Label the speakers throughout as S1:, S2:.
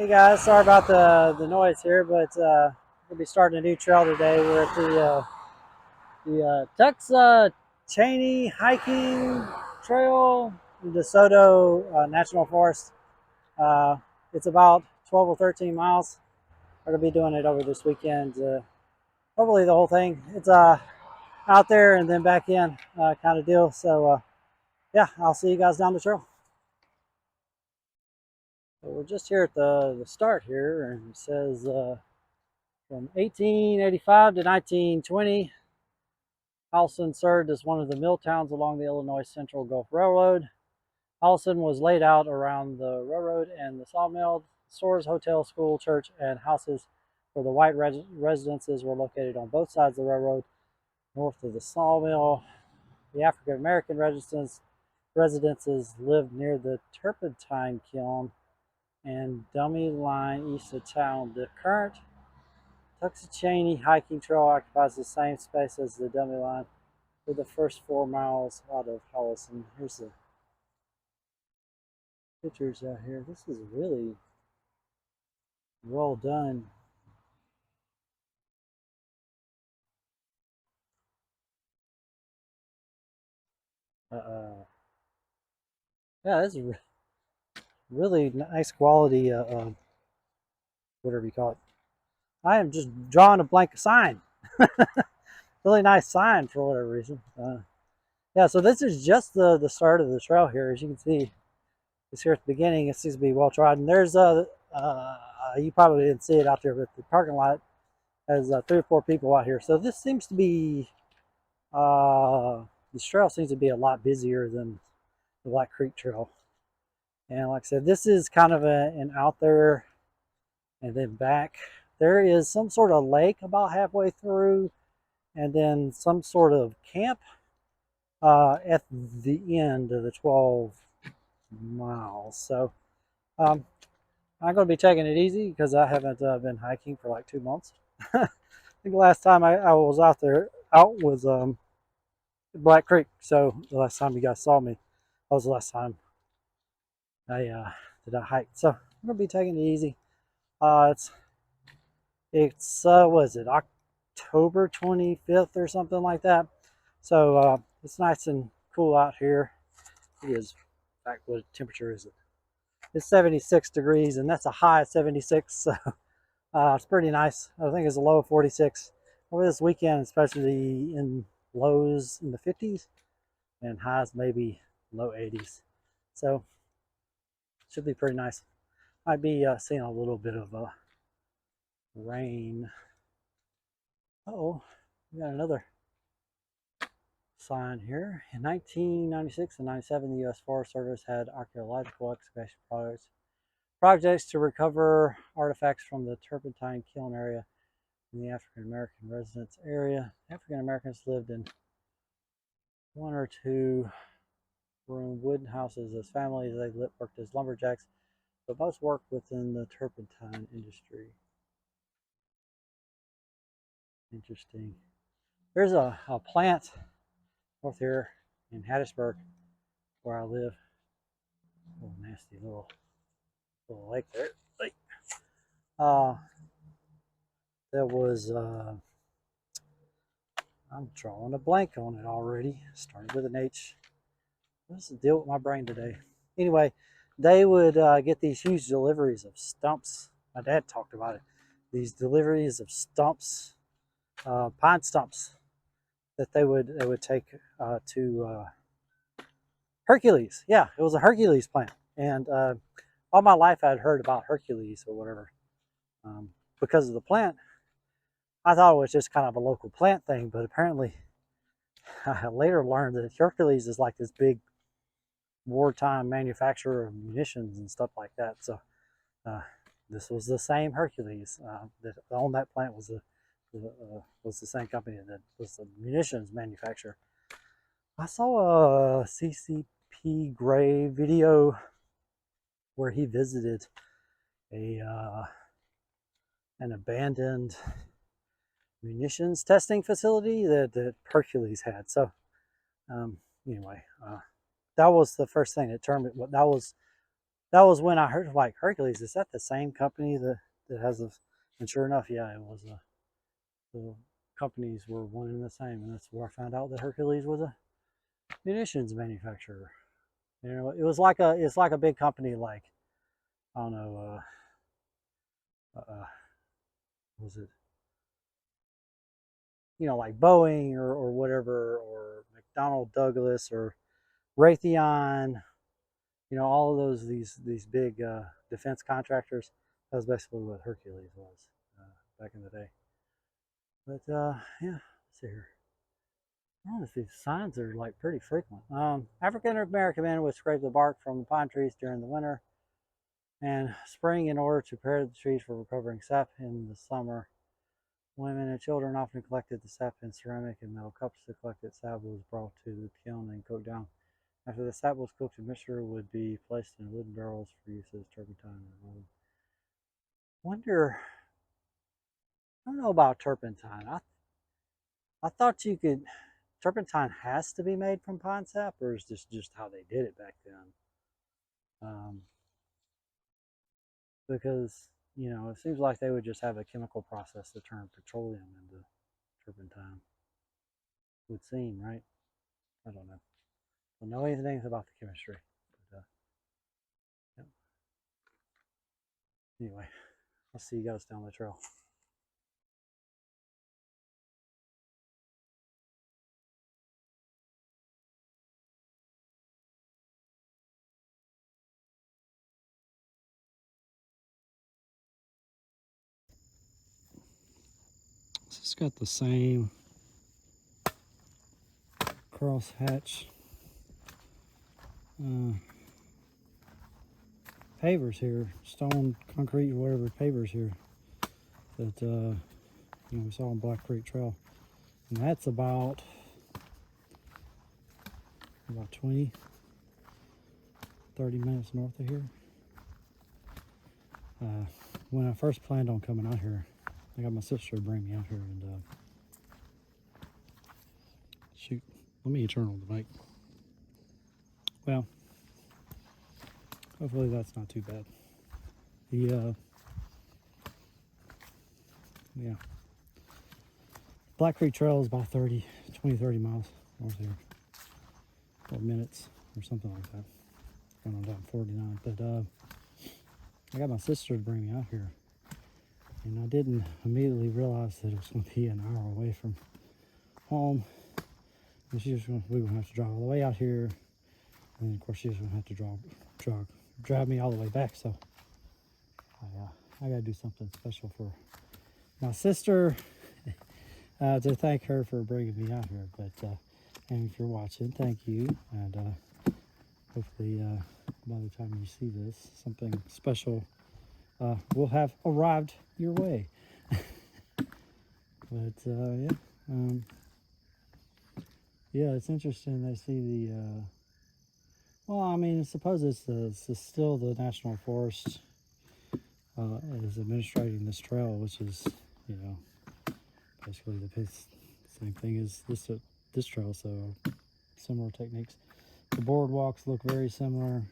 S1: Hey guys, sorry about the noise here, but we'll be starting a new trail today. We're at the Tuxachanie hiking trail in DeSoto National Forest. Uh, it's about 12 or 13 miles. We're gonna be doing it over this weekend. Hopefully the whole thing. It's out there and then back in kind of deal. So yeah, I'll see you guys down the trail. So we're just here at the start here, and it says. From 1885 to 1920, Holliston served as one of the mill towns along the Illinois Central Gulf Railroad. Holliston was laid out around the railroad and the sawmill. Stores, hotel, school, church, and houses for the white residences were located on both sides of the railroad. North of the sawmill, the African American residences lived near the turpentine kiln and dummy line east of town. The current Tuxachanie hiking trail occupies the same space as the dummy line for the first 4 miles out of Holliston. Here's the pictures out here. This is really well done. Yeah, this is really nice quality, whatever you call it. I am just drawing a blank sign. Really nice sign for whatever reason. Yeah, so this is just the start of the trail here. As you can see, it's here at the beginning. It seems to be well trodden. There's you probably didn't see it out there, but the parking lot has 3 or 4 people out here. So this seems to be this trail seems to be a lot busier than the Black Creek Trail. And like I said, this is kind of an out there and then back. There is some sort of lake about halfway through, and then some sort of camp at the end of the 12 miles. So I'm going to be taking it easy because I haven't been hiking for like 2 months. I think the last time I was out was Black Creek. So the last time you guys saw me, that was the last time I hiked. So I'm gonna be taking it easy. It's what is it, October 25th or something like that. So it's nice and cool out here. It is. In fact, what temperature is it? It's 76 degrees, and that's a high of 76. So it's pretty nice. I think it's a low of 46 over this weekend, especially in lows in the 50s and highs maybe low 80s. So should be pretty nice. Might be seeing a little bit of rain. Oh, we got another sign here. In 1996 and 97, the U.S. Forest Service had archaeological excavation projects to recover artifacts from the turpentine kiln area in the African American residence area. African Americans lived in 1 or 2 room wooden houses as families. They worked as lumberjacks, but most worked within the turpentine industry. Interesting. There's a plant north here in Hattiesburg where I live. Oh, nasty little lake there. Uh, there was, I'm drawing a blank on it already. Started with an H. What's the deal with my brain today? Anyway, they would get these huge deliveries of stumps. My dad talked about it. These deliveries of stumps, pine stumps, that they would take to Hercules. Yeah, it was a Hercules plant, and all my life I'd heard about Hercules or whatever because of the plant. I thought it was just kind of a local plant thing, but apparently I later learned that Hercules is like this big wartime manufacturer of munitions and stuff like that. So this was the same Hercules that owned that plant was the same company that was the munitions manufacturer. I saw a CCP Gray video where he visited an abandoned munitions testing facility that Hercules had. So anyway, that was the first thing that turned me. That was that was when I heard like Hercules. Is that the same company that has the? And sure enough, yeah, it was. The companies were one and the same, and that's where I found out that Hercules was a munitions manufacturer. You know, it's like a big company like I don't know, was it like Boeing or whatever, or McDonnell Douglas or Raytheon, all of these big defense contractors. That was basically what Hercules was back in the day. But yeah, let's see here. Oh, these signs are like pretty frequent. African American men would scrape the bark from the pine trees during the winter and spring in order to prepare the trees for recovering sap in the summer. Women and children often collected the sap in ceramic and metal cups. The collected sap was brought to the kiln and cooked down. After the sap was cooked, the mixture would be placed in wooden barrels for use as turpentine. Wonder, I don't know about turpentine. I thought you could. Turpentine has to be made from pine sap, or is this just how they did it back then? Um, because it seems like they would just have a chemical process to turn petroleum into turpentine. Would seem right. I don't know. I don't know anything about the chemistry. But, yeah. Anyway, I'll see you guys down the trail. It's got the same crosshatch pavers here, stone, concrete, whatever pavers here that we saw on Black Creek Trail, and that's about 20, 30 minutes north of here. When I first planned on coming out here, I got my sister to bring me out here, and shoot, let me turn on the mic. Well, hopefully that's not too bad. The yeah, Black Creek Trail is about 20, 30 miles north here, or minutes, or something like that. Going on down 49, but I got my sister to bring me out here, and I didn't immediately realize that it was going to be an hour away from home. And we were going to have to drive all the way out here, and of course she was going to have to drive me all the way back. So I got to do something special for my sister to thank her for bringing me out here. But and if you're watching, thank you, and hopefully by the time you see this, something special will have arrived your way. But yeah, it's interesting. I see the well, I mean, I suppose it's still the National Forest is administrating this trail, which is basically the same thing as this trail. So similar techniques. The boardwalks look very similar.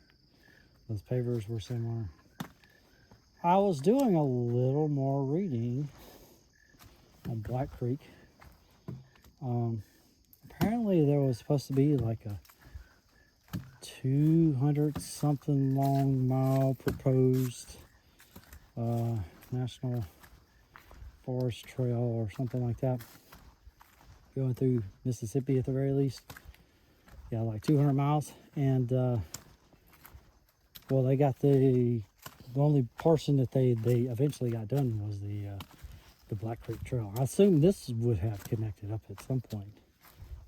S1: Those pavers were similar. I was doing a little more reading on Black Creek. Apparently there was supposed to be like a 200 something long mile proposed National Forest Trail or something like that, going through Mississippi at the very least. Yeah, like 200 miles. And well, they got the only portion that they eventually got done was the Black Creek Trail. I assume this would have connected up at some point,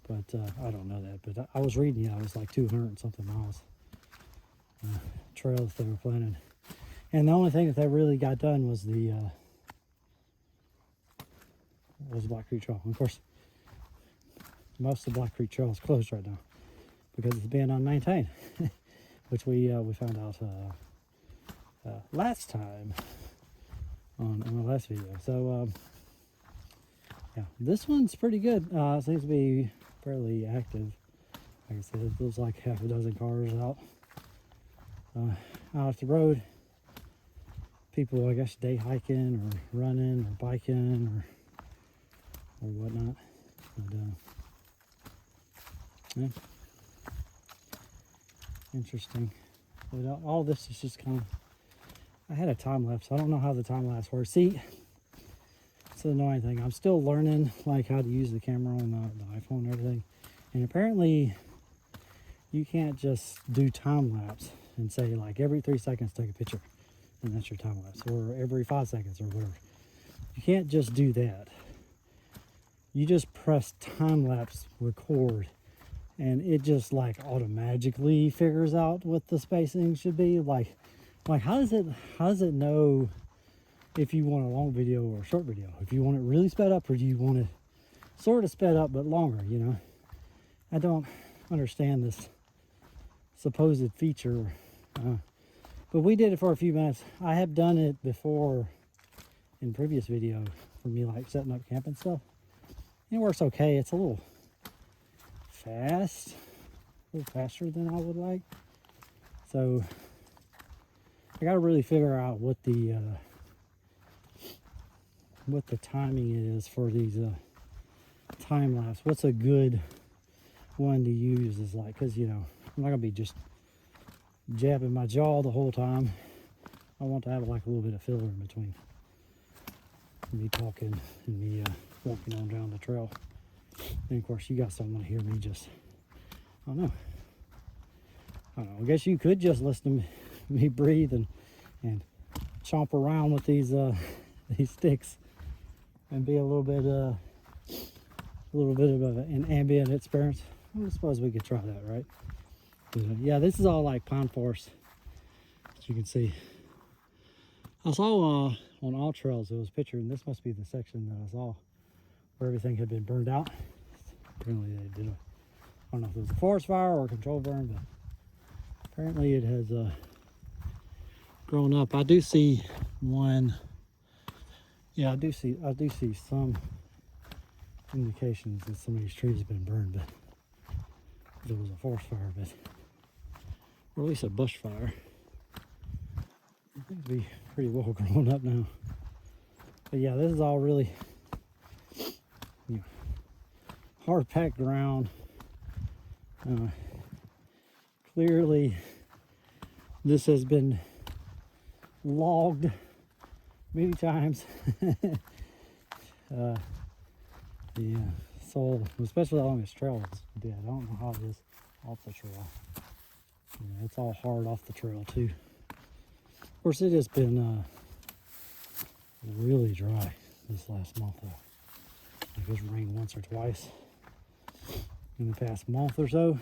S1: but I don't know that. But I was reading, it was like 200 and something miles trail that they were planning. And the only thing that they really got done was the Black Creek Trail. And of course, most of the Black Creek Trail is closed right now because it's being unmaintained, which we found out last time on the last video. So yeah, this one's pretty good. It seems to be fairly active. Like I said, it feels like half a dozen cars out out the road. People, I guess, day hiking or running or biking or whatnot. But, yeah. Interesting. But all this is just kind of, I had a time lapse. I don't know how the time lapse works. See, it's an annoying thing. I'm still learning like how to use the camera on the iPhone and everything. And apparently you can't just do time lapse and say like every 3 seconds take a picture and that's your time lapse, or every 5 seconds or whatever. You can't just do that. You just press time lapse record and it just like automatically figures out what the spacing should be. Like how does it know if you want a long video or a short video? If you want it really sped up, or do you want it sort of sped up but longer, you know? I don't understand this supposed feature. But we did it for a few minutes. I have done it before in previous video for me, like setting up camp and stuff. It works okay. It's a little fast, a little faster than I would like. So I got to really figure out what the timing is for these time lapse. What's a good one to use is like, because you know, I'm not gonna be just jabbing my jaw the whole time. I want to have like a little bit of filler in between me talking and me walking on down the trail. And of course you guys don't want to hear me just, I don't know. I guess you could just listen to me breathe and chomp around with these sticks and be a little bit of an ambient experience. I suppose we could try that, right? But, yeah, this is all like pine forest, as you can see. I saw on All Trails, it was pictured, and this must be the section that I saw where everything had been burned out. Apparently they did I don't know if it was a forest fire or a controlled burn, but apparently it has grown up. I do see one. Yeah, I do see some indications that some of these trees have been burned, but if it was a forest fire, but or at least a bush fire. It seems to be pretty well grown up now. But yeah, this is all really, you know, hard packed ground. Clearly, this has been logged many times. The soil, especially along this trail, is dead. I don't know how it is off the trail. Yeah, it's all hard off the trail too. Of course, it has been really dry this last month. Like it's rained once or twice in the past month or so.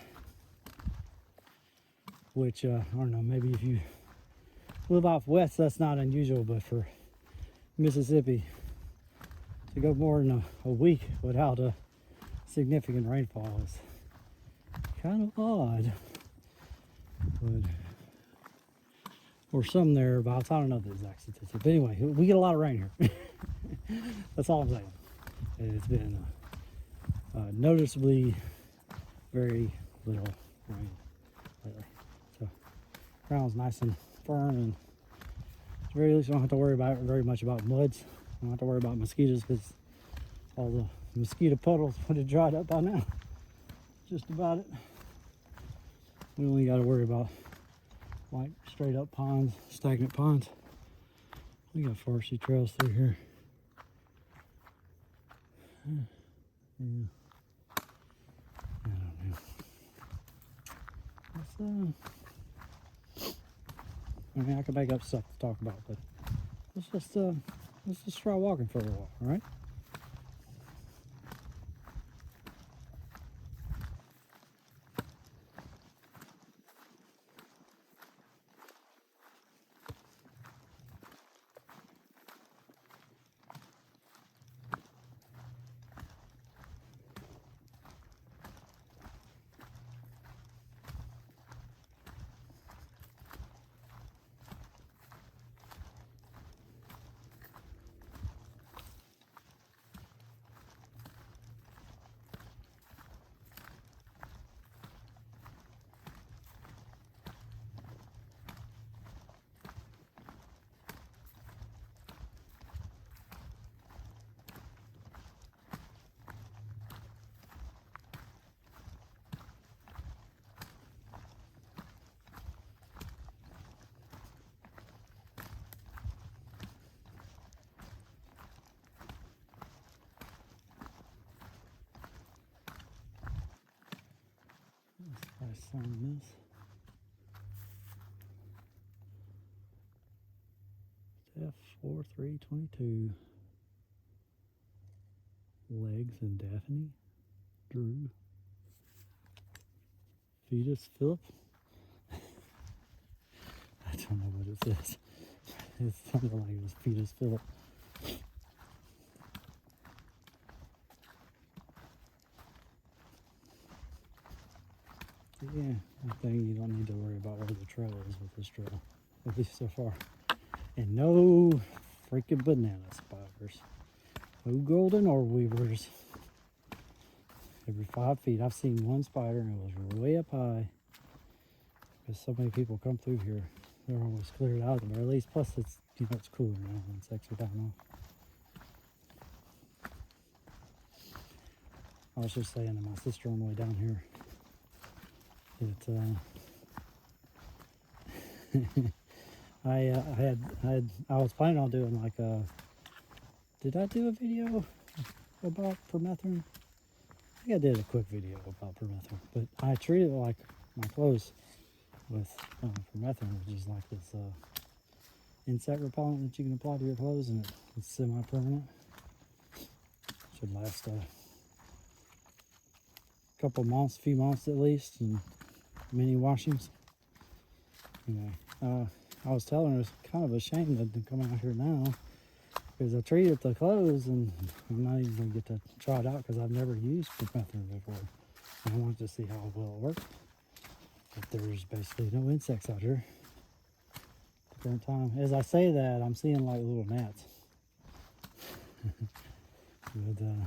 S1: Which I don't know. Maybe if you live off west, that's not unusual, but for Mississippi to go more than a week without a significant rainfall is kind of odd. But, or some thereabouts. I don't know the exact statistics. But anyway, we get a lot of rain here. That's all I'm saying. It's been noticeably very little rain lately. So ground's nice and firm, and at the very least, I don't have to worry about very much about muds. I don't have to worry about mosquitoes because all the mosquito puddles would have dried up by now. Just about it. We only got to worry about like straight up ponds, stagnant ponds. We got foresty trails through here. Yeah. I don't know. I mean, I could make up stuff to talk about, but let's just try walking for a while, all right? I sign this. F4322. Legs and Daphne. Drew. Fetus Philip. I don't know what it says. It's something like it was Fetus Philip. Yeah, I think you don't need to worry about where the trail is with this trail, at least so far. And no freaking banana spiders. No golden orb weavers. Every 5 feet, I've seen one spider and it was way up high. Because so many people come through here, they're always cleared out at the very least. Plus, it's it's cooler now. Insects are down off. I was just saying to my sister on the way down here that I was planning on doing like a. Did I do a video about permethrin? I think I did a quick video about permethrin, but I treated it like my clothes with permethrin, which is like this insect repellent that you can apply to your clothes, and it's semi-permanent. Should last a couple months, few months at least, and many washings. Anyway, I was telling her it's kind of a shame that they're coming out here now, because I treated the clothes and I'm not even going to get to try it out because I've never used permethrin before. And I wanted to see how well it worked. But there's basically no insects out here at the current time. As I say that, I'm seeing like little gnats. But, I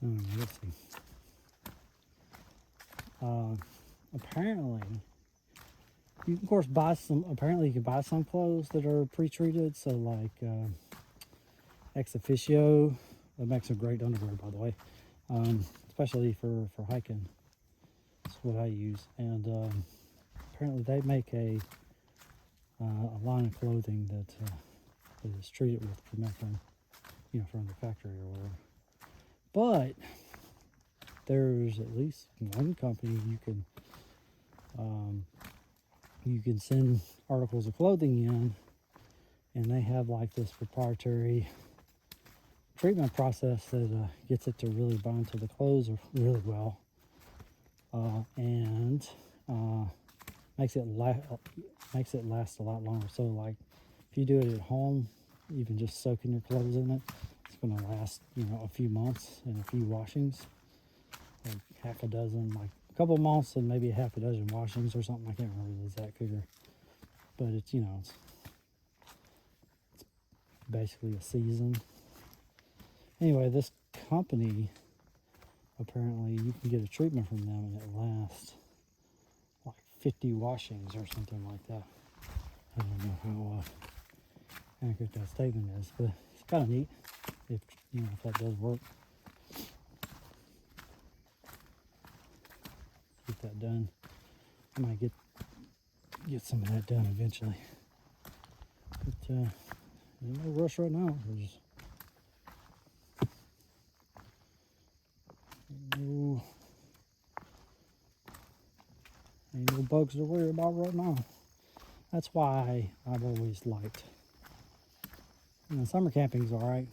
S1: don't know, let's see. Apparently, you can of course buy some, apparently you can buy some clothes that are pre-treated, so like ex officio, that makes some great underwear by the way, especially for hiking. That's what I use. And apparently they make a line of clothing that is treated with permethrin, from the factory or whatever. But there's at least one company you can send articles of clothing in, and they have like this proprietary treatment process that gets it to really bind to the clothes really well, and makes it last a lot longer. So like if you do it at home, even just soaking your clothes in it, it's going to last a few months and a few washings, like half a dozen, like a couple months and maybe half a dozen washings or something. I can't remember the exact figure, but it's it's basically a season. Anyway, this company, apparently you can get a treatment from them and it lasts like 50 washings or something like that. I don't know how accurate that statement is, but it's kind of neat if if that does work. Get that done. I might get some of that done eventually. But no rush right now. There's ain't no bugs to worry about right now. That's why I've always liked. Summer camping's all right.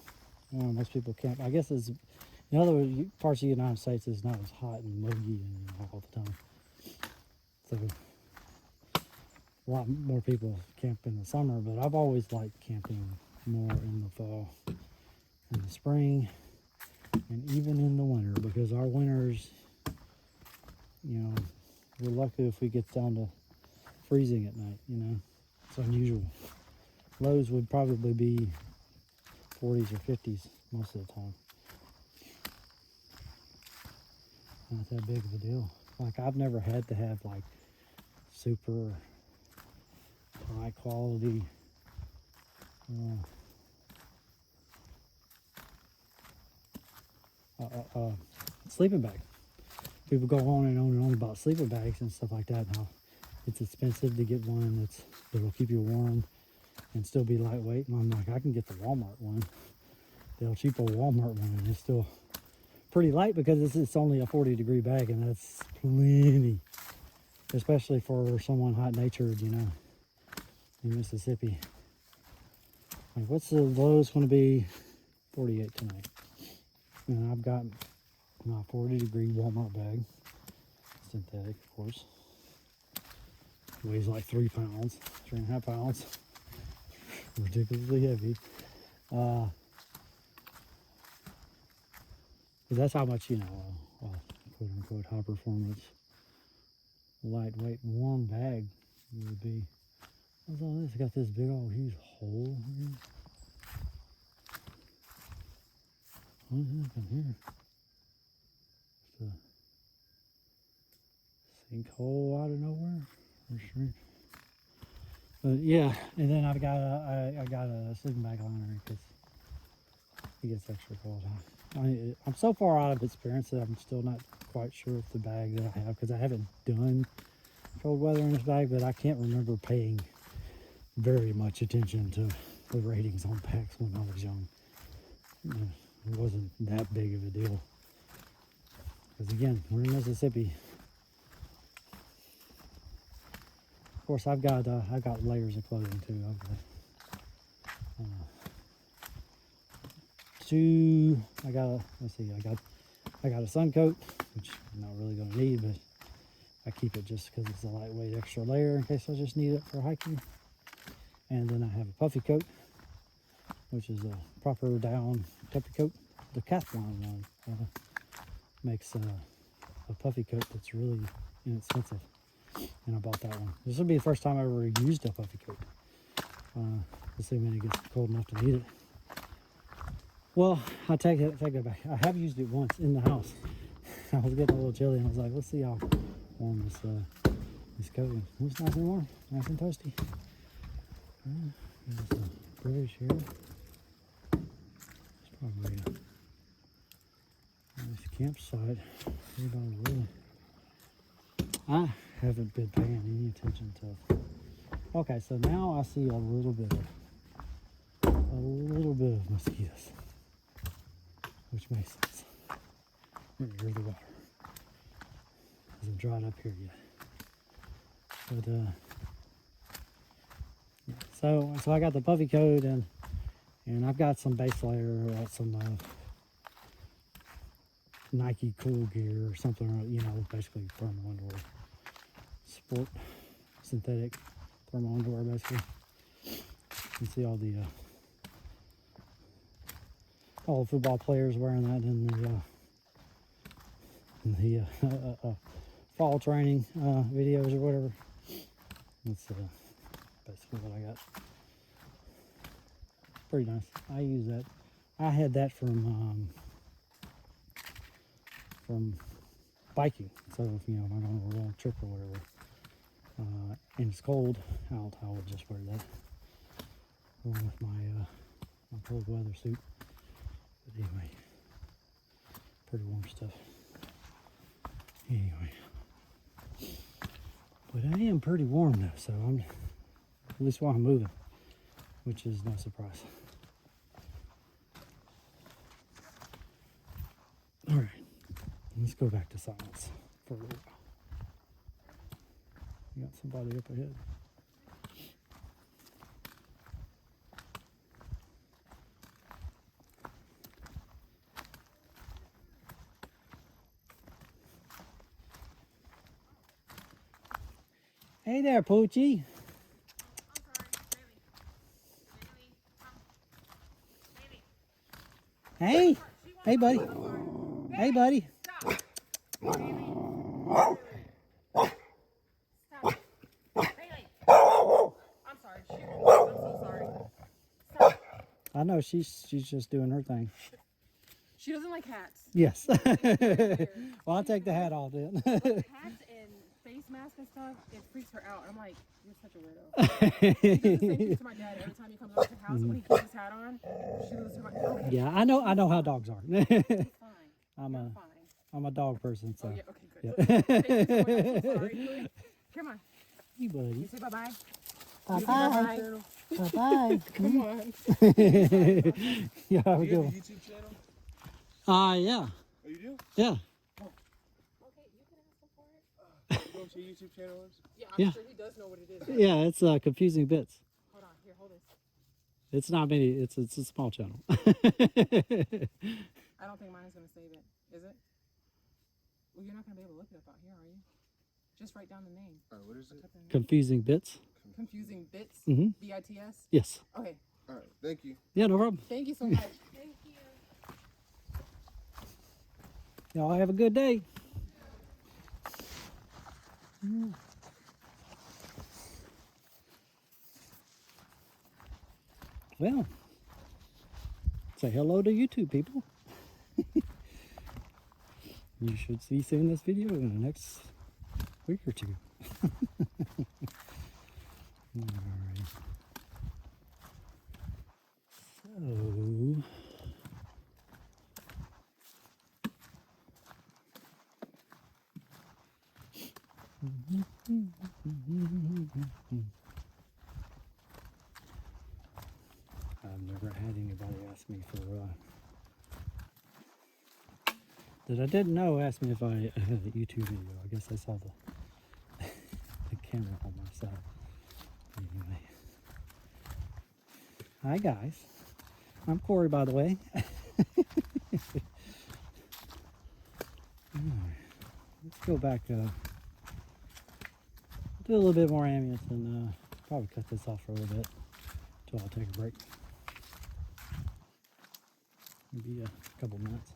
S1: Most people camp. I guess it's in other parts of the United States it's not as hot and muggy and all the time. So a lot more people camp in the summer, but I've always liked camping more in the fall, in the spring, and even in the winter, because our winters, we're lucky if we get down to freezing at night. It's unusual. Lows would probably be 40s or 50s most of the time. Not that big of a deal. Like I've never had to have like super high quality sleeping bag. People go on and on about sleeping bags and stuff like that. Now it's expensive to get one that'll keep you warm and still be lightweight. And I'm like, I can get the Walmart one, the cheapo Walmart one, and it's still pretty light because it's only a 40-degree bag, and that's plenty, especially for someone hot-natured, you know, in Mississippi. Like, what's the lowest going to be? 48 tonight. And I've got my 40-degree Walmart bag, synthetic, of course. Weighs like 3 pounds, 3.5 pounds. Ridiculously heavy. But that's how much, you know, quote unquote high performance, lightweight, warm bag would be. What's all this? Got this big old huge hole here. What happened here? It's a sinkhole out of nowhere, for sure. But yeah, and then I got a sleeping bag liner because it gets extra cold. I'm so far out of experience that I'm still not quite sure if the bag that I have, because I haven't done cold weather in this bag, but I can't remember paying very much attention to the ratings on packs when I was young. It wasn't that big of a deal. Because again, we're in Mississippi. Of course, I've got layers of clothing too. I got a sun coat, which I'm not really going to need, but I keep it just because it's a lightweight extra layer in case I just need it for hiking. And then I have a puffy coat, which is a proper down puffy coat. The Cathlon one makes a puffy coat that's really inexpensive, and I bought that one. This will be the first time I ever used a puffy coat, assuming it gets cold enough to need it. Well, I take it back. I have used it once in the house. I was getting a little chilly, and I was like, let's see how warm this coat is. It's nice and warm, nice and toasty. There's a bridge here. It's probably a nice campsite. I haven't been paying any attention to. Okay, so now I see a little bit of mosquitoes, which makes sense. Near the water. Hasn't dried up here yet. But so I got the puffy coat, and I've got some base layer, some Nike Cool Gear or something, you know, basically thermal underwear, sport synthetic thermal underwear, basically. You can see all the football players wearing that in the fall training videos or whatever. That's basically what I got. Pretty nice. I use that. I had that from biking. So if, you know, if I'm going on a long trip or whatever, and it's cold out, I would just wear that along with my cold weather suit. But anyway, pretty warm stuff. Anyway, but I am pretty warm though, so I'm at least while I'm moving, which is no surprise. All right, let's go back to silence for a little while. We got somebody up ahead. Hey there, Poochie. Hey. Hey, buddy. Hey, buddy.
S2: Stop. I'm sorry. Shoot. I'm so sorry. Stop.
S1: I know she's just doing her thing.
S2: She doesn't like hats.
S1: Yes. Well, I'll take the hat off then.
S2: Hats and face masks and stuff, it freaks her out. I'm like, you're such a weirdo. She does the same thing to my dad every time he comes over to the house. When he puts his hat on, she loses her mind. Okay.
S1: Yeah, I know how dogs are.
S2: It's fine.
S1: I'm a dog person, so.
S2: Oh, yeah, okay, good.
S1: Yeah.
S2: I'm so sorry. Come on.
S1: Hey, buddy.
S2: You say bye-bye.
S1: Bye-bye. Bye-bye.
S2: Come on.
S1: Yeah, have a good one.
S3: YouTube channel?
S1: Yeah.
S3: Oh, you do?
S1: Yeah.
S2: Okay, you can ask him for it.
S3: You know what your YouTube channel is?
S2: Yeah,
S1: Yeah.
S2: I'm sure he does know what it is.
S1: Yeah, it's Confusing Bits.
S2: Hold on, here, hold this.
S1: It's not many. It's a small channel.
S2: I don't think mine is gonna save it. Is it? Well, you're not gonna be able to look it up out here, are you? Just write down the name.
S3: Alright, what is it?
S1: Confusing Bits.
S2: Confusing Bits.
S1: Mhm.
S2: BITS.
S1: Yes.
S2: Okay.
S3: Alright, thank you.
S1: Yeah, no problem.
S2: Thank you so much. Thank you.
S1: Y'all have a good day. Well, say hello to YouTube people. You should see soon this video in the next week or two. Alright. So I've never had anybody ask me for that I didn't know asked me if I had a YouTube video. I guess I saw the camera on myself. Anyway. Hi guys. I'm Corey, by the way. Let's go back do a little bit more ambience and probably cut this off for a little bit until I take a break. Maybe a couple minutes.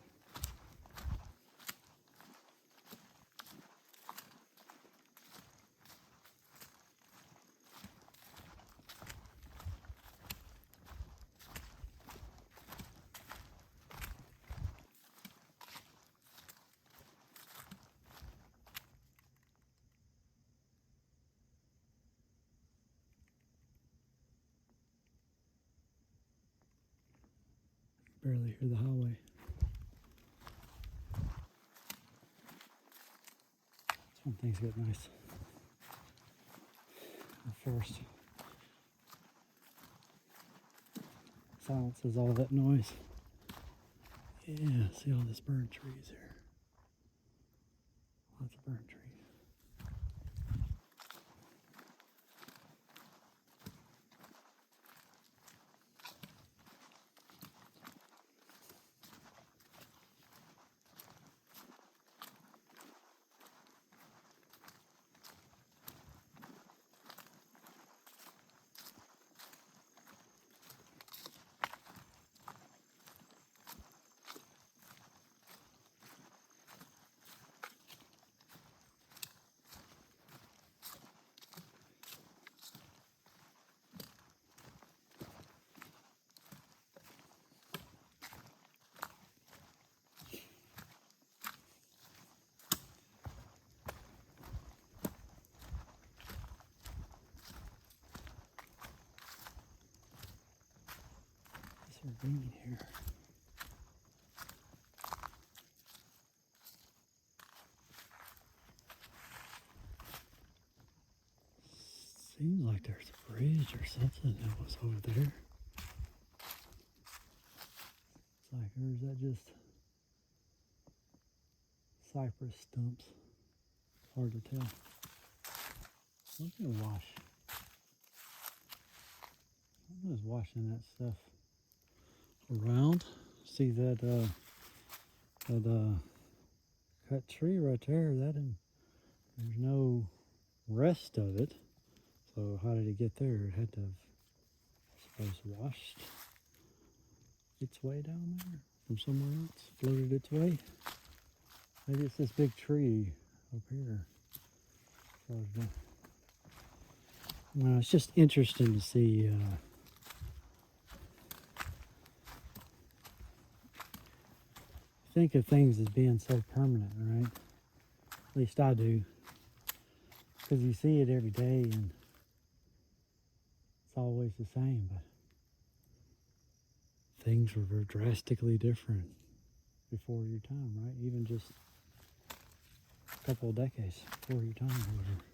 S1: Barely hear the highway. That's when things get nice. At first, silences all that noise. Yeah, see all this burnt trees here. Lots of burnt trees. It's a ravine here. Seems like there's a bridge or something that was over there. It's like, or is that just cypress stumps? It's hard to tell. I'm gonna wash. I'm just washing that stuff around. See that cut tree right there? There's no rest of it. So how did it get there? It had to have, I suppose, washed its way down there from somewhere else, floated its way. Maybe it's this big tree up here. Well, it's just interesting to see think of things as being so permanent, right? At least I do. Because you see it every day and it's always the same, but things were very drastically different before your time, right? Even just a couple of decades before your time or whatever.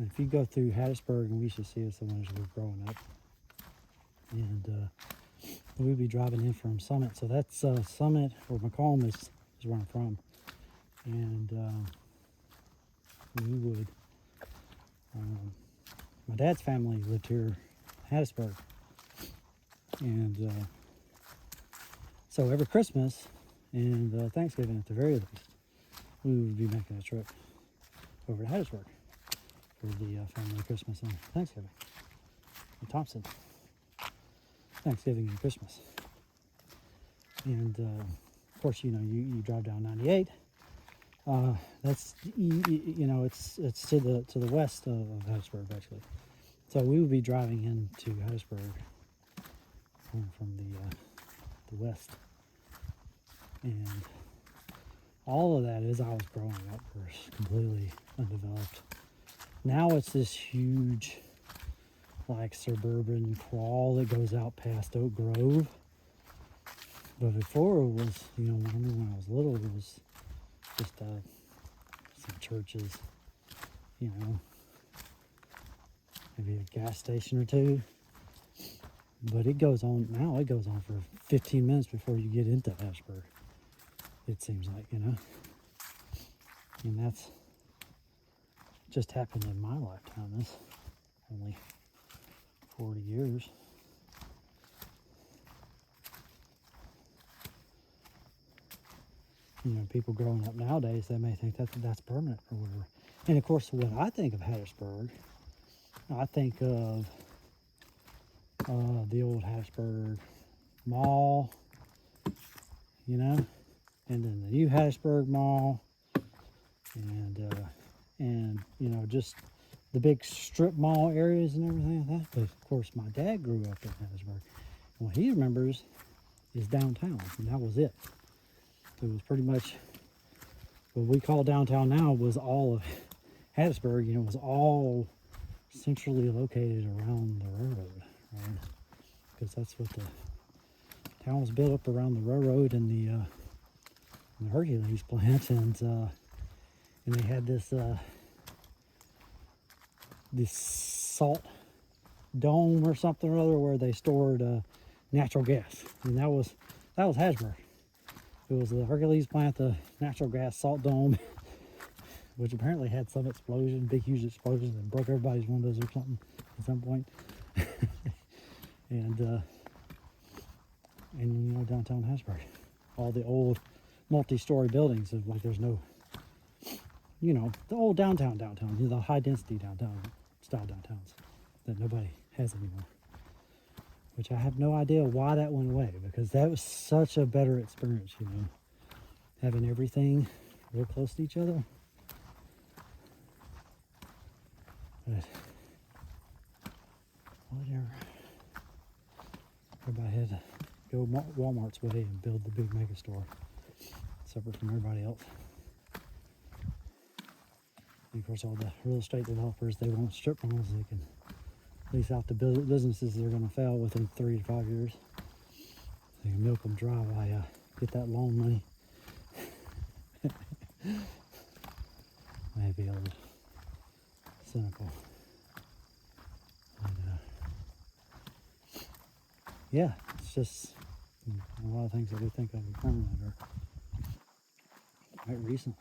S1: And if you go through Hattiesburg, and we used to see us when we were growing up, and we'd be driving in from Summit. So that's Summit, or Macomb is where I'm from. And we would, my dad's family lived here in Hattiesburg. And so every Christmas and Thanksgiving at the very least, we would be making a trip over to Hattiesburg for the family Christmas and Thanksgiving in Thompson. Thanksgiving and Christmas. And of course, you drive down 98. That's it's to the west of Hattiesburg actually. So we would be driving into Hattiesburg from the west, and all of that as I was growing up was completely undeveloped. Now it's this huge, like, suburban crawl that goes out past Oak Grove. But before it was, I remember when I was little, it was just some churches, maybe a gas station or two. But it goes on for 15 minutes before you get into Hattiesburg. It seems like, and that's just happened in my lifetime. That's only 40 years. People growing up nowadays, they may think that's permanent or whatever. And of course, when I think of Hattiesburg, I think of the old Hattiesburg Mall, and then the new Hattiesburg Mall, and just the big strip mall areas and everything like that. But of course, my dad grew up in Hattiesburg. And what he remembers is downtown, and that was it. It was pretty much what we call downtown now was all of Hattiesburg. It was all centrally located around the railroad, right? Because that's what the town was built up around the railroad and the Hercules plant, and they had this salt dome or something or other where they stored natural gas, and that was Hattiesburg. It was the Hercules plant, the natural gas salt dome, which apparently had some explosion, big huge explosion, and broke everybody's windows or something at some point. and downtown Hattiesburg, all the old multi-story buildings of, like, there's no, the old downtown, the high density downtown style downtowns that nobody has anymore. Which I have no idea why that went away, because that was such a better experience, having everything real close to each other. But whatever. Everybody had to go Walmart's way and build the big mega store, separate from everybody else. And of course, all the real estate developers, they want strip malls so they can lease out the businesses that are going to fail within 3 to 5 years. They can milk them dry while get that loan money. Maybe a little cynical. But, yeah, it's just a lot of things that we think of as permanent are quite recent.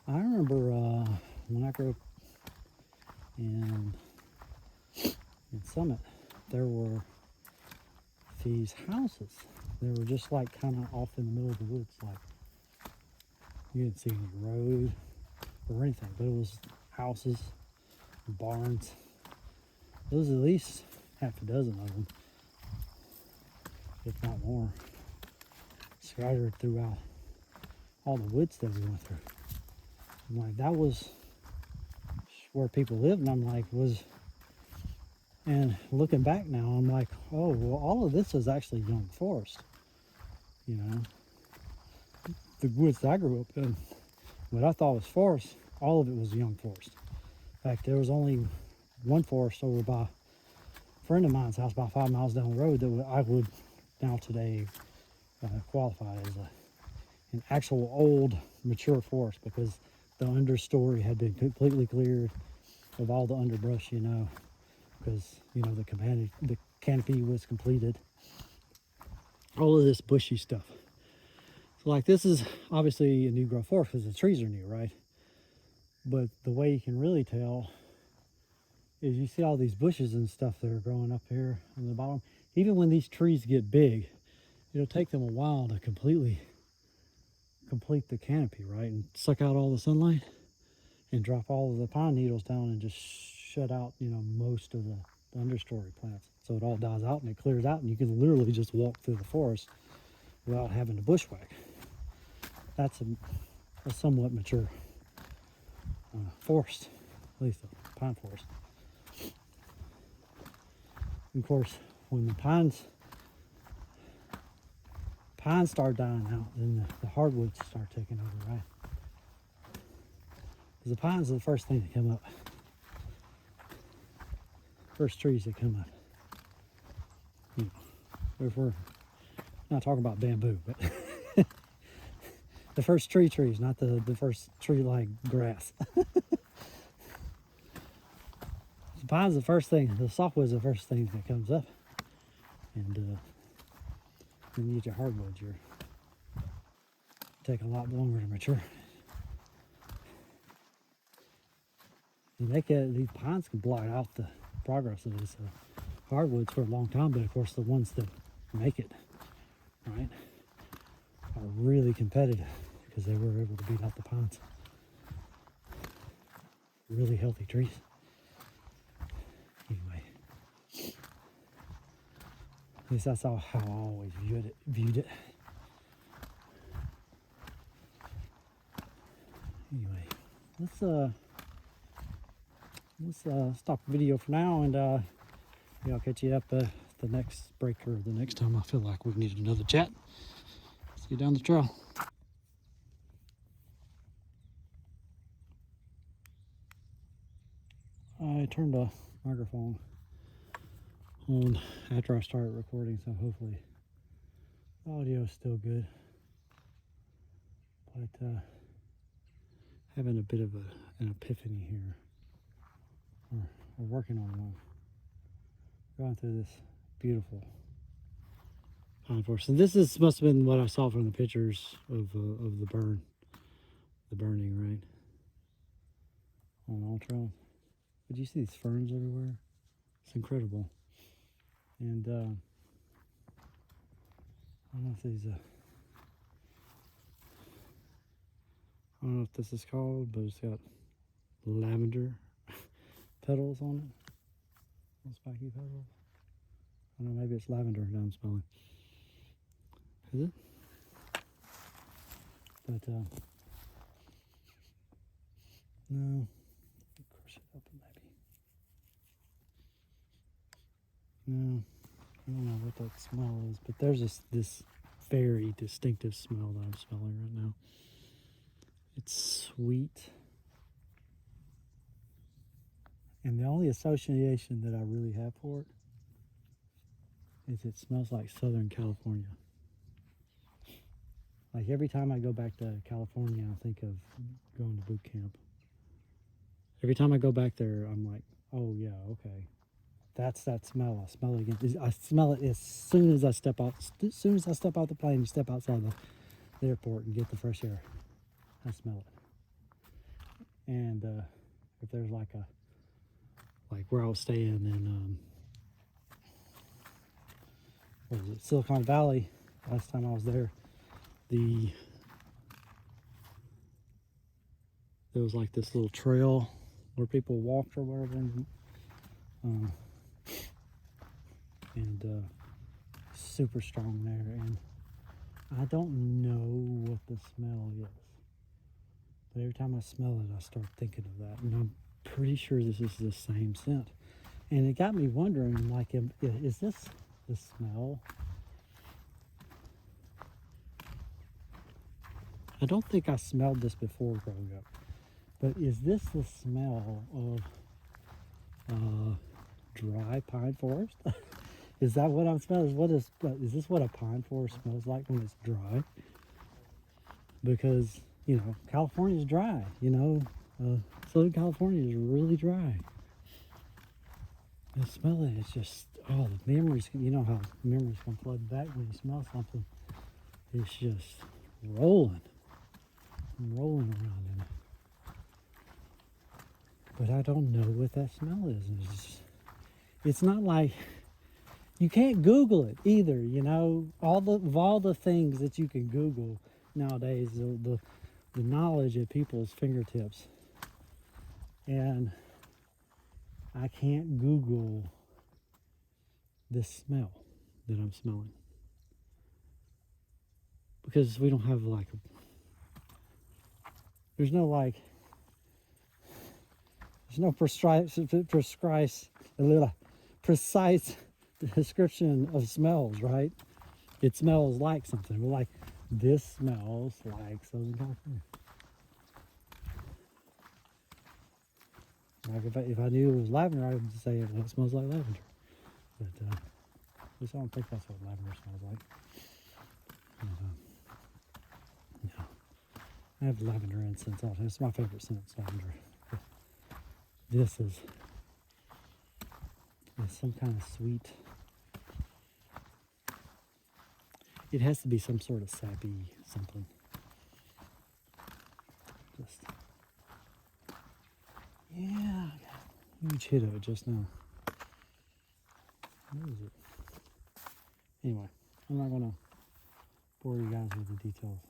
S1: I remember when I grew up in Summit, there were these houses. They were just like kind of off in the middle of the woods. Like, you didn't see any road or anything, but it was houses, barns. There was at least half a dozen of them, if not more, scattered throughout all the woods that we went through. I'm like, that was where people lived, and I'm like, and looking back now, I'm like, oh, well, all of this is actually young forest. The woods that I grew up in, what I thought was forest, all of it was young forest. In fact, there was only one forest over by a friend of mine's house, about 5 miles down the road, that I would now today qualify as an actual old mature forest, because the understory had been completely cleared of all the underbrush, you know, because, you know, the canopy was completed. All of this bushy stuff. So like this is obviously a new growth forest because the trees are new, right? But the way you can really tell is you see all these bushes and stuff that are growing up here on the bottom. Even when these trees get big, it'll take them a while to completely complete the canopy, right? And suck out all the sunlight and drop all of the pine needles down and just shut out, you know, most of the understory plants. So it all dies out and it clears out and you can literally just walk through the forest without having to bushwhack. That's a somewhat mature forest, at least a pine forest. And of course, when the pines start dying out, then the hardwoods start taking over, right? Because the pines are the first thing that come up. First trees that come up. You know, if we're not talking about bamboo, but the first trees, not the first tree like grass. The pine's the first thing, the softwood's the first thing that comes up. And when you get your hardwoods, you take a lot longer to mature. And these pines can block out the progress of these hardwoods for a long time, but of course the ones that make it, right, are really competitive because they were able to beat out the pines. Really healthy trees. Anyway, at least that's how I always viewed it. Anyway, let's stop the video for now, and maybe I'll catch you up the next break or the next time I feel like we need another chat. See you down the trail. I turned the microphone on after I started recording, so hopefully the audio is still good. But having a bit of an epiphany here. We're working on one. Going through this beautiful pine forest, and this must have been what I saw from the pictures of the burning, right, on all trails. But you see these ferns everywhere. It's incredible. And I don't know if these I don't know if this is called, but it's got lavender petals on it. Little spiky petals. I don't know, maybe it's lavender that I'm smelling. Is it? But no. Crush it open maybe. No. I don't know what that smell is, but there's this very distinctive smell that I'm smelling right now. It's sweet. And the only association that I really have for it is it smells like Southern California. Like every time I go back to California, I think of going to boot camp. Every time I go back there, I'm like, oh yeah, okay. That's that smell. I smell it again. I smell it as soon as I step out. As soon as I step out the plane, you step outside the airport and get the fresh air. I smell it. And if there's like where I was staying in what was it, Silicon Valley, last time I was there, there was like this little trail where people walked or whatever, and super strong there, and I don't know what the smell is, but every time I smell it I start thinking of that, and I'm pretty sure this is the same scent. And it got me wondering, like, is this the smell? I don't think I smelled this before growing up, but is this the smell of dry pine forest? Is that what I'm smelling? Is this what a pine forest smells like when it's dry? Because you know, California's dry, you know. Southern California is really dry. And smell it, it's just, oh, the memories, you know how memories can flood back when you smell something. It's just rolling. I'm rolling around in it. But I don't know what that smell is. It's not like, you can't Google it either, you know. All the things that you can Google nowadays, the knowledge at people's fingertips. And I can't Google this smell that I'm smelling. Because we don't have like, there's no precise description of smells, right? It smells like something. We're like, this smells like Southern California. Like if I knew it was lavender, I would say it smells like lavender. But at least I don't think that's what lavender smells like. Yeah. I have lavender incense also. It's my favorite scent, lavender. This is some kind of sweet. It has to be some sort of sappy something. Just, yeah, I got a huge hit of it just now. What is it? Anyway, I'm not gonna bore you guys with the details.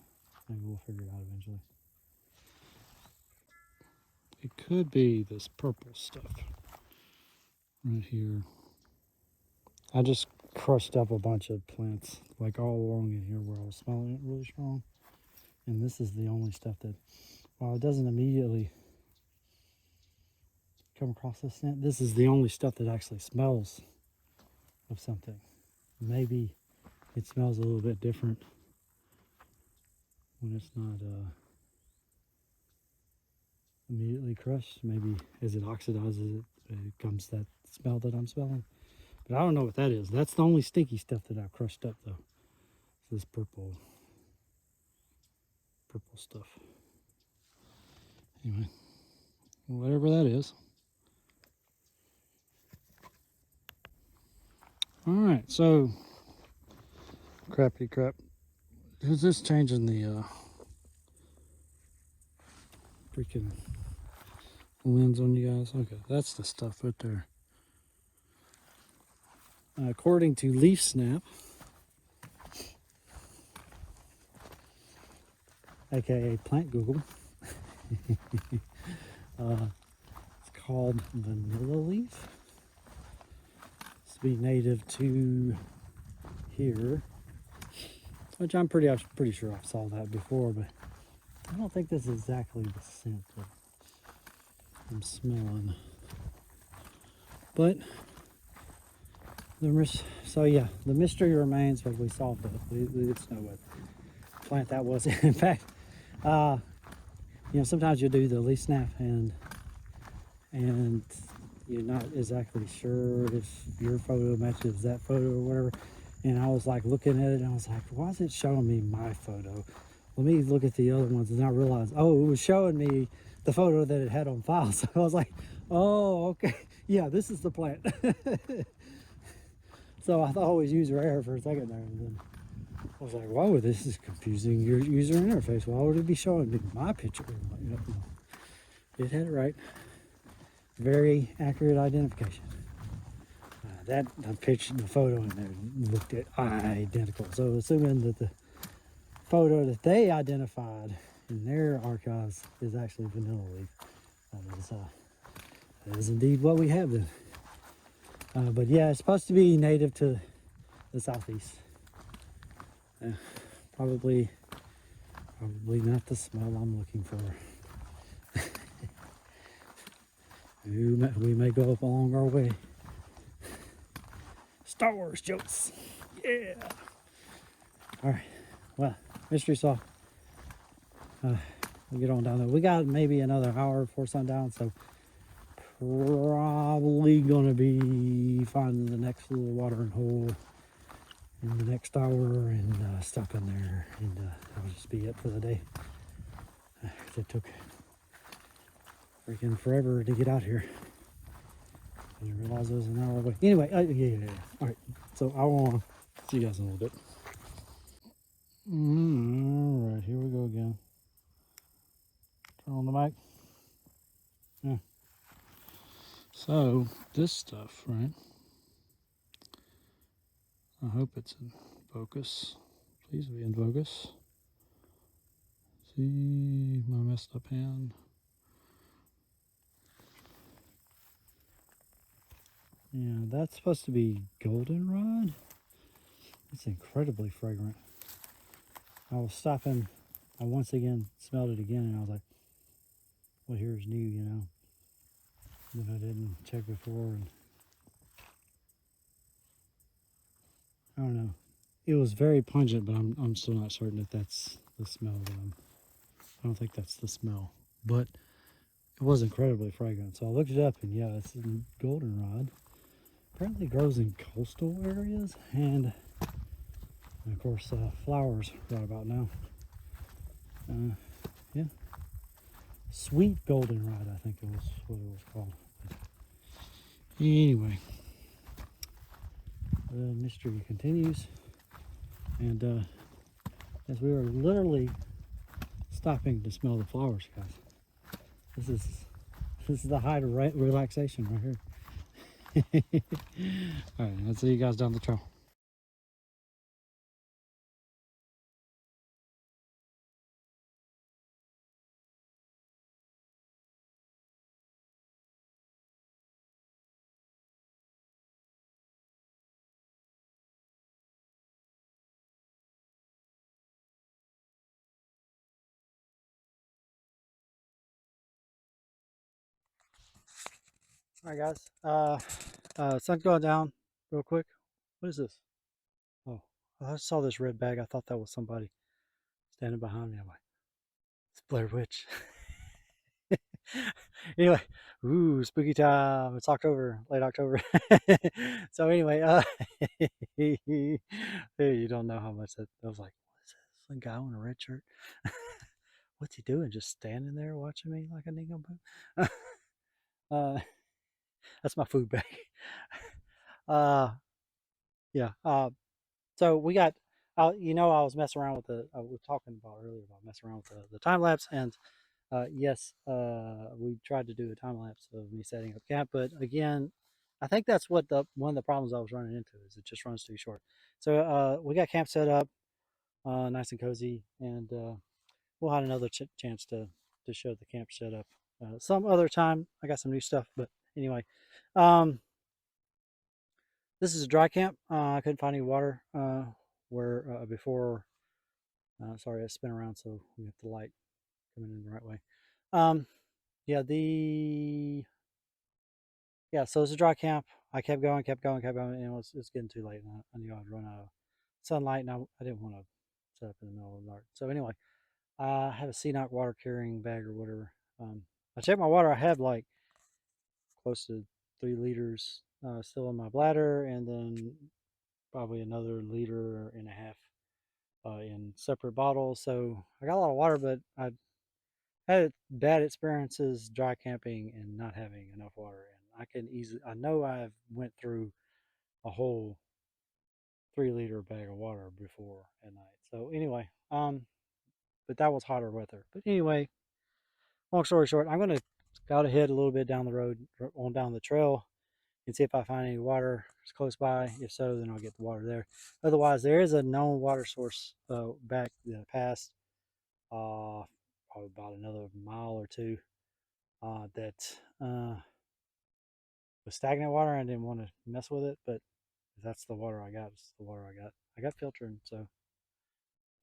S1: Maybe we'll figure it out eventually. It could be this purple stuff right here. I just crushed up a bunch of plants like all along in here where I was smelling it really strong. And this is the only stuff that, while it doesn't immediately come across the scent, this is the only stuff that actually smells of something. Maybe it smells a little bit different when it's not immediately crushed. Maybe as it oxidizes, it comes that smell that I'm smelling. But I don't know what that is. That's the only stinky stuff that I've crushed up, though. It's this purple stuff. Anyway, whatever that is. All right, so crappity crap. Is this changing the freaking lens on you guys? Okay, that's the stuff right there. According to Leaf Snap, aka Plant Google, it's called vanilla leaf. It's to be native to here, which I'm pretty sure I saw that before, but I don't think this is exactly the scent that I'm smelling. But the mystery remains, but we solved it. We didn't know what plant that was. In fact, you know, sometimes you do the leaf snap and you're not exactly sure if your photo matches that photo or whatever. And I was like looking at it and I was like, why is it showing me my photo? Let me look at the other ones. And I realized, oh, it was showing me the photo that it had on file. So I was like, oh, okay. Yeah, this is the plant. So I thought I was user error for a second there. And then I was like, whoa, this is confusing your user interface. Why would it be showing me my picture? It had it right. Very accurate identification. The photo in there looked identical. So assuming that the photo that they identified in their archives is actually vanilla leaf, that is indeed what we have then. But yeah, it's supposed to be native to the southeast. Probably not the smell I'm looking for. We may go up along our way. Star Wars jokes. Yeah. All right. Well, mystery saw. We'll get on down there. We got maybe another hour before sundown, so probably gonna be finding the next little watering hole in the next hour and stopping there, and that'll just be it for the day. It took freaking forever to get out here. I didn't realize it was an hour away. Anyway, yeah. All right, so I will see you guys in a little bit. All right, here we go again. Turn on the mic. Yeah. So this stuff, right? I hope it's in focus. Please be in focus. See my messed up hand. Yeah, that's supposed to be goldenrod. It's incredibly fragrant. I was stopping. I once again smelled it again, and I was like, "Well, here's new," you know. Then I didn't check before, and I don't know. It was very pungent, but I'm still not certain if that's the smell that I don't think that's the smell, but it was incredibly fragrant. So I looked it up, and yeah, it's goldenrod. Apparently grows in coastal areas, and of course flowers right about now. Yeah, sweet goldenrod, I think it was what it was called. But anyway, the mystery continues, and as we were literally stopping to smell the flowers, guys. This is the height of relaxation right here. All right, I'll see you guys down the trail. All right, guys. Sun's going down real quick. What is this? Oh, I saw this red bag. I thought that was somebody standing behind me. I'm like, it's Blair Witch. Anyway, ooh, spooky time. It's October, late October. So anyway, hey, you don't know how much that I was like, what is this? A guy in a red shirt? What's he doing? Just standing there watching me like a nincompoop? uh, that's my food bag. Uh, yeah. So we got, I was messing around with we were talking about earlier about messing around with the time lapse, and yes, we tried to do a time lapse of me setting up camp, but again, I think that's what one of the problems I was running into is it just runs too short. So we got camp set up, nice and cozy, and we'll have another chance to show the camp setup some other time. I got some new stuff, but anyway, um, this is a dry camp. I couldn't find any water where before. Sorry, I spin around so we get the light coming in the right way. Um, yeah, so it's a dry camp. I kept going, and it was getting too late, and I knew I'd run out of sunlight, and I didn't want to set up in the middle of the dark. So anyway, I have a CNOC water carrying bag or whatever. I checked my water. I had like close to 3 liters still in my bladder, and then probably another liter and a half in separate bottles. So I got a lot of water, but I had bad experiences dry camping and not having enough water. And I know I've went through a whole 3 liter bag of water before at night. So anyway, but that was hotter weather. But anyway, long story short, I'm gonna scout ahead a little bit down the road, on down the trail, and see if I find any water close by. If so, then I'll get the water there. Otherwise, there is a known water source back past probably about another mile or two that was stagnant water. I didn't want to mess with it, but if that's the water I got, it's the water I got. I got filtering, so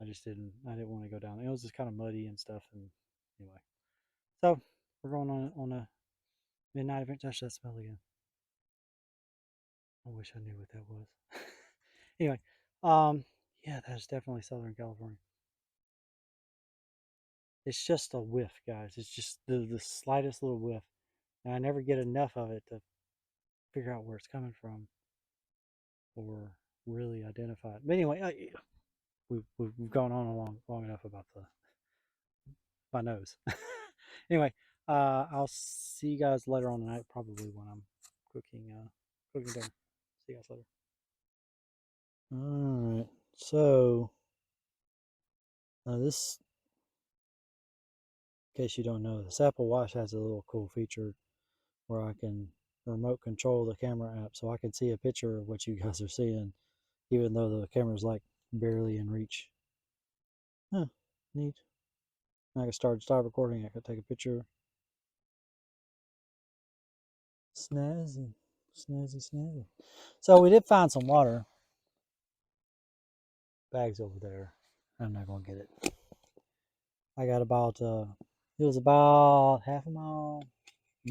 S1: I didn't want to go down. It was just kind of muddy and stuff. And anyway, so we're going on a midnight event. Touch that smell again. I wish I knew what that was. Anyway, yeah, that's definitely Southern California. It's just a whiff, guys. It's just the slightest little whiff, and I never get enough of it to figure out where it's coming from or really identify it. But anyway, we've gone on long enough about my nose. Anyway, I'll see you guys later on tonight, probably when I'm cooking dinner. See you guys later. All right, so this, in case you don't know, this Apple Watch has a little cool feature where I can remote control the camera app, so I can see a picture of what you guys are seeing, even though the camera's like barely in reach. Huh, neat. I can start recording. I can take a picture. Snazzy, snazzy, snazzy. So we did find some water. Bags over there. I'm not gonna get it. I got about it was about half a mile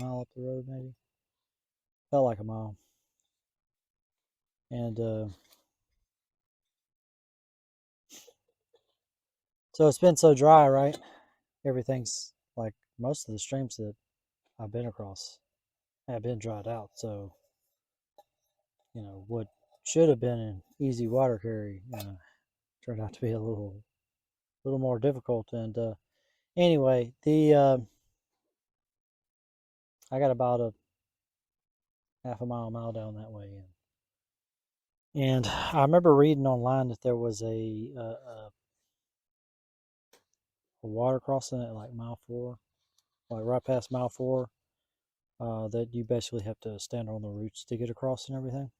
S1: up the road maybe. Felt like a mile. And so it's been so dry, right? Everything's like most of the streams that I've been across have been dried out. So, what should have been an easy water carry turned out to be a little more difficult. And anyway, the I got about a half a mile down that way, and I remember reading online that there was a water crossing at like mile 4, like right past mile 4, that you basically have to stand on the roots to get across and everything.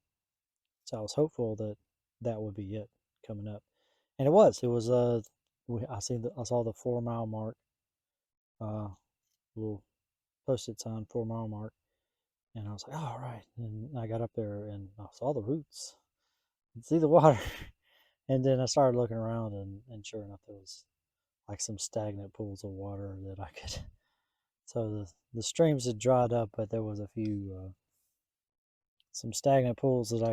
S1: So I was hopeful that that would be it coming up, and it was. It was I saw the 4 mile mark, little posted sign 4 mile mark, and I was like, oh, all right. And I got up there and I saw the roots, and see the water, and then I started looking around, and sure enough, there was like some stagnant pools of water that I could. So the streams had dried up, but there was a few some stagnant pools that I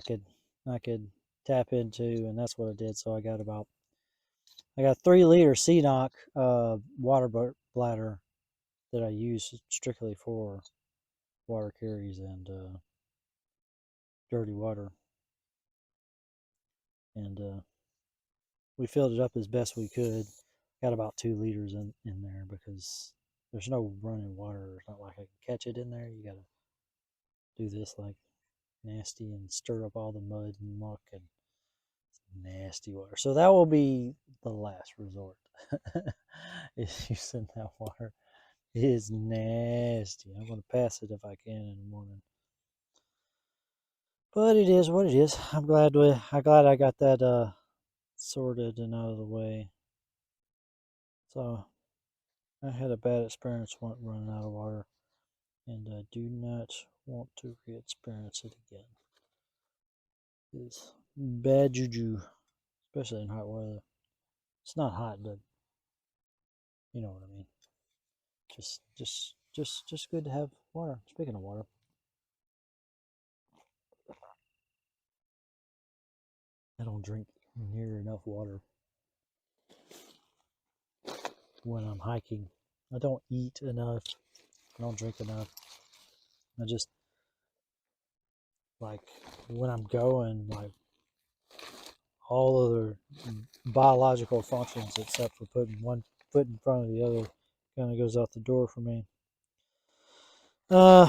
S1: could tap into, and that's what I did. So I got 3-liter CNOC water bladder that I use strictly for water carries and dirty water, and we filled it up as best we could. Got about 2 liters in there because there's no running water. It's not like I can catch it in there. You gotta do this like nasty and stir up all the mud and muck and nasty water. So that will be the last resort. Is using that water. It is nasty. I'm gonna pass it if I can in the morning. But it is what it is. I'm glad I got that sorted and out of the way. So I had a bad experience running out of water, and I do not want to re-experience it again. It's bad juju, especially in hot weather. It's not hot, but you know what I mean. Just good to have water. Speaking of water, I don't drink near enough water when I'm hiking. I don't eat enough. I don't drink enough. I just like when I'm going, like all other biological functions except for putting one foot in front of the other kind of goes out the door for me. I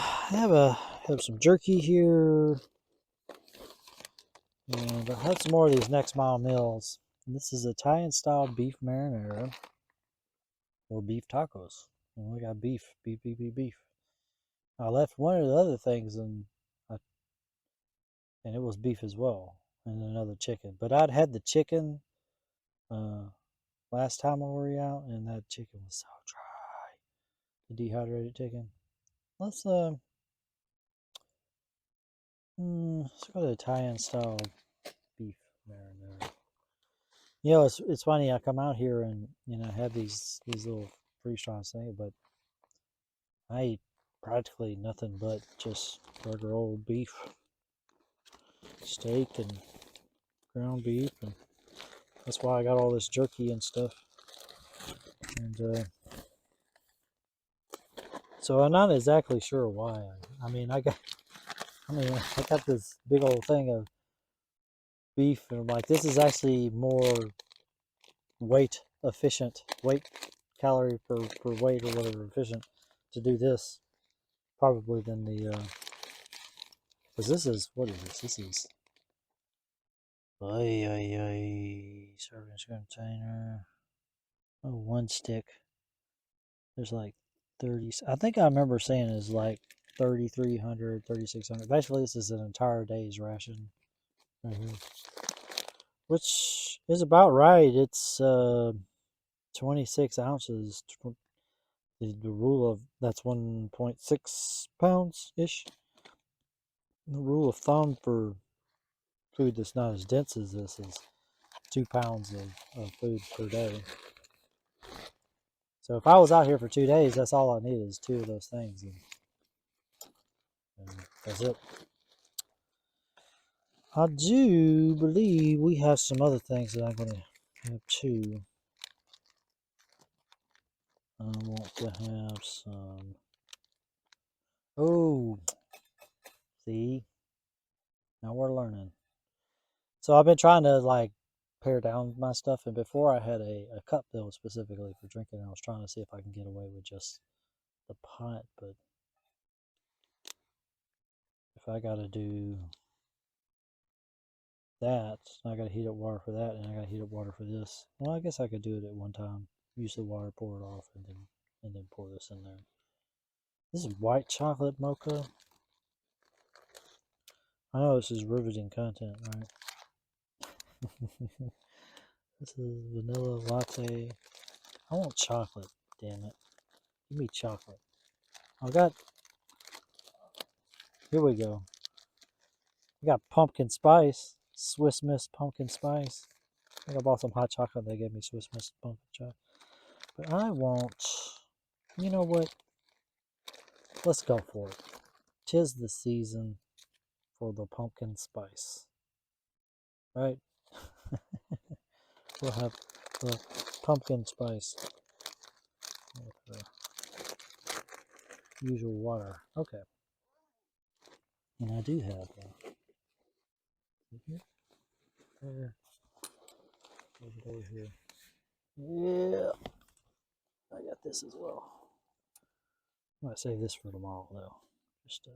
S1: have some jerky here, and I have some more of these Next Mile meals. And this is Italian style beef marinara or beef tacos. And we got beef. I left one of the other things and it was beef as well, and another chicken. But I'd had the chicken last time I were out, and that chicken was so dry. The dehydrated chicken. Let's go to Italian style beef marinara. It's funny. I come out here and have these little freeze-dried things, but I eat practically nothing but just regular old beef, steak, and ground beef, and that's why I got all this jerky and stuff. And so I'm not exactly sure why. I got this big old thing of beef, and I'm like, this is actually more weight calorie per weight or whatever efficient to do this probably than the because this is what is this? This is serving container. Oh, one stick. There's like 30. I think I remember saying it's like 3,300, 3,600. Basically, this is an entire day's ration right here, which is about right. It's 26 ounces. The rule of that's 1.6 pounds ish. The rule of thumb for food that's not as dense as this is 2 pounds of food per day. So if I was out here for 2 days, that's all I need is 2 of those things, and that's it. I do believe we have some other things that I'm going to have too. I want to have some. Oh, see, now we're learning. So I've been trying to like pare down my stuff, and before I had a cup that was specifically for drinking. I was trying to see if I can get away with just the pint, but if I got to do that, I got to heat up water for that, and I got to heat up water for this. Well, I guess I could do it at one time. Use the water, pour it off, and then pour this in there. This is white chocolate mocha. I know this is riveting content, right? This is vanilla latte. I want chocolate, damn it. Give me chocolate. Here we go. I got pumpkin spice, Swiss Miss pumpkin spice. I think I bought some hot chocolate. They gave me Swiss Miss pumpkin chocolate. But I want, you know what? Let's go for it. 'Tis the season for the pumpkin spice, right? We'll have the pumpkin spice with the usual water. Okay. And I do have here, there, over here. Yeah, I got this as well. I might save this for tomorrow though, just to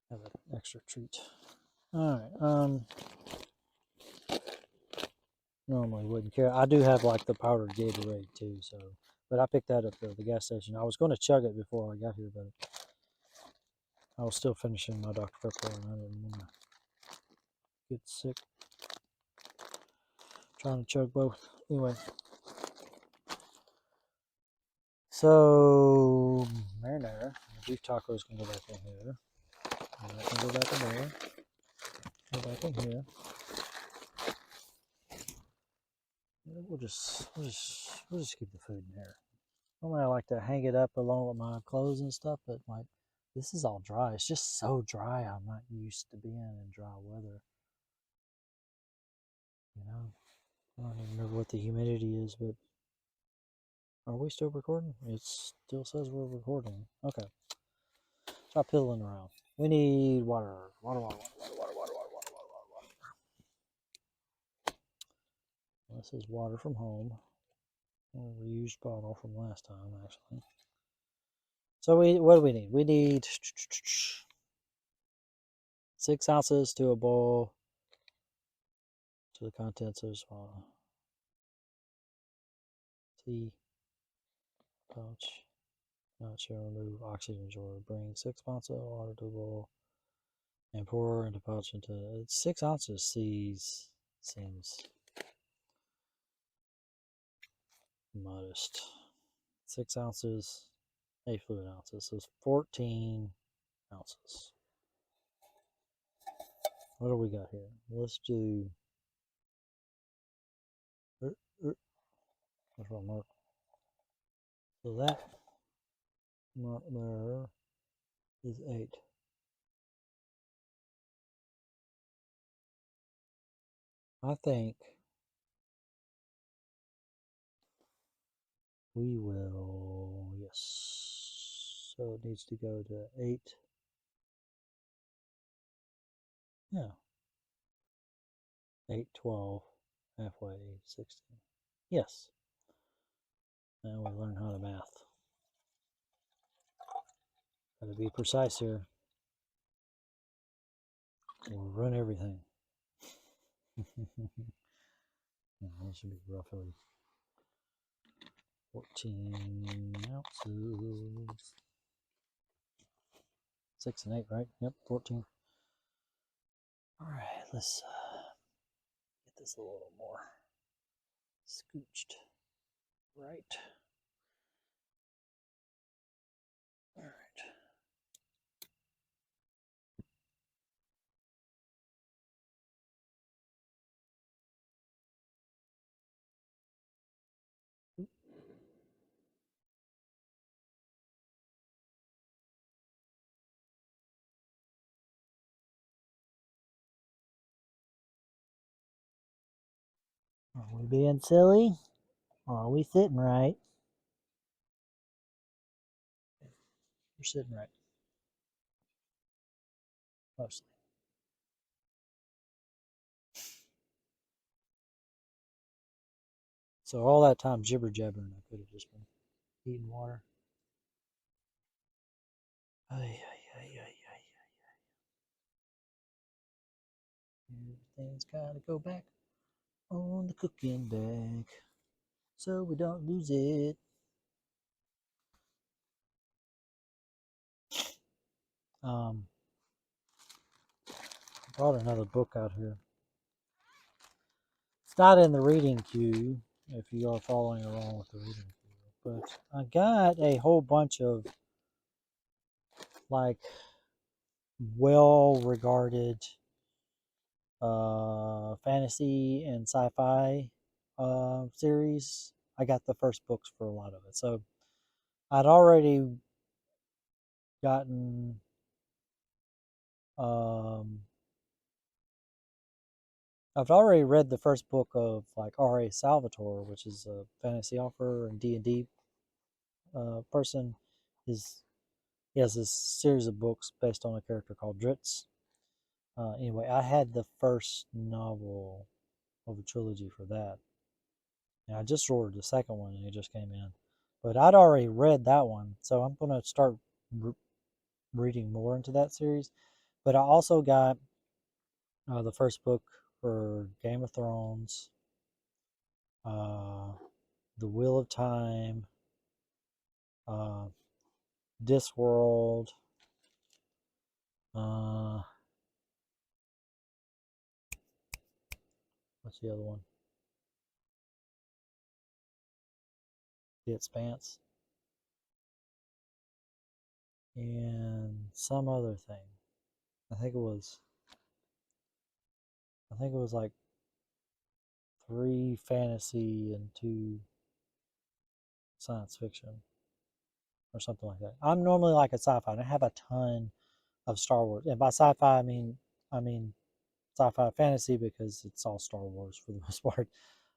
S1: have an extra treat. All right. Normally wouldn't care. I do have like the powdered Gatorade too, so but I picked that up at the gas station. I was going to chug it before I got here, but I was still finishing my Dr. Pepper and I didn't want to get sick trying to chug both. Anyway, so marinara, beef tacos can go back in here. And that can go back in there. Go back in here. We'll just keep the food in here. Normally I like to hang it up along with my clothes and stuff, but like this is all dry. It's just so dry. I'm not used to being in dry weather. You know, I don't even remember what the humidity is, but are we still recording? It still says we're recording. Okay. Stop piddling around. We need water. Water. This is water from home. A reused bottle from last time, actually. So what do we need? We need 6 ounces to a bowl to the contents of a small tea pouch. Not sure. Remove oxygen absorber. Bring 6 ounces of water to a bowl and pour into pouch into 6 ounces. Seems modest. 6 ounces, 8 fluid ounces. So it's 14 ounces. What do we got here? Let's do. That's what mark. So that mark there is 8. I think we will. Yes. So it needs to go to 8. Yeah. 8, 12, halfway, 16. Yes. Now we learn how to math. Got to be precise here. We'll run everything. That should be roughly 14 ounces. 6 and 8, right? Yep, 14. All right, let's get this a little more scooched right. All right. Are we being silly? Or are we sitting right? We're sitting right. Mostly. So all that time jibber jabbering, I could have just been eating water. Ay, ay, ay, ay, ay, ay. Everything's gotta go back on the cooking deck so we don't lose it. I brought another book out here. It's not in the reading queue if you are following along with the reading queue, but I got a whole bunch of like well-regarded fantasy and sci-fi series. I got the first books for a lot of it, so I'd already gotten I've already read the first book of like R.A. Salvatore, which is a fantasy author and D&D person. He has this series of books based on a character called Dritz. Anyway, I had the first novel of a trilogy for that. And I just ordered the second one and it just came in. But I'd already read that one, so I'm going to start reading more into that series. But I also got the first book for Game of Thrones, The Wheel of Time, uh, Discworld, what's the other one? The Expanse, and some other thing. I think it was like 3 fantasy and 2 science fiction or something like that. I'm normally like a sci-fi, and I have a ton of Star Wars. And by sci-fi, I mean sci-fi fantasy because it's all Star Wars for the most part.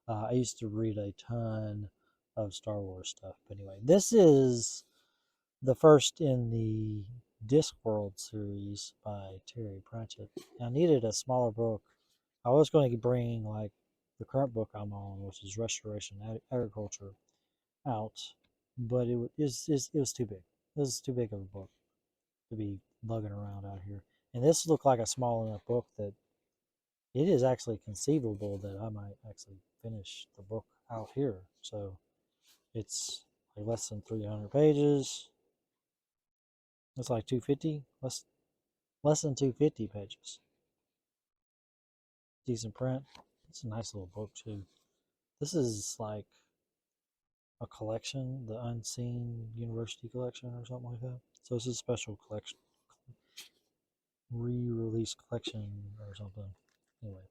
S1: I used to read a ton of Star Wars stuff. But anyway, this is the first in the Discworld series by Terry Pratchett. I needed a smaller book. I was going to bring like the current book I'm on, which is Restoration Agriculture, out, but it was too big. It was too big of a book to be lugging around out here. And this looked like a small enough book that it is actually conceivable that I might actually finish the book out here. So it's like less than 300 pages. It's like 250, less than 250 pages. Decent print. It's a nice little book too. This is like a collection, the Unseen University collection or something like that. So it's a special collection, re-release collection or something. Anyway,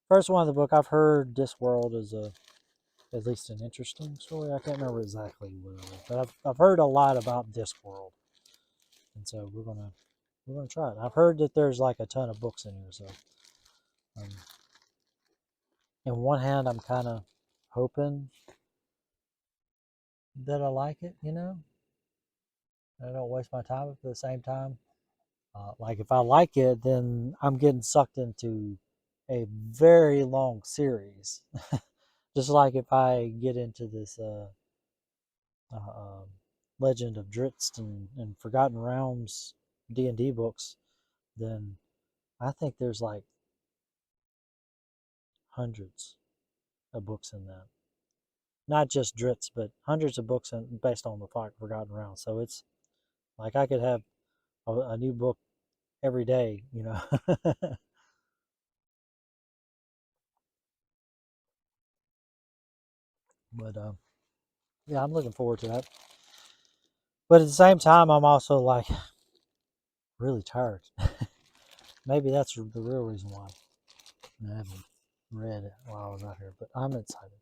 S1: first one of the book. I've heard Discworld is at least an interesting story. I can't remember exactly what it is, but I've heard a lot about Discworld, and so we're gonna try it. I've heard that there's like a ton of books in here, so um, in one hand, I'm kind of hoping that I like it, I don't waste my time. But at the same time, like if I like it, then I'm getting sucked into a very long series. Just like if I get into this Legend of Drizzt and Forgotten Realms D&D books, then I think there's like hundreds of books in that. Not just Drizzt, but hundreds of books based on the Forgotten Realms. So it's like I could have a new book every day, you know. But yeah, I'm looking forward to that. But at the same time, I'm also like really tired. Maybe that's the real reason why I haven't read it while I was out here. But I'm excited.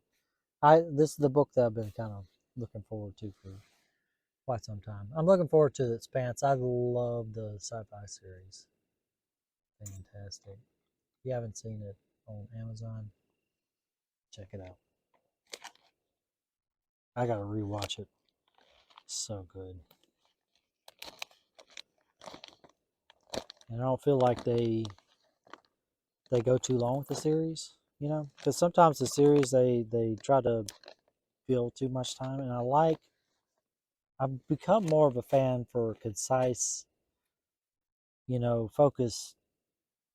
S1: This is the book that I've been kind of looking forward to for quite some time. I'm looking forward to The Expanse. I love the sci-fi series. Fantastic. If you haven't seen it on Amazon, check it out. I gotta rewatch it. So good. And I don't feel like they go too long with the series, you know, because sometimes the series they try to fill too much time, and I've become more of a fan for concise, you know, focus,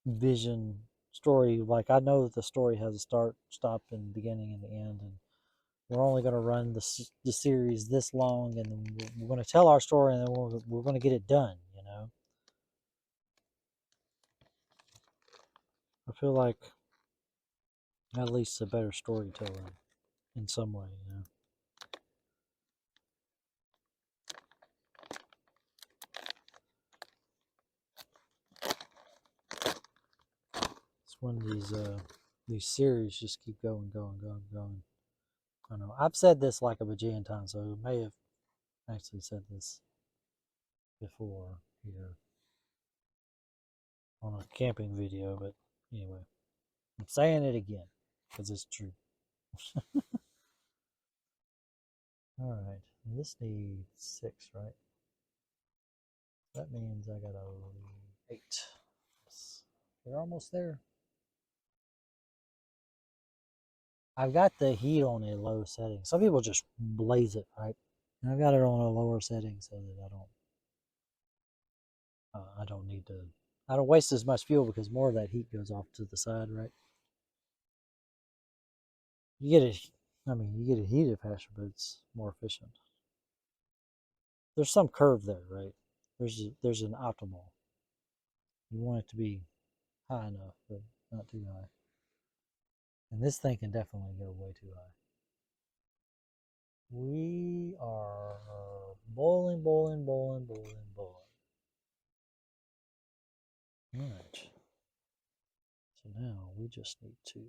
S1: vision story. Like I know that the story has a start, stop, and beginning and the end, and we're only going to run the series this long, and then we're going to tell our story, and then we're going to get it done. You know, I feel like at least a better storyteller in some way. You know, it's when these series just keep going, going, going, going. I know I've said this like a bajillion times, so I may have actually said this before here on a camping video, but anyway, I'm saying it again because it's true. All right, this needs 6, right? That means I got a 8. We're almost there. I've got the heat on a low setting. Some people just blaze it, right? And I've got it on a lower setting so that I don't need to. I don't waste as much fuel because more of that heat goes off to the side, right? You get you get a heated pasture, but it's more efficient. There's some curve there, right? There's an optimal. You want it to be high enough, but not too high. And this thing can definitely go way too high. We are boiling, boiling, boiling, boiling, boiling. Alright. So now we just need to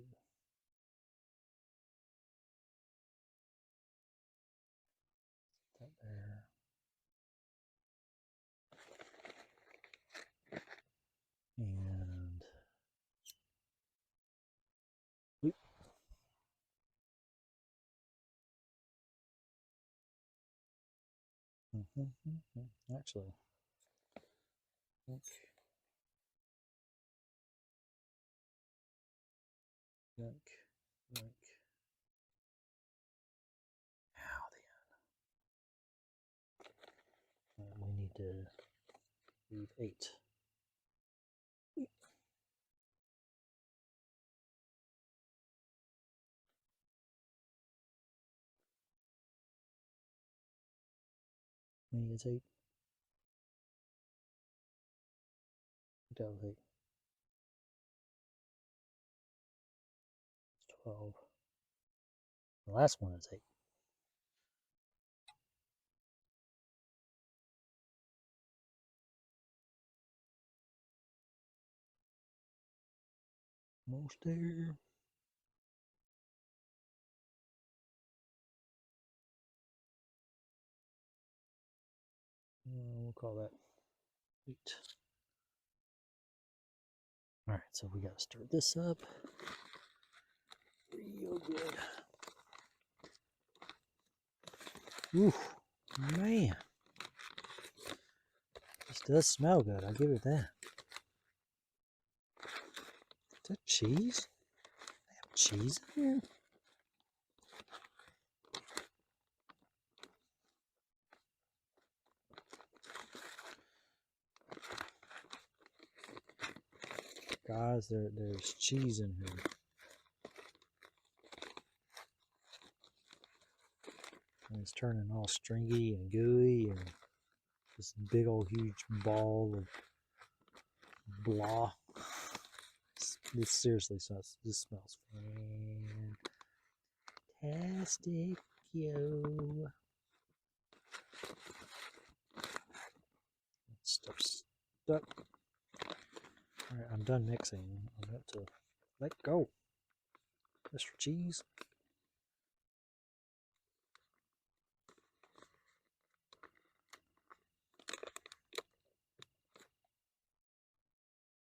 S1: put that there. And we actually look, look, look. How we need to leave 8. I think it's 8. That was 8. It's 12. The last one is 8. Almost there. We'll call that 8. Alright, so we gotta stir this up real good. Ooh, man. This does smell good, I'll give it that. Is that cheese? They have cheese in here? Guys, there's cheese in here. And it's turning all stringy and gooey and this big old huge ball of blah. This seriously smells. This smells fantastic, yo. Stuff's stuck. All right, I'm done mixing. I'm about to let go. Mr. Cheese.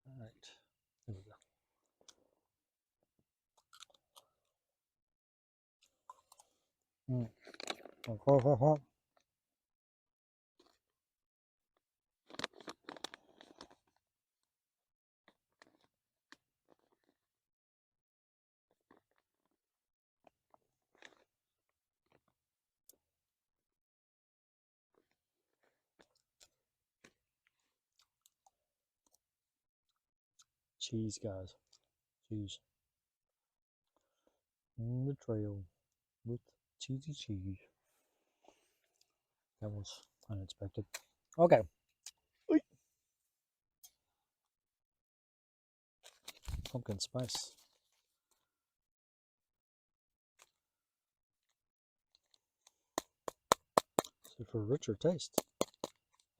S1: All right, there we go. Cheese, guys. Cheese. On the trail with cheesy cheese. That was unexpected. Okay. Pumpkin spice. So for a richer taste,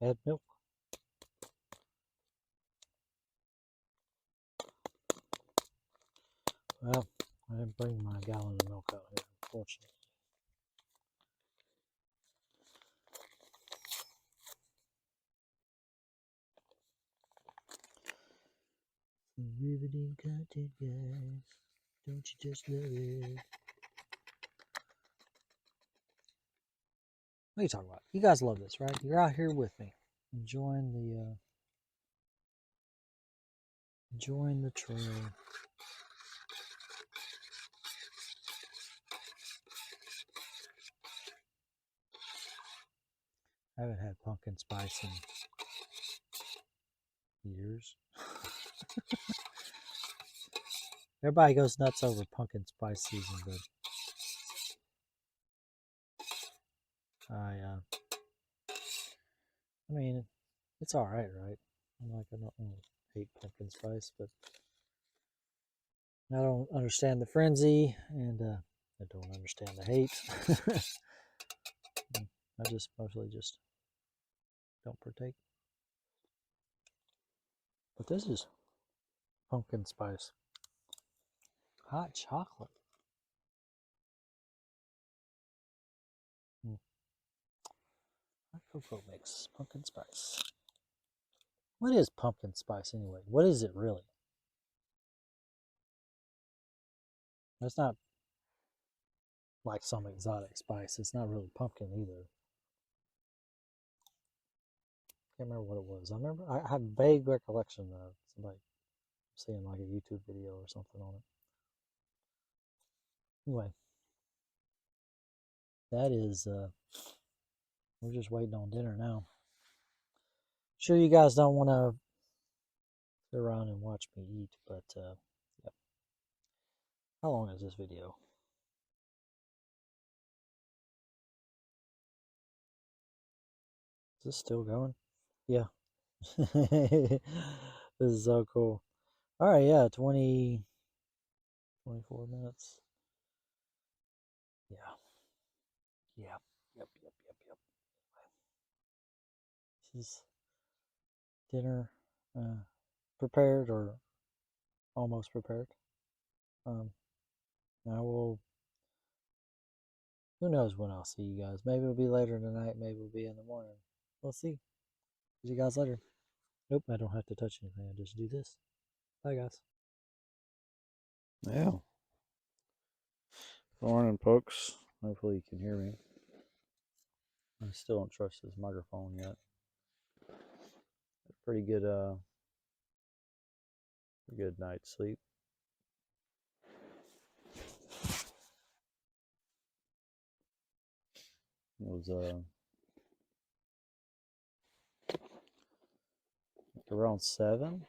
S1: add milk. Well, I didn't bring my gallon of milk out here, unfortunately. Riveting content, guys. Don't you just love it? What are you talking about? You guys love this, right? You're out here with me, enjoying the trail. I haven't had pumpkin spice in years. Everybody goes nuts over pumpkin spice season, but I mean, it's all right, right? I don't hate pumpkin spice, but I don't understand the frenzy, and I don't understand the hate. I just mostly just don't partake. But this is pumpkin spice. Hot chocolate. Hot cocoa mix. Pumpkin spice. What is pumpkin spice anyway? What is it really? It's not like some exotic spice. It's not really pumpkin either. Can't remember what it was. I have vague recollection of somebody seeing like a YouTube video or something on it. Anyway, that is, we're just waiting on dinner now. Sure, you guys don't want to sit around and watch me eat, but yep. How long is this video? Is this still going? Yeah. This is so cool. All right, yeah, 24 minutes. Yeah. Yeah. Yep. This is dinner prepared or almost prepared. I will, who knows when I'll see you guys. Maybe it'll be later tonight, maybe it'll be in the morning. We'll see. See you guys later. Nope, I don't have to touch anything. I just do this. Bye, guys. Yeah. Morning, folks. Hopefully you can hear me. I still don't trust this microphone yet. Pretty good night's sleep. It was around 7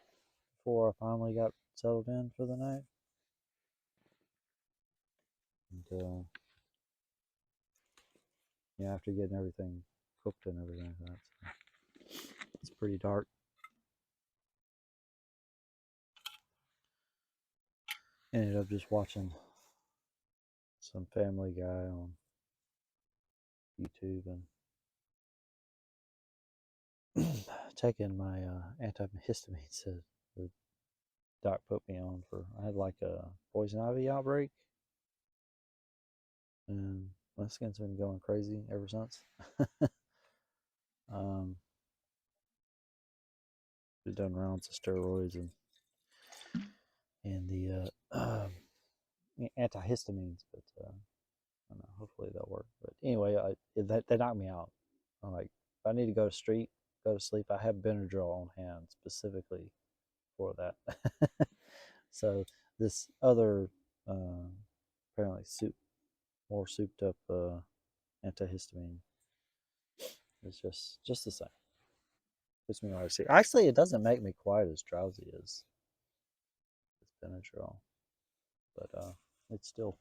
S1: before I finally got settled in for the night. And yeah, after getting everything cooked and everything like that, so it's pretty dark. Ended up just watching some Family Guy on YouTube and taking my antihistamines that the doc put me on for. I had like a poison ivy outbreak, and my skin's been going crazy ever since. We've done rounds of steroids and the antihistamines, but I don't know. Hopefully they'll work. But anyway, that knocked me out. I'm like, if I need to go to sleep, I have Benadryl on hand specifically for that. So this other apparently more souped up antihistamine is just the same. Puts me right sleep. Actually, it doesn't make me quite as drowsy as Benadryl, but it's still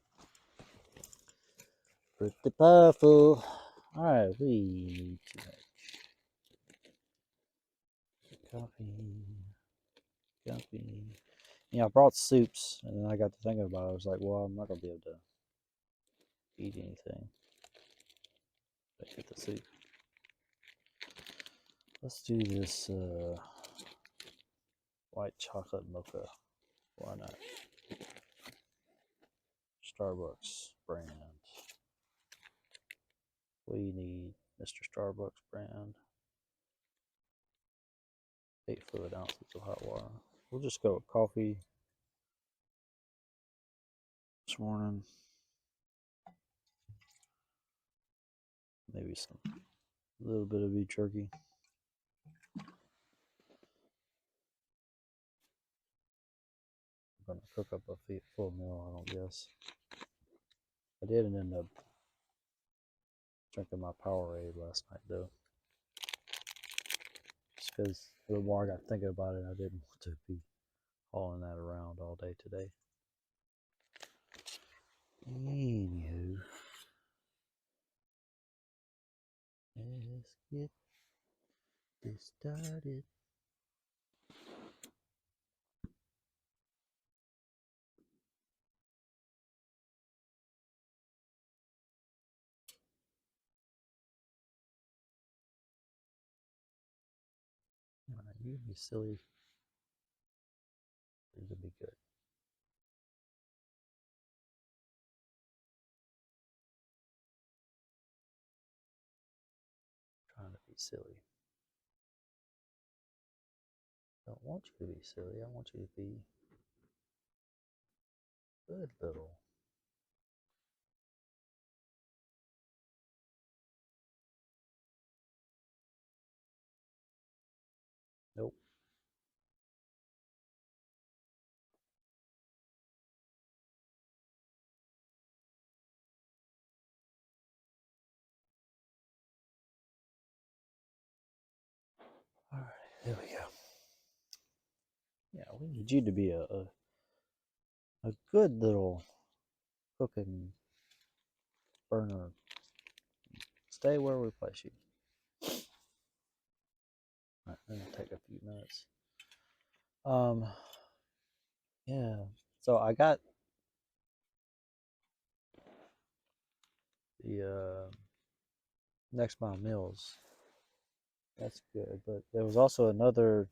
S1: pretty powerful. All right, we need to make coffee. Yeah, I brought soups, and then I got to thinking about it. I was like, well, I'm not gonna be able to eat anything. But get the soup. Let's do this white chocolate mocha. Why not? Starbucks brand. We need Mr. Starbucks brand. 8 fluid ounces of hot water. We'll just go with coffee this morning. Maybe a little bit of beef jerky. I'm gonna cook up a full meal, I don't guess. I didn't end up drinking my Powerade last night though. Just because the more I got thinking about it, I didn't want to be hauling that around all day today. Anywho, let's get this started. Alright, you be silly. You're gonna be good. Trying to be silly. Don't want you to be silly. I want you to be good little. Nope. Alright, there we go. Yeah, we need you to be a good little cooking burner. Stay where we place you. Alright, that'll take a few minutes. Yeah. So I got the Next Mile Meals. That's good. But there was also another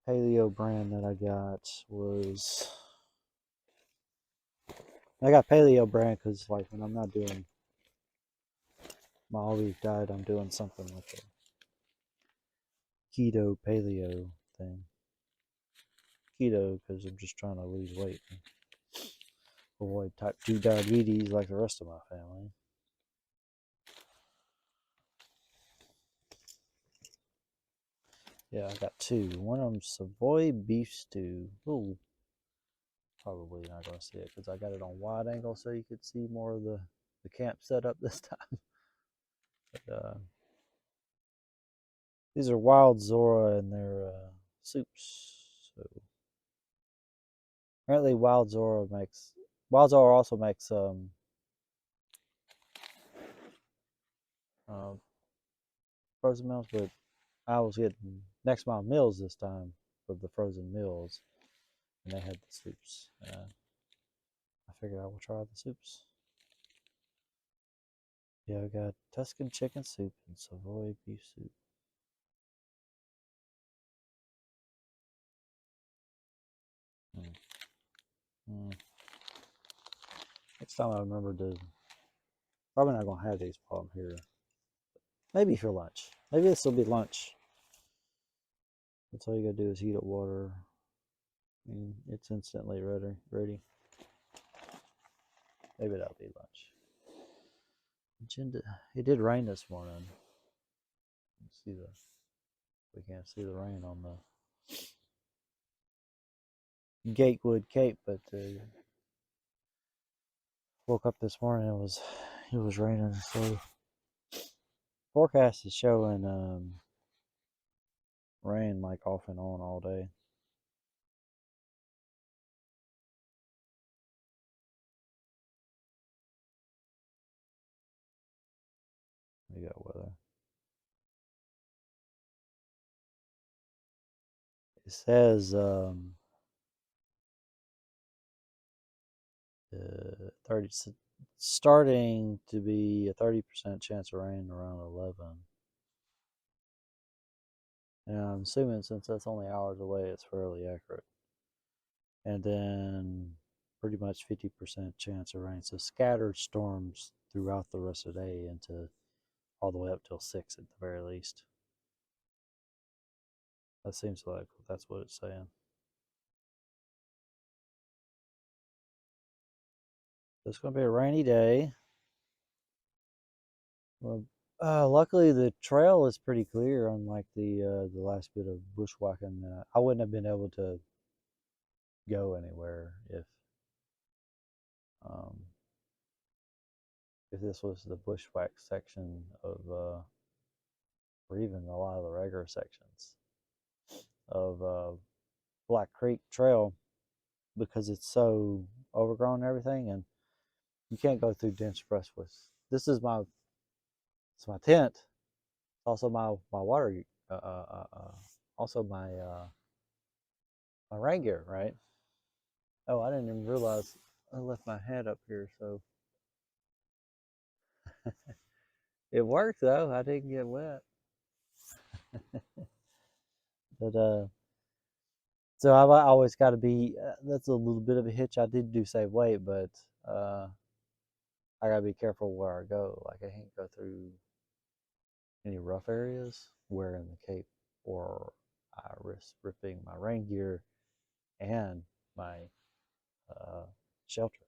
S1: paleo brand that I got I got paleo brand because like when I'm not doing my all week diet, I'm doing something like a keto paleo thing. Keto because I'm just trying to lose weight and avoid type 2 diabetes like the rest of my family. Yeah, I got two. One of them Savoy beef stew. Ooh, probably not going to see it because I got it on wide angle so you could see more of the camp setup this time. But these are wild Zora and their soups. So Apparently, Wild Zora also makes uh, frozen meals, but I was getting Next Mile Meals this time for the frozen meals, and they had the soups. I figured I will try the soups. Yeah, I got Tuscan chicken soup and Savoy beef soup. Mm. Mm. Next time I remember to, probably not gonna have these while I'm here. Maybe for lunch. Maybe this will be lunch. That's all you gotta do is heat up water, and it's instantly ready. Maybe that'll be lunch. Agenda. It did rain this morning. See the we can't see the rain on the Gatewood Cape, but woke up this morning. It was raining. So forecast is showing rain like off and on all day. We got weather. It says 30 starting to be a 30% chance of rain around 11. And I'm assuming since that's only hours away, it's fairly accurate. And then pretty much 50% chance of rain. So scattered storms throughout the rest of the day into all the way up till 6 at the very least. That seems like that's what it's saying. It's going to be a rainy day. Well, luckily the trail is pretty clear, unlike the last bit of bushwhacking. I wouldn't have been able to go anywhere um, if this was the bushwhack section of, or even a lot of the regular sections of Black Creek Trail, because it's so overgrown and everything, and you can't go through dense brush with. This is it's my tent. It's also my water, also my rain gear, right? Oh, I didn't even realize I left my hat up here, so it worked though. I didn't get wet. But so I've always got to be. That's a little bit of a hitch. I did do save weight, but I gotta be careful where I go. Like I can't go through any rough areas wearing the cape, or I risk ripping my rain gear and my uh, shelter.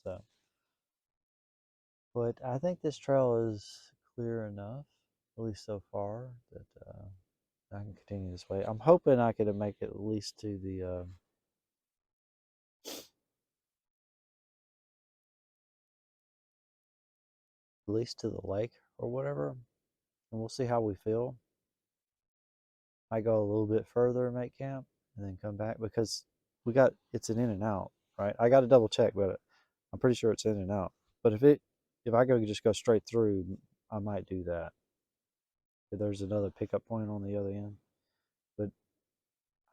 S1: So, but I think this trail is clear enough, at least so far, that I can continue this way. I'm hoping I could make it at least to the lake or whatever, and we'll see how we feel. I go a little bit further and make camp, and then come back, because it's an in and out, right? I got to double check, but I'm pretty sure it's in and out. But if I just go straight through, I might do that. If there's another pickup point on the other end, but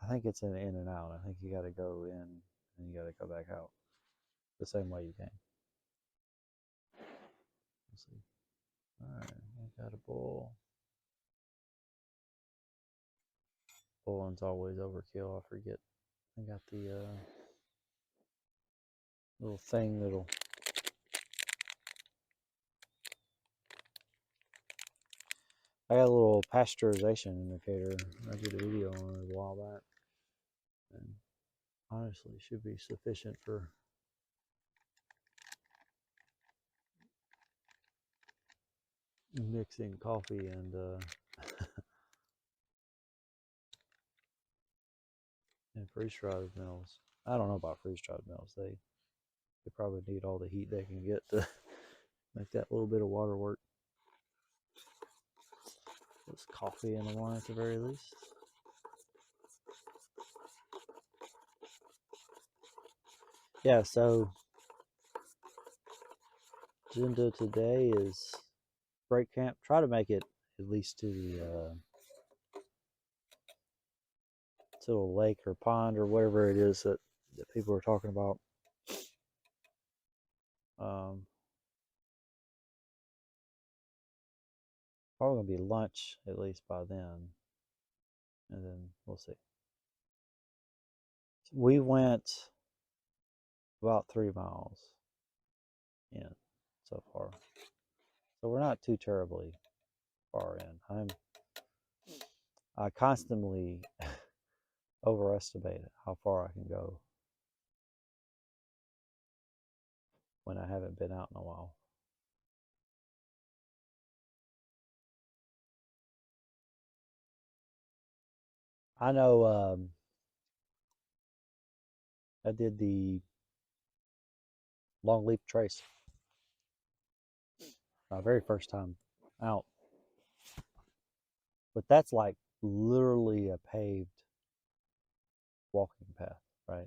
S1: I think it's an in and out. I think you got to go in and you got to go back out the same way you came. Let's see. All right, I got a bull. Bulling's always overkill. I forget. I got the little thing that'll. I got a little pasteurization indicator. I did a video on it a while back, and honestly, should be sufficient for mixing coffee and and freeze-dried mills. I don't know about freeze-dried mills. They probably need all the heat they can get to make that little bit of water work. It's coffee in the one at the very least. yeah, so agenda today is break camp. Try to make it at least to the lake or pond or whatever it is that people are talking about. Um, Probably gonna be lunch at least by then, and then we'll see. We went about 3 miles in so far, so we're not too terribly far in. I constantly overestimate how far I can go when I haven't been out in a while. I know I did the long leaf trace my very first time out, but that's like literally a paved walking path, right?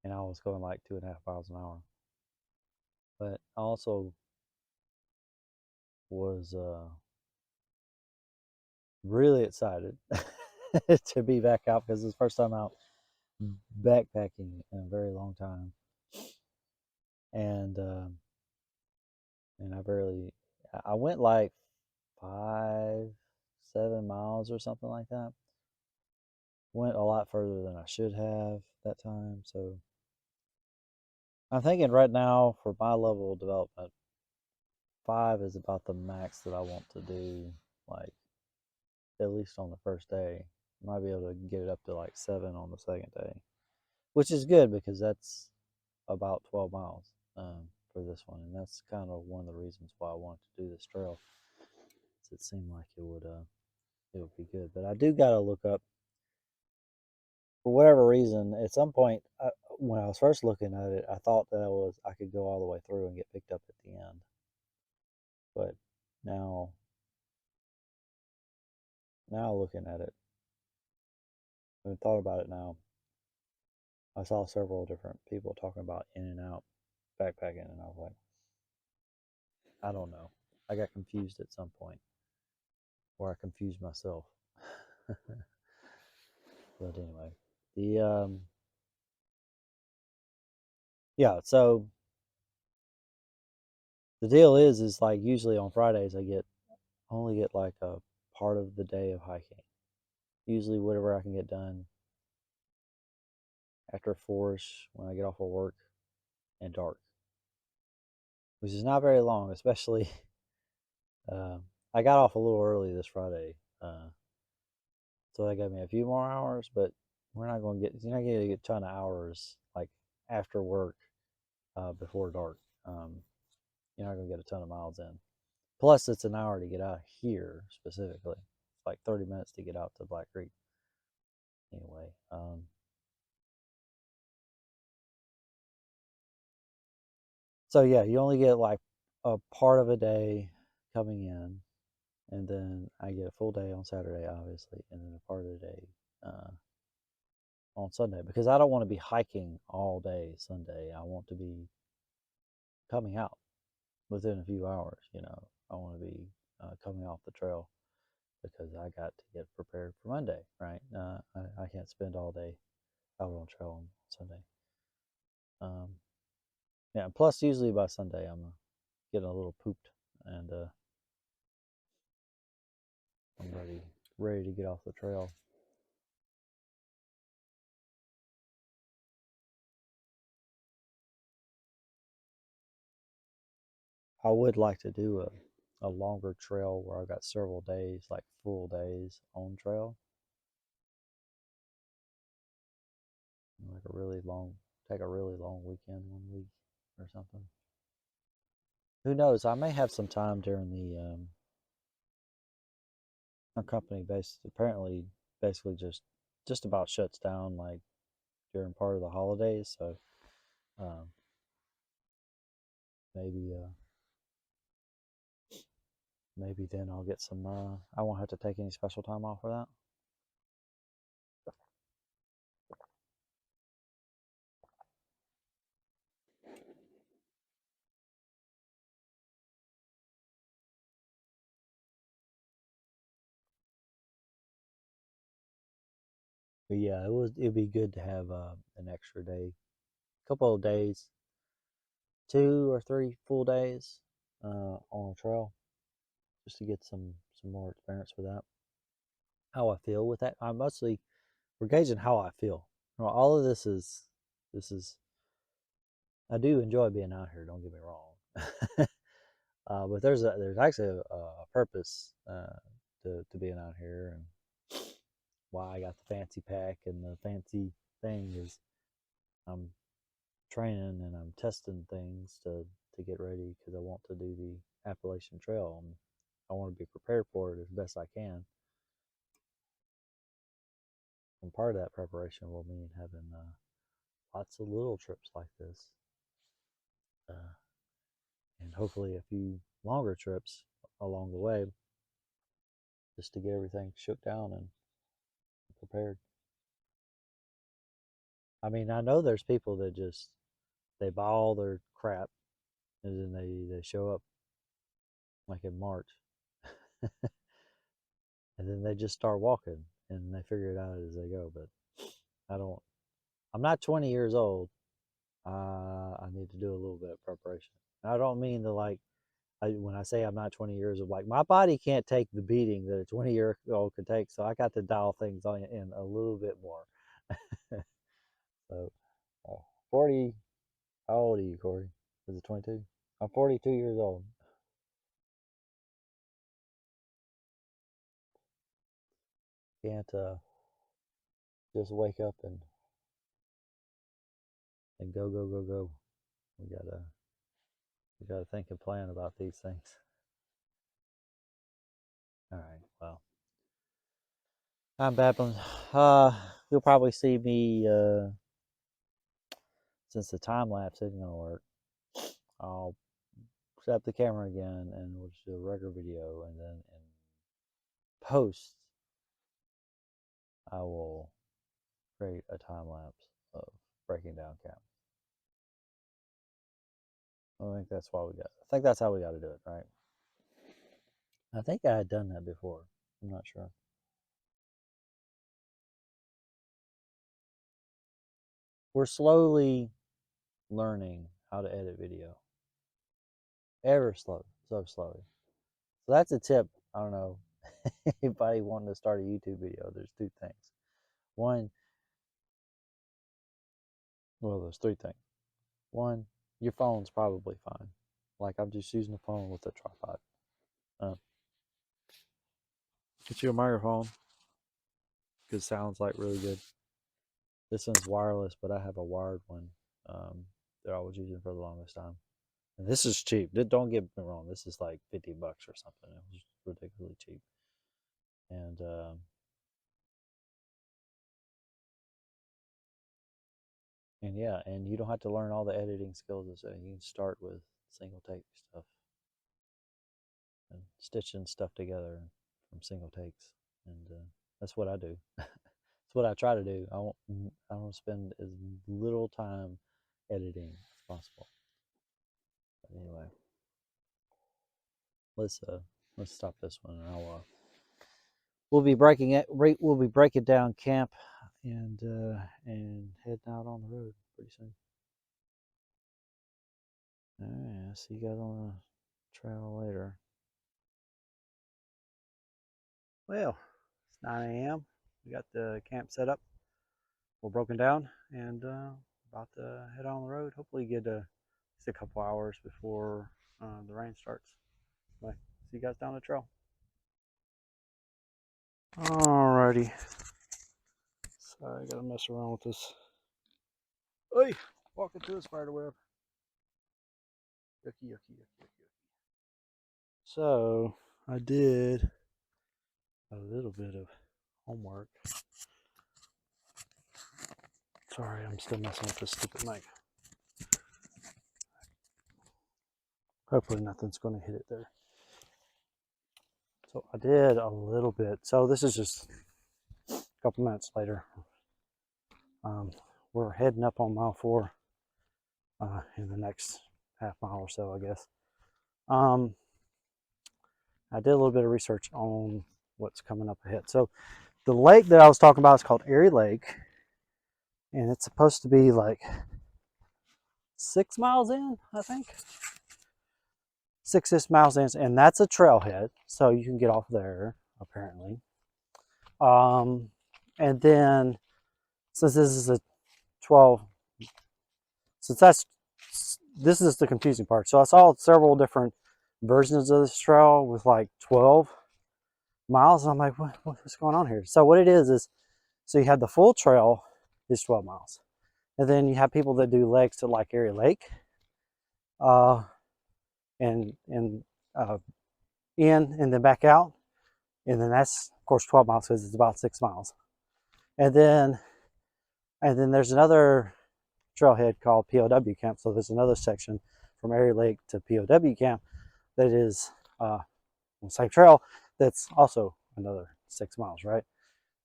S1: And I was going like 2.5 miles an hour. But I also was really excited to be back out because it's the first time out backpacking in a very long time, and I went like 5, 7 miles or something like that. Went a lot further than I should have that time, so I'm thinking right now for my level of development, 5 is about the max that I want to do, like at least on the first day. Might be able to get it up to like 7 on the second day, which is good because that's about 12 miles for this one, and that's kind of one of the reasons why I wanted to do this trail. It seemed like it would be good, but I do got to look up for whatever reason. At some point, when I was first looking at it, I thought that I could go all the way through and get picked up at the end, but now looking at it, I thought about it now. I saw several different people talking about in and out backpacking, and I was like, I don't know. I got confused at some point, or I confused myself. But anyway, the yeah. So the deal is like usually on Fridays I only get like a part of the day of hiking. Usually whatever I can get done after 4ish when I get off of work and dark, which is not very long, especially. Uh, I got off a little early this Friday, so that got me a few more hours. But you're not going to get a ton of hours like after work before dark. You're not going to get a ton of miles in. Plus, it's an hour to get out here specifically. It's like 30 minutes to get out to Black Creek. Anyway, so yeah, you only get like a part of a day coming in, and then I get a full day on Saturday, obviously, and then a part of the day uh, on Sunday because I don't want to be hiking all day Sunday. I want to be coming out within a few hours. I want to be coming off the trail because I got to get prepared for Monday, right? I can't spend all day out on trail on Sunday. Yeah, plus usually by Sunday I'm getting a little pooped and I'm ready to get off the trail. I would like to do a longer trail where I got several days, like full days on trail, like take a really long weekend 1 week or something. Who knows? I may have some time during our company apparently basically just about shuts down like during part of the holidays, so um, maybe maybe then I'll get some. I won't have to take any special time off for that. But yeah, it'd be good to have an extra day, couple of days, 2 or 3 full days on a trail, just to get some more experience with that. How I feel with that, we're gauging how I feel. All of this is I do enjoy being out here. Don't get me wrong, but there's actually a purpose to being out here, and why I got the fancy pack and the fancy thing is I'm training and I'm testing things to get ready because I want to do the Appalachian Trail, and I want to be prepared for it as best I can. And part of that preparation will mean having lots of little trips like this, and hopefully a few longer trips along the way, just to get everything shook down and prepared. I mean, I know there's people that just they buy all their crap and then they show up like in March, and then they just start walking and they figure it out as they go. But I don't. I'm not 20 years old. I need to do a little bit of preparation. I don't mean to like. When I say I'm not 20 years old, like my body can't take the beating that a 20-year-old could take, so I got to dial things on in a little bit more. So, 40. How old are you, Corey? Is it 22? I'm 42 years old. Can't just wake up and go. We gotta think and plan about these things. All right. Well, I'm babbling. You'll probably see me since the time lapse isn't gonna work. I'll set up the camera again and we'll just do a regular video, and then in post I will create a time lapse of breaking down camp. I think that's why I think that's how we got to do it, right? I think I had done that before. I'm not sure. We're slowly learning how to edit video. Ever so slowly. So that's a tip. I don't know. Anybody wanting to start a YouTube video, there's 2 things. One, well, there's 3 things. One, your phone's probably fine. Like I'm just using a phone with a tripod. Get you a microphone because it sounds like really good. This one's wireless, but I have a wired one that I was using for the longest time. And this is cheap. Don't get me wrong. This is like $50 or something. It was ridiculously cheap. And yeah, and you don't have to learn all the editing skills. You can start with single take stuff and stitching stuff together from single takes, and that's what I do. That's what I try to do. I want to spend as little time editing as possible. But anyway, let's stop this one, and we'll be breaking down camp and heading out on the road pretty soon. All right, I'll see you guys on the trail later. Well, it's 9 a.m. We got the camp set up. We're broken down and about to head on the road. Hopefully get at least a couple hours before the rain starts. Anyway, see you guys down the trail. Alrighty. Sorry, I gotta mess around with this. Hey, walking through a spider web. Yucky. So I did a little bit of homework. Sorry, I'm still messing with this stupid mic. Hopefully nothing's going to hit it there. So I did a little bit. So this is just a couple minutes later. We're heading up on mile 4 in the next half mile or so, I guess. I did a little bit of research on what's coming up ahead. So the lake that I was talking about is called Erie Lake, and it's supposed to be like 6 miles in, I think. 6 miles in, and that's a trailhead, so you can get off there apparently. And then since this is a 12, since that's this is the confusing part. So I saw several different versions of this trail with like 12 miles. And I'm like, what's going on here? So what it is so you have the full trail is 12 miles. And then you have people that do legs to like Erie Lake. And in and then back out. And then that's of course 12 miles because it's about 6 miles. And then there's another trailhead called POW camp. So there's another section from Erie Lake to POW camp that is on the same trail that's also another 6 miles, right?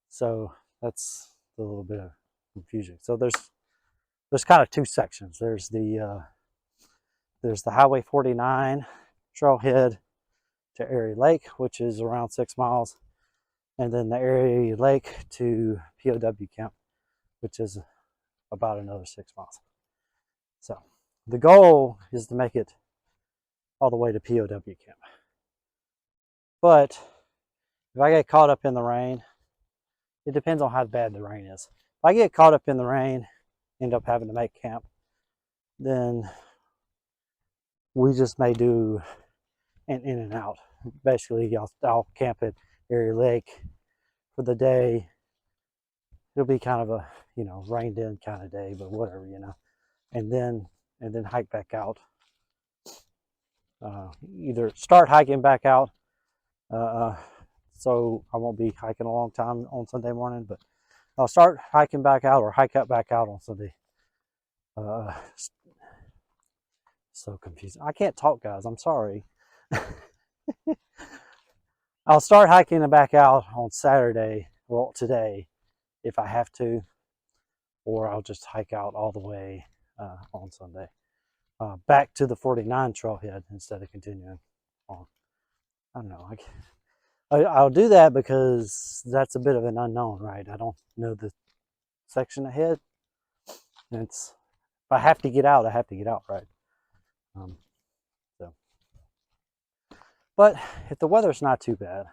S1: So that's a little bit of confusion. So there's kind of two sections. There's the Highway 49 trailhead to Erie Lake, which is around 6 miles, and then the Erie Lake to POW camp, which is about another 6 miles. So the goal is to make it all the way to POW camp. But if I get caught up in the rain, it depends on how bad the rain is. If I get caught up in the rain, end up having to make camp, then we just may do an in and out. Basically, I'll camp at Erie Lake for the day. It'll be kind of a, rained in kind of day, but whatever, and then hike back out. Either start hiking back out, so I won't be hiking a long time on Sunday morning, but I'll start hiking back out or hike up back out on Sunday. So confusing. I can't talk, guys. I'm sorry. I'll start hiking back out on Saturday, well, today, if I have to, or I'll just hike out all the way on Sunday. Back to the 49 trailhead instead of continuing on. I don't know. I'll do that because that's a bit of an unknown, right? I don't know the section ahead. And if I have to get out, I have to get out, right? But if the weather's not too bad,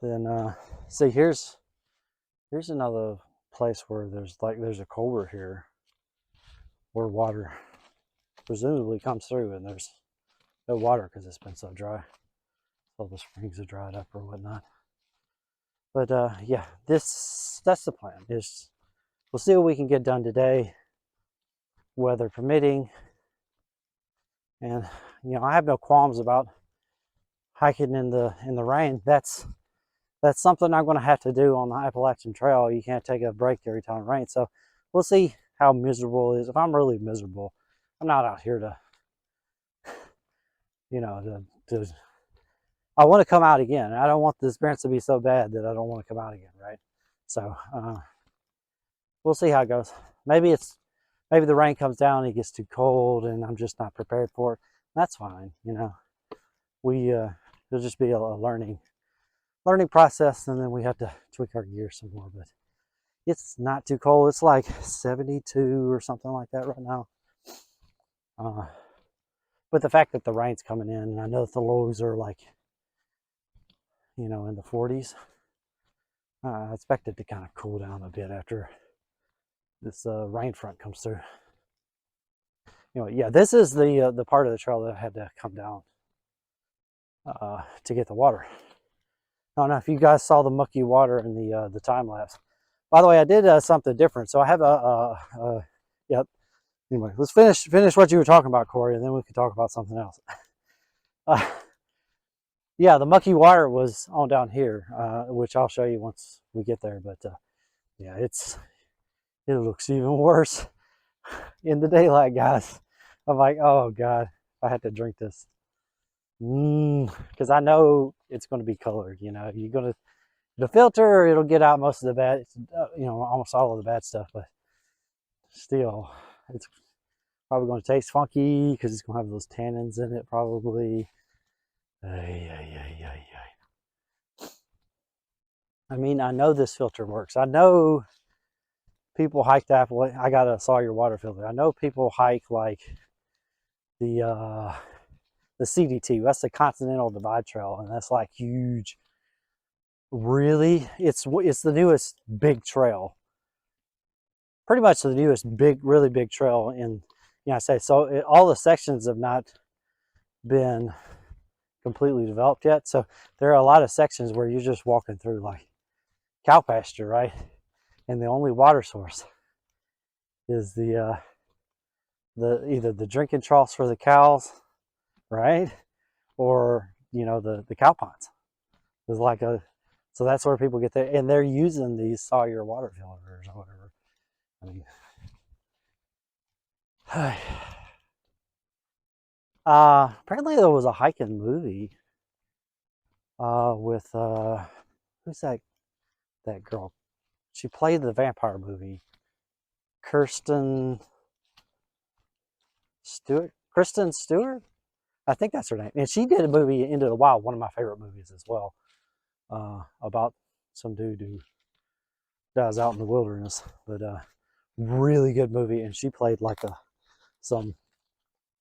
S1: then see, here's another place where there's a culvert here where water presumably comes through, and there's no water because it's been so dry. All the springs are dried up or whatnot. But yeah, that's the plan. We'll see what we can get done today, weather permitting. And I have no qualms about hiking in the rain. That's something I'm going to have to do on the Appalachian Trail. You can't take a break every time it rains. So we'll see how miserable it is. If I'm really miserable, I'm not out here to I want to come out again. I don't want the experience to be so bad that I don't want to come out again, right? So we'll see how it goes. Maybe the rain comes down and it gets too cold and I'm just not prepared for it. That's fine, it'll just be a learning process, and then we have to tweak our gear some more. But it's not too cold. It's like 72 or something like that right now. But the fact that the rain's coming in, and I know that the lows are like, in the 40s, I expect it to kind of cool down a bit after this rain front comes through. Yeah, this is the part of the trail that I had to come down to get the water. I don't know if you guys saw the mucky water in the time lapse. By the way, I did something different. So I have yep. Anyway, let's finish what you were talking about, Corey, and then we can talk about something else. Yeah, the mucky water was on down here, which I'll show you once we get there. But yeah, it looks even worse in the daylight, guys. I'm like, oh God, I had to drink this. Because I know it's going to be colored. You're going to the filter, it'll get out most of the bad, almost all of the bad stuff, but still, it's probably going to taste funky because it's going to have those tannins in it, probably. I mean, I know this filter works. I know people hike the Appalachian. I got a Sawyer water filter. I know people hike like the CDT. That's the Continental Divide Trail, and that's like huge. Really, it's the newest big trail. Pretty much the newest big, really big trail in the United States. So all the sections have not been completely developed yet. So there are a lot of sections where you're just walking through like cow pasture, right? And the only water source is the either the drinking troughs for the cows, right, or the cow ponds. There's like so that's where people get there, and they're using these Sawyer water filters or whatever. I mean, apparently there was a hiking movie with who's that girl? She played the vampire movie. Kristen Stewart. I think that's her name. And she did a movie, Into the Wild, one of my favorite movies as well, about some dude who dies out in the wilderness. But really good movie. And she played like some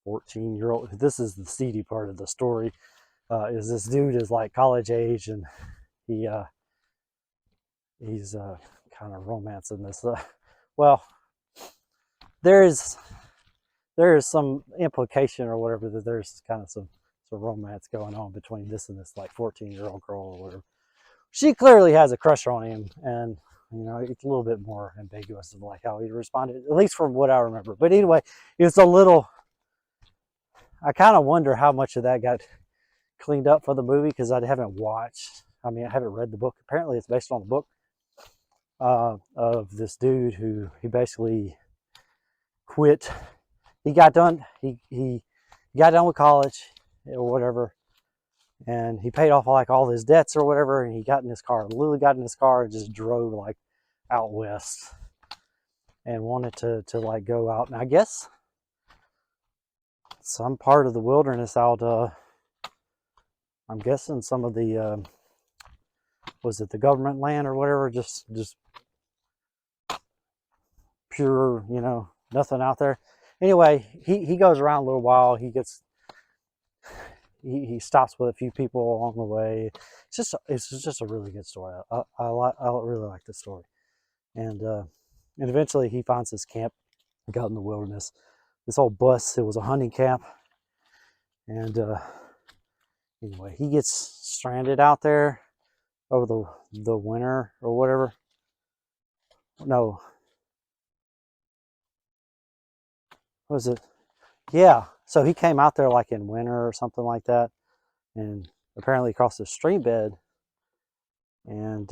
S1: 14-year-old. This is the seedy part of the story. Is this dude is like college age, and he's kind of romancing this. Well, there is some implication or whatever that there's kind of some romance going on between this and this like 14-year-old girl or whatever. She clearly has a crush on him, and it's a little bit more ambiguous of like how he responded, at least from what I remember. But anyway, it's a little. I kind of wonder how much of that got cleaned up for the movie because I haven't watched. I mean, I haven't read the book. Apparently, it's based on the book of this dude who he basically quit. He got done. He got done with college or whatever, and he paid off like all his debts or whatever. And he got in his car, literally got in his car and just drove like out west, and wanted to like go out. And I guess some part of the wilderness out. I'm guessing some of the was it the government land or whatever, just pure, nothing out there. Anyway, he goes around a little while. He stops with a few people along the way. It's just a really good story. I really like this story. And eventually he finds his camp out in the wilderness. This old bus, it was a hunting camp. And anyway, he gets stranded out there over the winter or whatever. No. What was it? Yeah. So he came out there like in winter or something like that. And apparently crossed the stream bed. And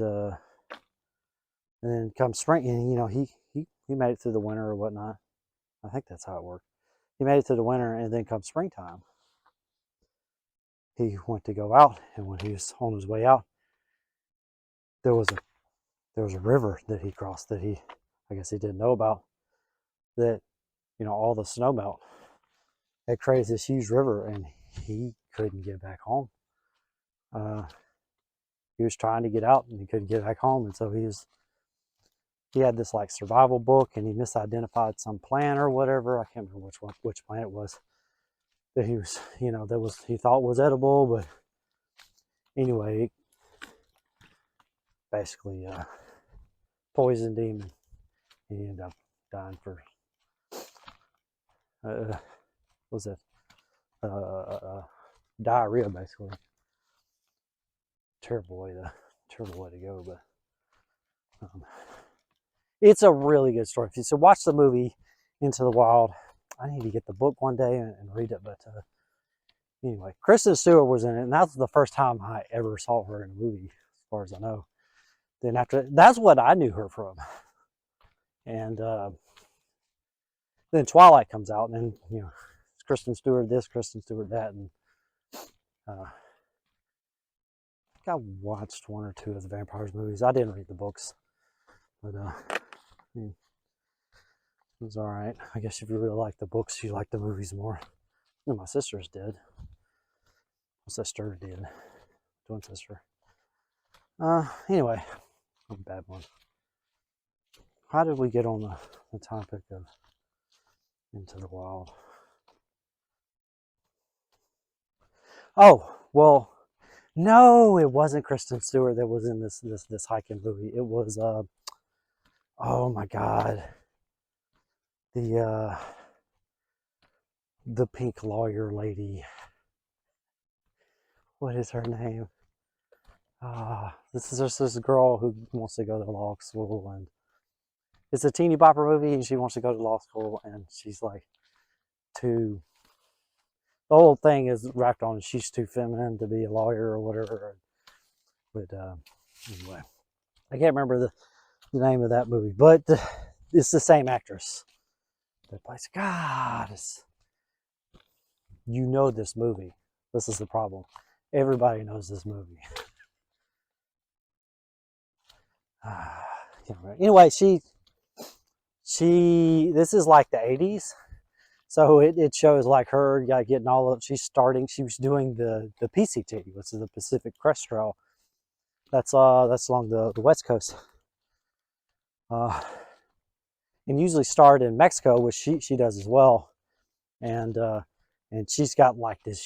S1: then come spring, and he made it through the winter or whatnot. I think that's how it worked. He made it through the winter, and then come springtime, he went to go out, and when he was on his way out, there was a river that he crossed that I guess he didn't know about. That all the snow melt had created this huge river, and he couldn't get back home. He was trying to get out, and he couldn't get back home, and so he had this like survival book, and he misidentified some plant or whatever. I can't remember which plant it was that he was, he thought was edible, but anyway, it basically poisoned him, and he ended up dying for was it diarrhea, basically. Terrible way to go, but it's a really good story. So watch the movie Into the Wild. I need to get the book one day and read it, but anyway, Kristen Stewart was in it, and that was the first time I ever saw her in a movie, as far as I know. Then after that's what I knew her from, and then Twilight comes out, and then Kristen Stewart this, Kristen Stewart that, and I think I watched one or two of the vampires movies. I didn't read the books, but it was all right. I guess if you really like the books, you like the movies more. And my sisters did. My sister did. Twin sister. Anyway, a bad one. How did we get on the topic of Into the Wild? Oh, well, no, it wasn't Kristen Stewart that was in this hiking movie. It was oh my God, the the pink lawyer lady. What is her name? This is just this girl who wants to go to law school, and it's a teeny bopper movie, and she wants to go to law school, and she's like too. The whole thing is wrapped on she's too feminine to be a lawyer or whatever. But anyway, I can't remember the name of that movie, but it's the same actress that plays. God, you know this movie. This is the problem. Everybody knows this movie. Anyway, she this is like the 80s, so it shows like her getting all of, she was doing the PCT, which is the Pacific Crest Trail. That's along the west coast, and usually start in Mexico, which she does as well, and she's got like this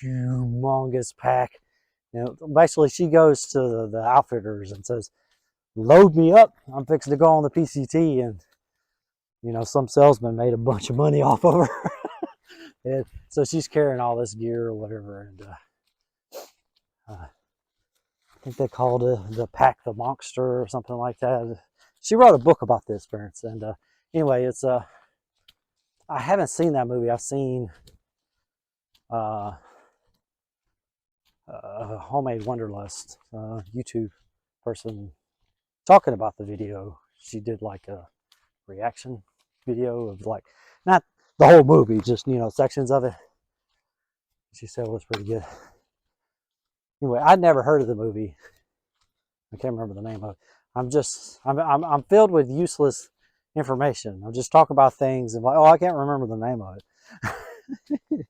S1: humongous pack. Basically she goes to the outfitters and says, load me up, I'm fixing to go on the PCT, and some salesman made a bunch of money off of her. And so she's carrying all this gear or whatever, and I think they called it the Pack the Monster or something like that. She wrote a book about the experience, and anyway, it's I haven't seen that movie. I've seen Homemade Wanderlust YouTube person talking about the video. She did like a reaction video of like, not the whole movie, just sections of it. She said it was pretty good. Anyway, I'd never heard of the movie. I can't remember the name of it. I'm filled with useless information. I'm just talking about things and like, oh, I can't remember the name of it.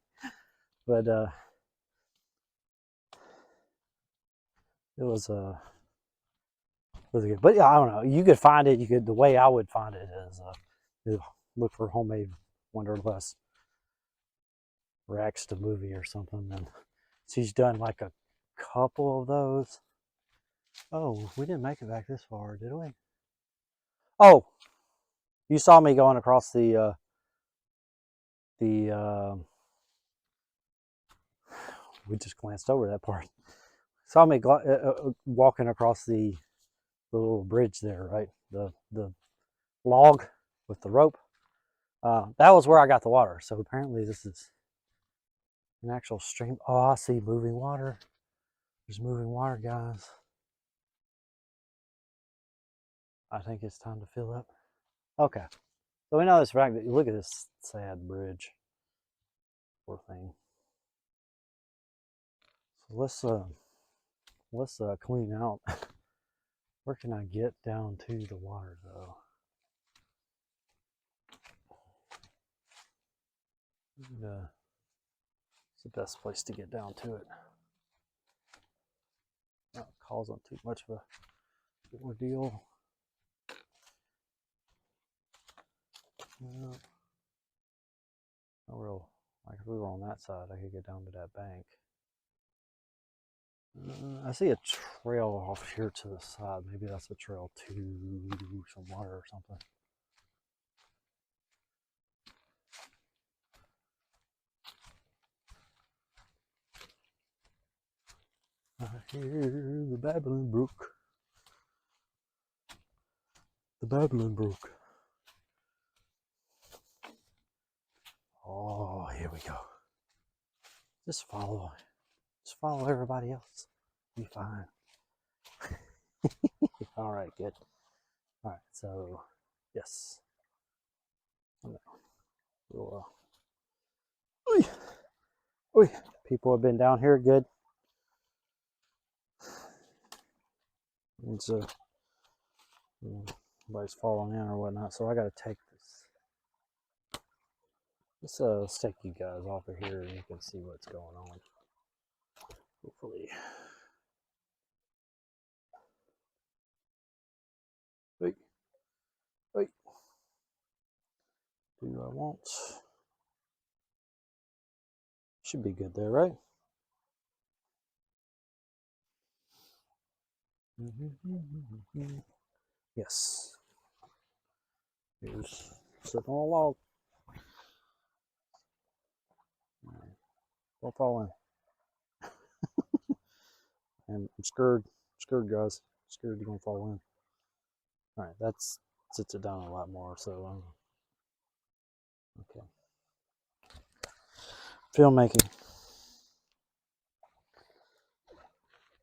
S1: But it was really good. But yeah, I don't know. You could find it. The way I would find it is look for Homemade Wanderlust reacts to movie or something, and she's done like a couple of those. Oh, we didn't make it back this far, did we? Oh, you saw me going across the we just glanced over that part. Saw me walking across the little bridge there, right? The log with the rope. That was where I got the water. So apparently this is an actual stream. Oh, I see moving water. There's moving water, guys. I think it's time to fill up. Okay. So we know this fact. Look at this sad bridge. Poor thing. So let's clean out. Where can I get down to the water though? It's the best place to get down to it. Not causing too much of a ordeal. No real. Like if we were on that side, I could get down to that bank. I see a trail off here to the side. Maybe that's a trail to some water or something. I hear the Babylon Brook. The Babylon Brook. Oh, here we go. Just follow everybody else. Be fine. All right, good. All right, so yes. People have been down here good. And so nobody's falling in or whatnot. So I got to take this. Let's take you guys off of here and you can see what's going on. Hopefully. do I want? Should be good there, right? Yes. Here's sitting on a log. Don't fall in. And I'm scared, guys. Scared you're gonna fall in. All right, that's sits it down a lot more. So, okay. Filmmaking.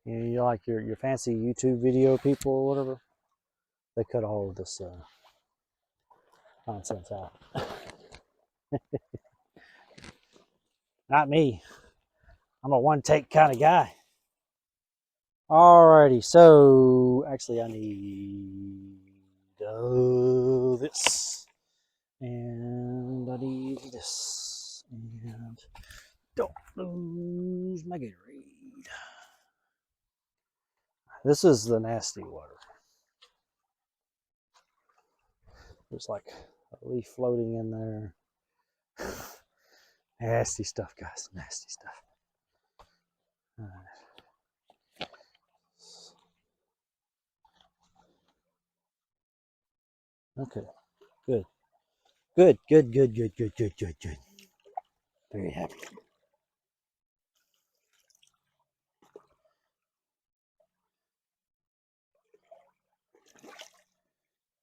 S1: You like your fancy YouTube video people or whatever? They cut all of this nonsense out. Not me. I'm a one take kind of guy. Alrighty, so actually I need this, and I need this, and don't lose my Gatorade. This is the nasty water. There's like a leaf floating in there. Nasty stuff, guys. Nasty stuff. All right. Okay. Good. Good. Good. Good. Good. Good. Good. Good. Good. Very happy.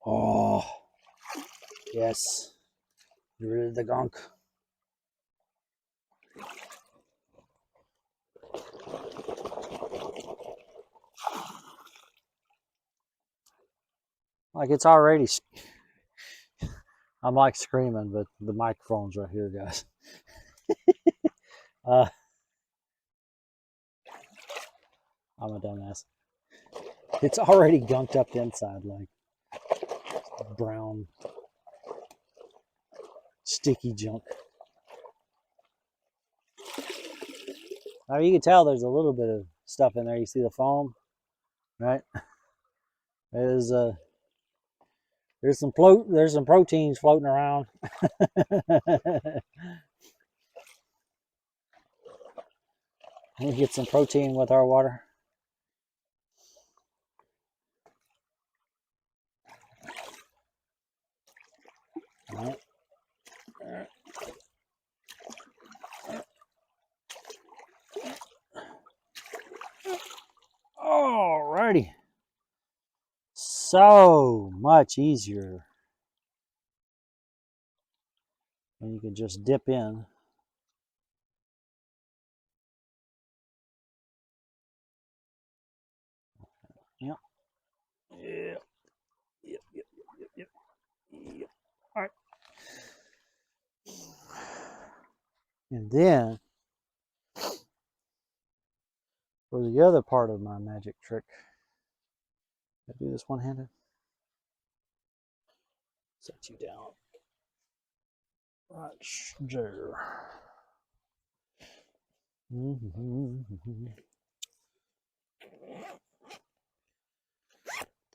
S1: Oh, yes. Get rid of the gunk. Like it's already. I'm like screaming, but the microphone's right here, guys. I'm a dumbass. It's already gunked up the inside, like brown, sticky junk. Now you can tell there's a little bit of stuff in there. You see the foam, right? There's some proteins floating around. We get some protein with our water. All right. Alrighty. So much easier when you can just dip in. Yep. Yep. Yep. Yep. Yep. Yep. Yep. All right. And then for the other part of my magic trick, I do this one-handed. Set you down right there.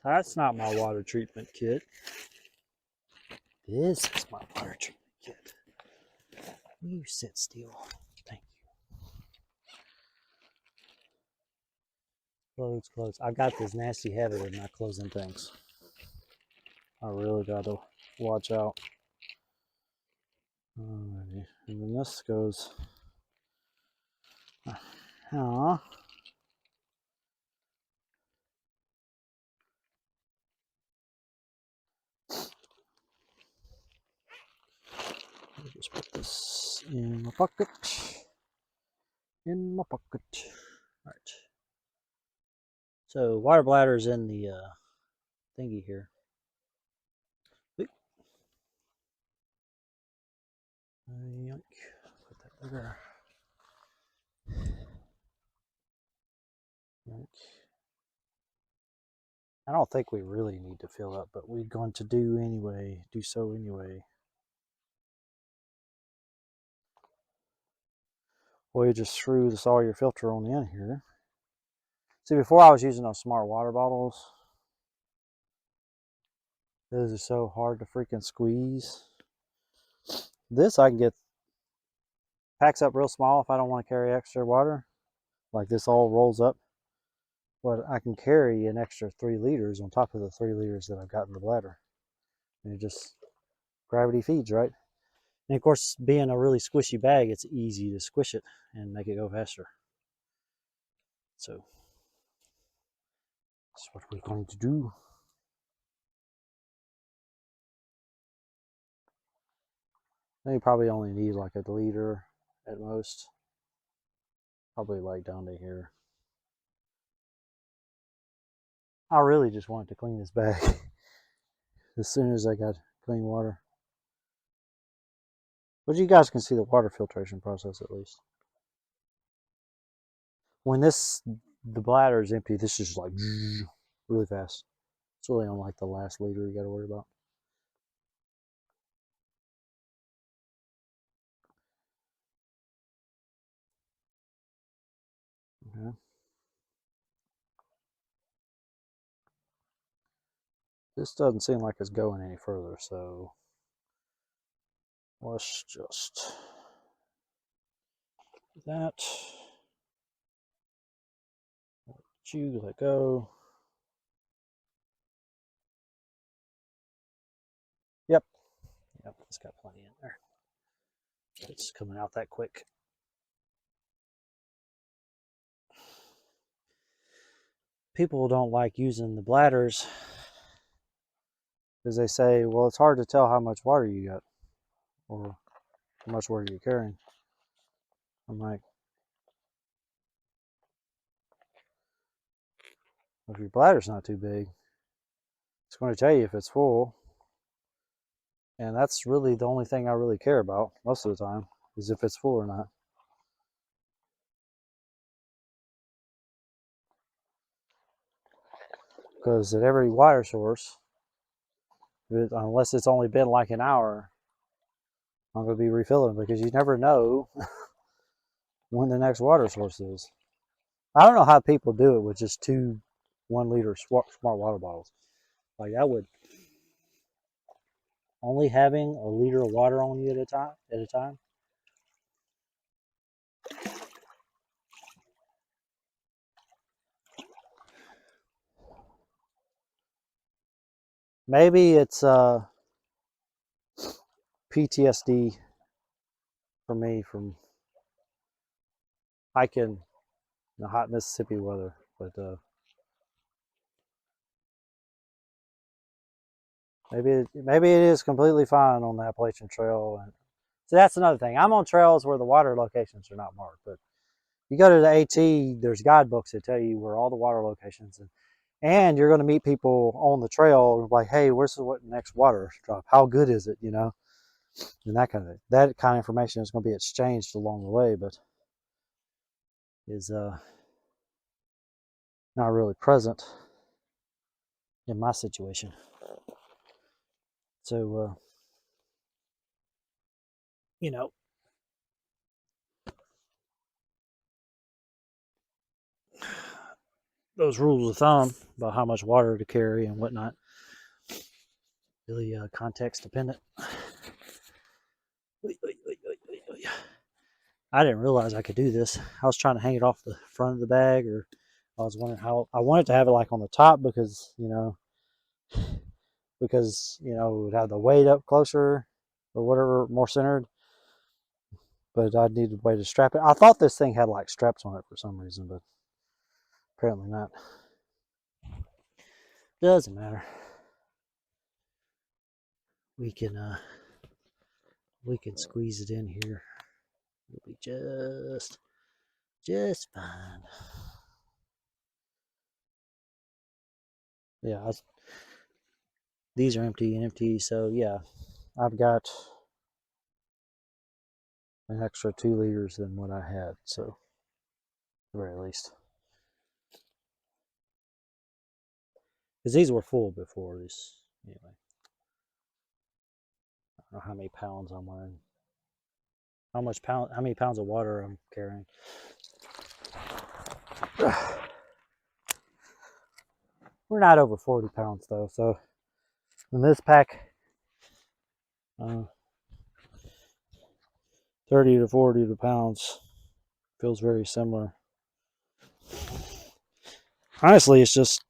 S1: That's not my water treatment kit. This is my water treatment kit. You sit still. Thank you. Close. I got this nasty habit of not closing things. I really got to watch out. Alrighty. And then this goes. Just put this in my pocket. In my pocket. All right. So water bladder's in the thingy here. Yoink. Put that there. Yoink. I don't think we really need to fill up, but we're going to do so anyway. Well, you just threw this all your filter on in here. See, before I was using those smart water bottles. Those are so hard to freaking squeeze. This I can get, packs up real small if I don't want to carry extra water. Like this all rolls up. But I can carry an extra 3 liters on top of the 3 liters that I've got in the bladder. And it just gravity feeds, right? And of course, being a really squishy bag, it's easy to squish it and make it go faster. So that's what we're going to do. Then you probably only need like a liter at most. Probably like down to here. I really just wanted to clean this bag as soon as I got clean water. But you guys can see the water filtration process at least. When the bladder is empty, this is just like really fast. It's really on like the last liter you got to worry about. Okay. This doesn't seem like it's going any further, so let's just do that. Let you let go. Yep. Yep, it's got plenty in there. It's coming out that quick. People don't like using the bladders because they say, well, it's hard to tell how much water you got or how much water you're carrying. I'm like, if your bladder's not too big, it's going to tell you if it's full. And that's really the only thing I really care about most of the time, is if it's full or not. Because at every water source, unless it's only been like an hour, I'm going to be refilling because you never know when the next water source is. I don't know how people do it with just 2 1-liter smart water bottles. Like that would, only having a liter of water on you at a time. Maybe it's PTSD for me from hiking in the hot Mississippi weather, but maybe it is completely fine on the Appalachian Trail. And so that's another thing. I'm on trails where the water locations are not marked, but you go to the AT, there's guidebooks that tell you where all the water locations and you're going to meet people on the trail like, hey, where's the next water drop? How good is it? You know, and that kind of information is going to be exchanged along the way, but is not really present in my situation. So you know, those rules of thumb about how much water to carry and whatnot, really context dependent. I didn't realize I could do this. I was trying to hang it off the front of the bag, or I was wondering how I wanted to have it like on the top because you know it would have the weight up closer or whatever, more centered. But I needed a way to strap it. I thought this thing had like straps on it for some reason, but apparently not. Doesn't matter. We can squeeze it in here. It'll be just fine. Yeah, these are empty and empty, so yeah, I've got an extra 2 liters than what I had, so at the very least. Because these were full before this. Anyway, I don't know how many pounds I'm wearing. How many pounds of water I'm carrying. We're not over 40 pounds though, so in this pack, 30 to 40 to pounds. Feels very similar. Honestly, it's just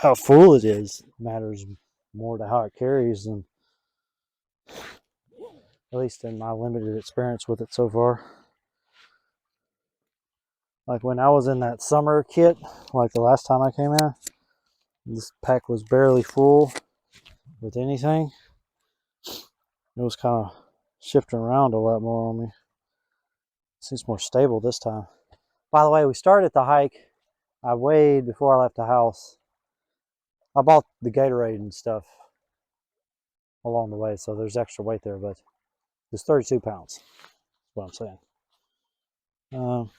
S1: how full it is matters more to how it carries than, at least in my limited experience with it so far. Like when I was in that summer kit, like the last time I came in, this pack was barely full with anything. It was kind of shifting around a lot more on me. Seems more stable this time. By the way, we started the hike. I weighed before I left the house. I bought the Gatorade and stuff along the way, so there's extra weight there, but it's 32 pounds. That's what I'm saying.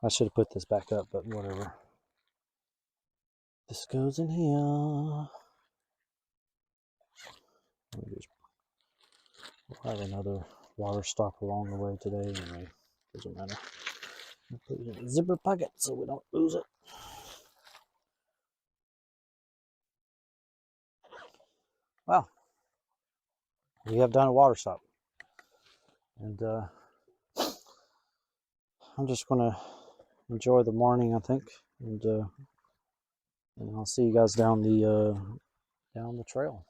S1: I should have put this back up, but whatever. This goes in here. We'll have another water stop along the way today anyway. Doesn't matter. I'll put it in a zipper pocket so we don't lose it. Well, we have done a water stop. And I'm just going to enjoy the morning, I think. And I'll see you guys down the trail.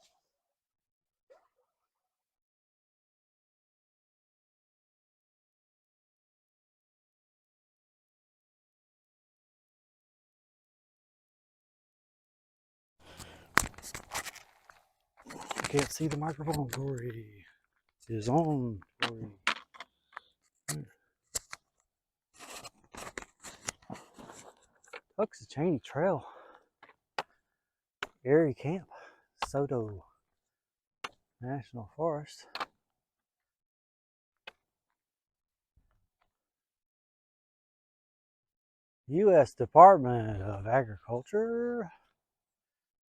S1: Can't see the microphone, Corey. It is on, Corey. Tuxachanie Trail. Erie Camp. Soto National Forest. U.S. Department of Agriculture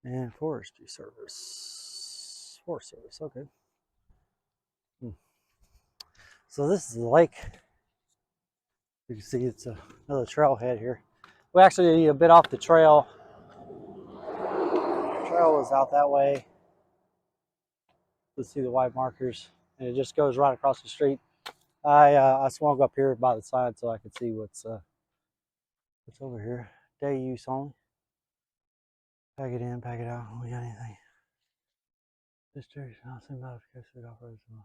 S1: and Forestry Service. Forest Service, okay. So this is the lake. You can see it's another trailhead here. We actually a bit off the trail. The trail is out that way. Let's see the white markers, and it just goes right across the street. I swung up here by the side so I could see what's over here. Day use only. Pack it in, pack it out. We got anything? District housing modification operation.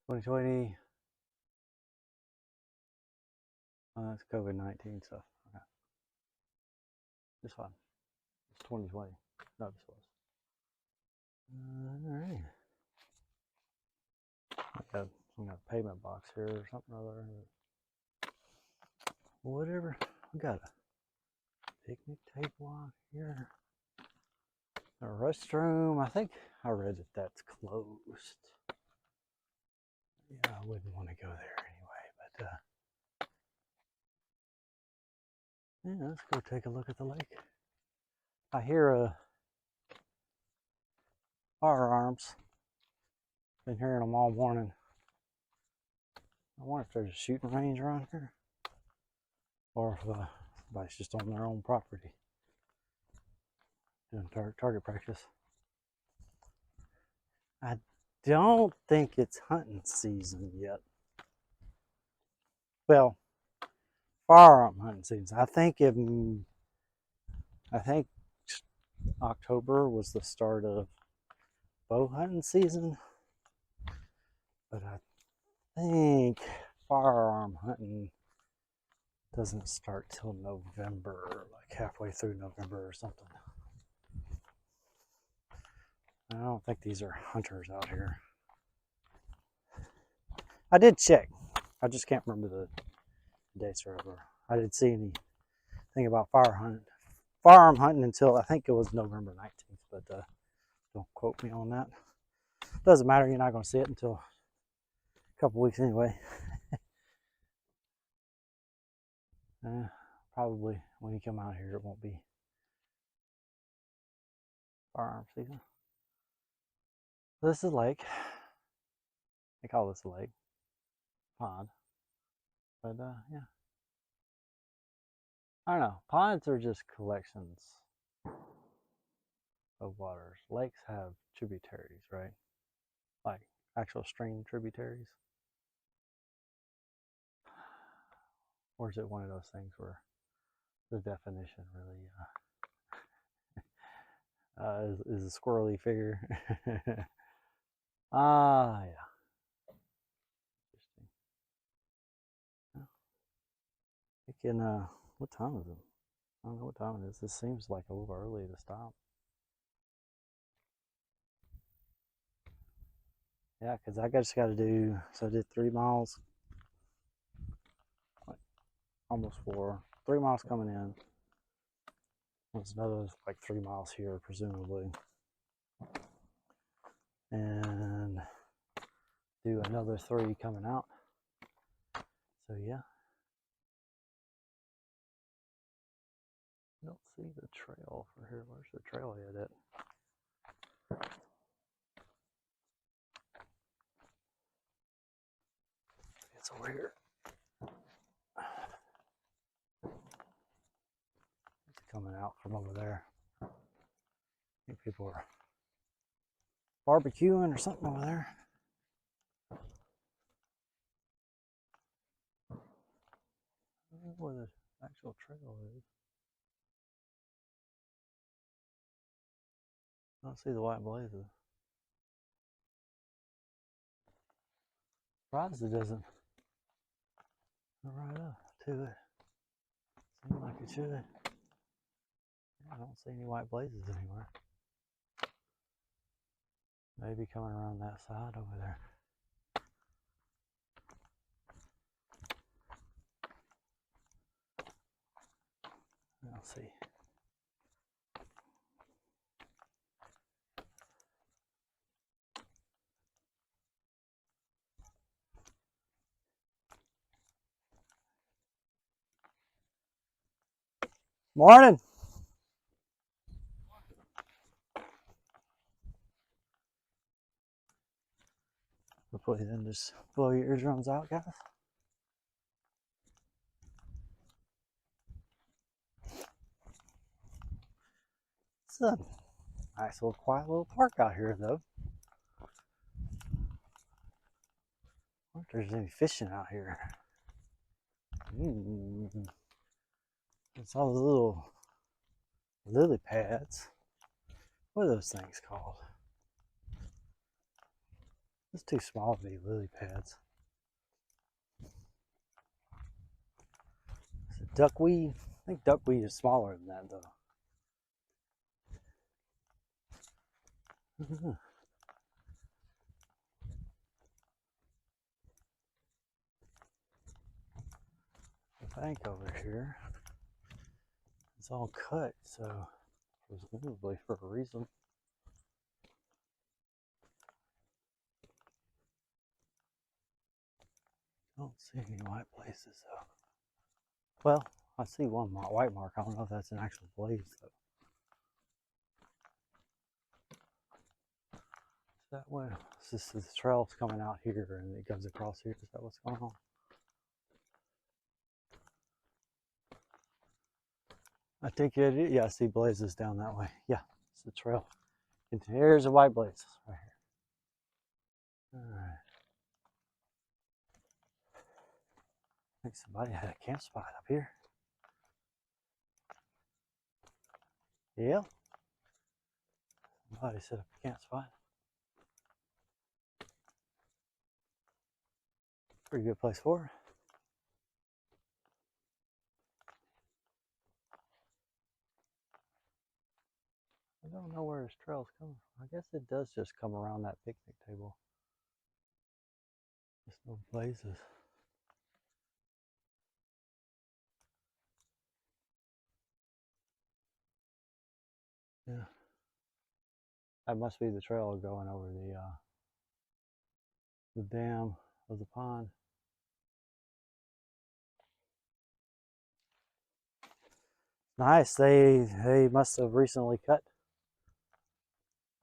S1: 2020. That's COVID-19 stuff. Okay. This one. It's 2020. No, this was. All right. I got some kind of payment box here or something or other. Whatever. We got a picnic table out here. A restroom. I think I read that that's closed. Yeah, I wouldn't want to go there anyway, but yeah, let's go take a look at the lake. I hear firearms. Been hearing them all morning. I wonder if there's a shooting range around here, or if somebody's just on their own property doing target practice. I don't think it's hunting season yet. Well, firearm hunting season. I think October was the start of bow hunting season, but I think firearm hunting doesn't start till November, like halfway through November or something. I don't think these are hunters out here. I did check. I just can't remember the dates or whatever. I didn't see anything about firearm hunting until I think it was November 19th, but don't quote me on that. Doesn't matter. You're not going to see it until a couple weeks anyway. Probably when you come out here, it won't be firearm season. This is a lake. They call this a lake. Pond. But yeah. I don't know. Ponds are just collections of waters. Lakes have tributaries, right? Like actual stream tributaries? Or is it one of those things where the definition really is a squirrely figure? Ah, yeah. Interesting. It can, what time is it? I don't know what time it is. This seems like a little early to stop. Yeah, because I just got to do, so I did 3 miles, like almost 4. 3 miles coming in. There's another like 3 miles here, presumably. And do another 3 coming out. So yeah. I don't see the trail for here. Where's the trail head at? It's over here. It's coming out from over there. I think people are barbecuing or something over there. I don't know where the actual trail is. I don't see the white blazes. Surprised it doesn't go right up to it. Seems like it should. I don't see any white blazes anywhere. Maybe coming around that side over there. I'll see. Morning. Hopefully then just blow your eardrums out, guys. It's a nice little quiet little park out here though. I wonder if there's any fishing out here. It's all the little lily pads. What are those things called? It's too small to be lily pads. Is it duckweed? I think duckweed is smaller than that though. The bank over here is all cut, so presumably for a reason. Don't see any white places though. Well, I see one white mark. I don't know if that's an actual blaze though. Is that way? This is the trail's coming out here and it goes across here. Is that what's going on? I think it is. Yeah, I see blazes down that way. Yeah, it's the trail. And here's a white blaze right here. All right. I think somebody had a camp spot up here. Yeah. Somebody set up a camp spot. Pretty good place for it. I don't know where his trail's coming from. I guess it does just come around that picnic table. There's no blazes. Yeah. That must be the trail going over the dam of the pond. Nice. They must have recently cut.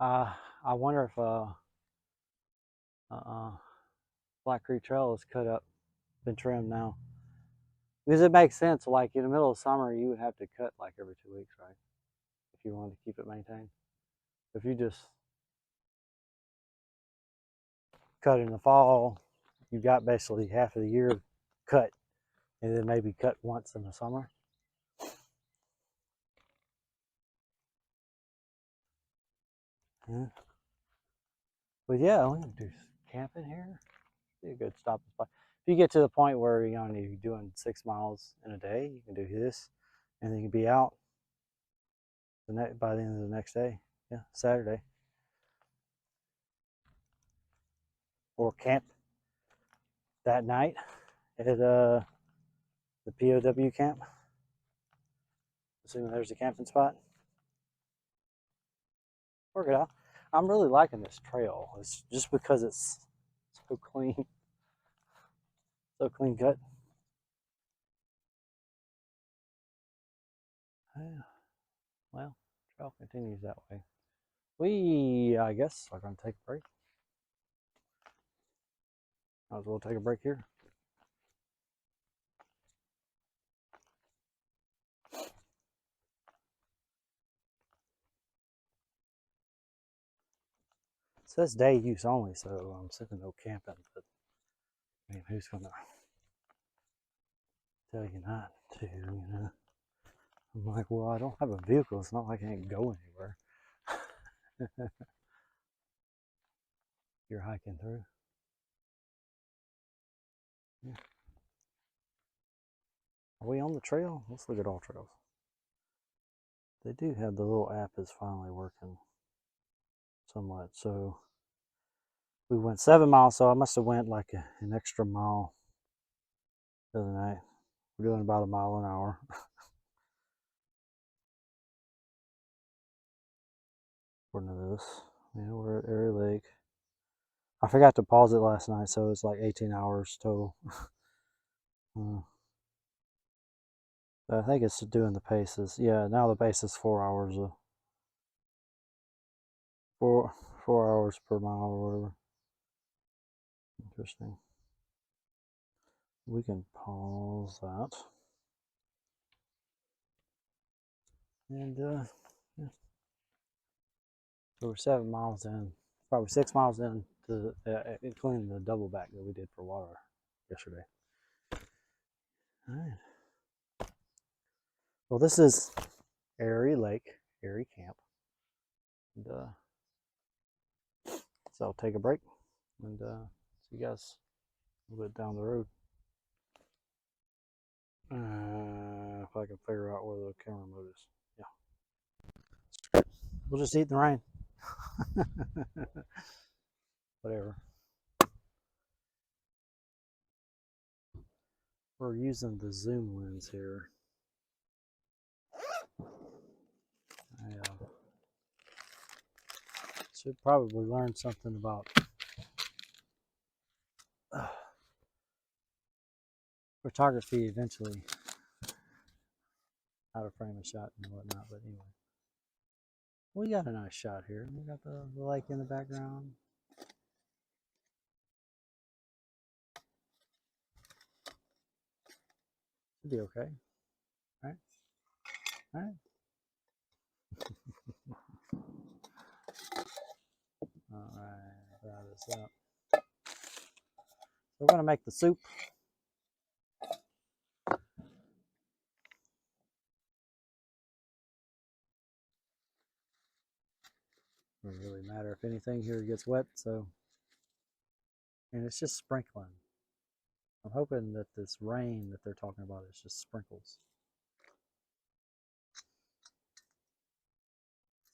S1: I wonder if Black Creek Trail is cut up, been trimmed now. Because it makes sense. Like in the middle of summer, you would have to cut like every 2 weeks, right? If you wanted to keep it maintained. If you just cut in the fall, you've got basically half of the year cut, and then maybe cut once in the summer. Yeah. But yeah, we can do camping here. Be a good stopping spot. If you get to the point where you're doing 6 miles in a day, you can do this, and then you can be out by the end of the next day. Yeah, Saturday. Or camp that night at the POW camp. Assuming there's a camping spot. Work it out. I'm really liking this trail. It's just because it's so clean, so clean cut. Yeah. Well, trail continues that way. We, I guess, are going to take a break. Might as well take a break here. It says day use only, so I'm assuming no camping, but I mean, who's going to tell you not to, I'm like, well, I don't have a vehicle. It's not like I can't go anywhere. You're hiking through. Yeah. Are we on the trail? Let's look at all trails. They do have the little app is finally working somewhat. So we went 7 miles, so I must have went like an extra mile the other night. We're doing about a mile an hour. According to this. Yeah, we're at Airy Lake. I forgot to pause it last night, so it's like 18 hours total. I think it's doing the paces. Yeah, now the pace is 4 hours. 4 hours per mile or whatever. Interesting. We can pause that. And yeah. So we're 7 miles in, probably 6 miles in to including the double back that we did for water yesterday. All right. Well, this is Airy Lake, Airy Camp. And so I'll take a break and see you guys a little bit down the road. If I can figure out where the camera remote is. Yeah. We'll just eat in the rain. Whatever. We're using the zoom lens here. I should probably learn something about photography eventually. How to frame a shot and whatnot, but anyway. We got a nice shot here. We got the lake in the background. Should be okay. All right. All right. All right. Fry this up. We're going to make the soup. It doesn't really matter if anything here gets wet, so. And it's just sprinkling. I'm hoping that this rain that they're talking about is just sprinkles.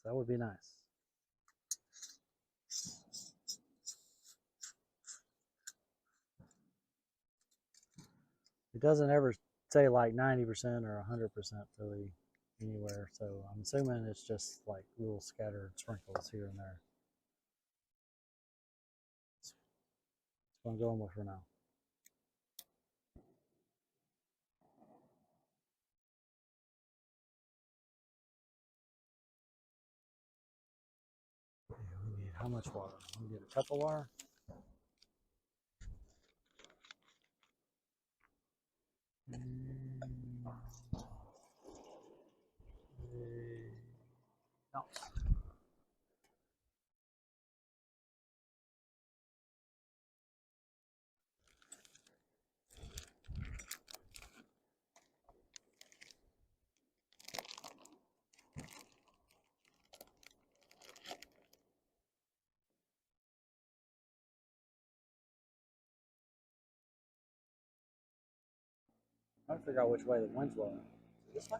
S1: So that would be nice. It doesn't ever say like 90% or 100% really anywhere, so I'm assuming it's just like little scattered sprinkles here and there. That's what I'm going with for now. Okay, we need how much water? We get a cup of water. No. trying to figure out which way the wind's blowing. This way?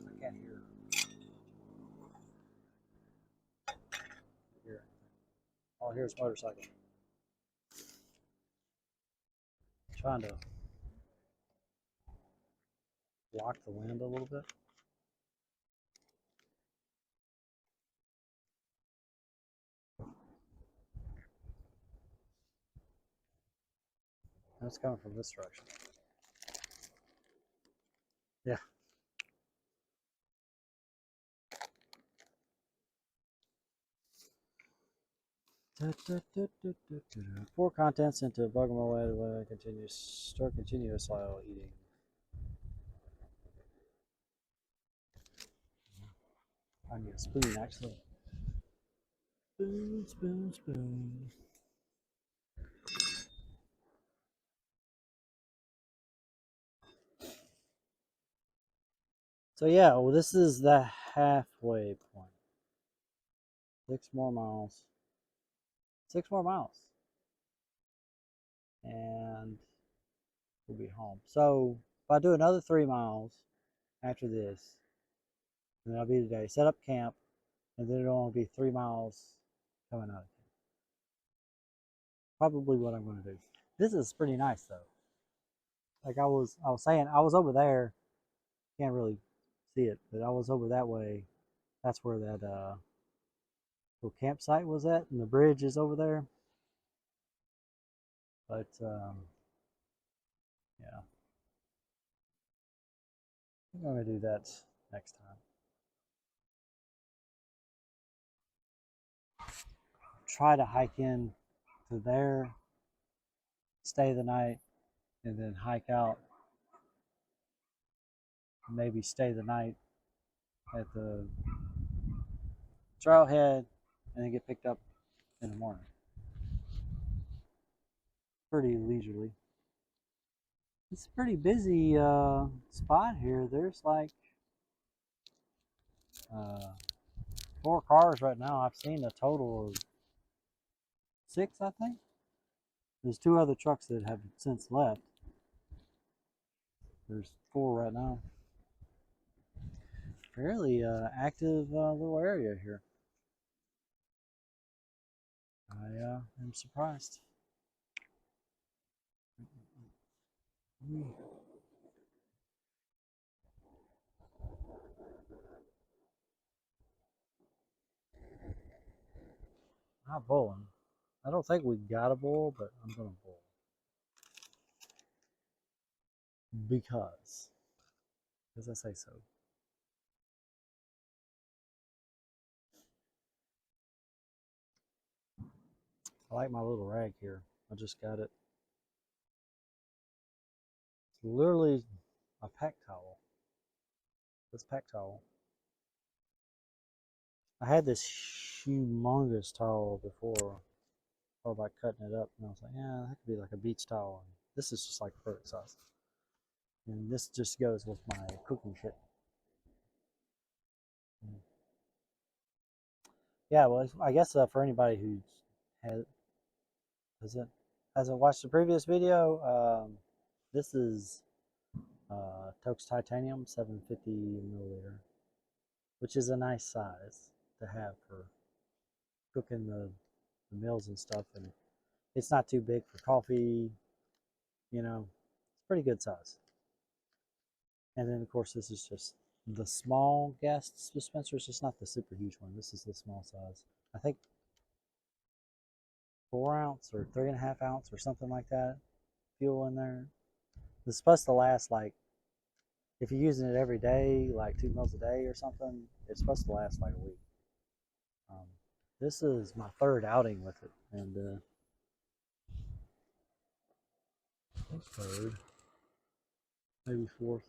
S1: I can't hear. Here. Oh, here's motorcycle. Trying to block the wind a little bit. That's coming from this direction. Yeah. Pour contents into a bucket my way to continue. Start continuous slow eating. I need a spoon actually. Spoon, spoon, spoon. So yeah, well, this is the halfway point. 6 more miles. 6 more miles. And we'll be home. So if I do another 3 miles after this, then I'll be today. Set up camp, and then it'll only be 3 miles coming out of camp. Probably what I'm going to do. This is pretty nice though. Like I was saying, I was over there. Can't really see it, but I was over that way. That's where that little campsite was at, and the bridge is over there. But yeah, I think I'm gonna do that next time. Try to hike in to there, stay the night, and then hike out. Maybe stay the night at the trailhead, and then get picked up in the morning. Pretty leisurely. It's a pretty busy spot here. There's like 4 cars right now. I've seen a total of 6, I think. There's 2 other trucks that have since left. There's 4 right now. Fairly active little area here. I am surprised. Not bowling. I don't think we got a bowl, but I'm gonna bowl because I say so. I like my little rag here. I just got it. It's literally a pack towel. This pack towel. I had this humongous towel before. I thought about cutting it up, and I was like, yeah, that could be like a beach towel. And this is just like perfect size. And this just goes with my cooking kit. Yeah, well, I guess for anybody who hasn't watched the previous video, this is Tuxachanie 750 milliliter, which is a nice size to have for cooking the meals and stuff. And it's not too big for coffee, you know, it's pretty good size. And then, of course, this is just the small gas dispenser. It's just not the super huge one. This is the small size. I think 4 ounce or 3.5 ounce or something like that fuel in there. It's supposed to last like, if you're using it every day, like 2 meals a day or something, it's supposed to last like a week. This is my 3rd outing with it, and 3rd, maybe 4th.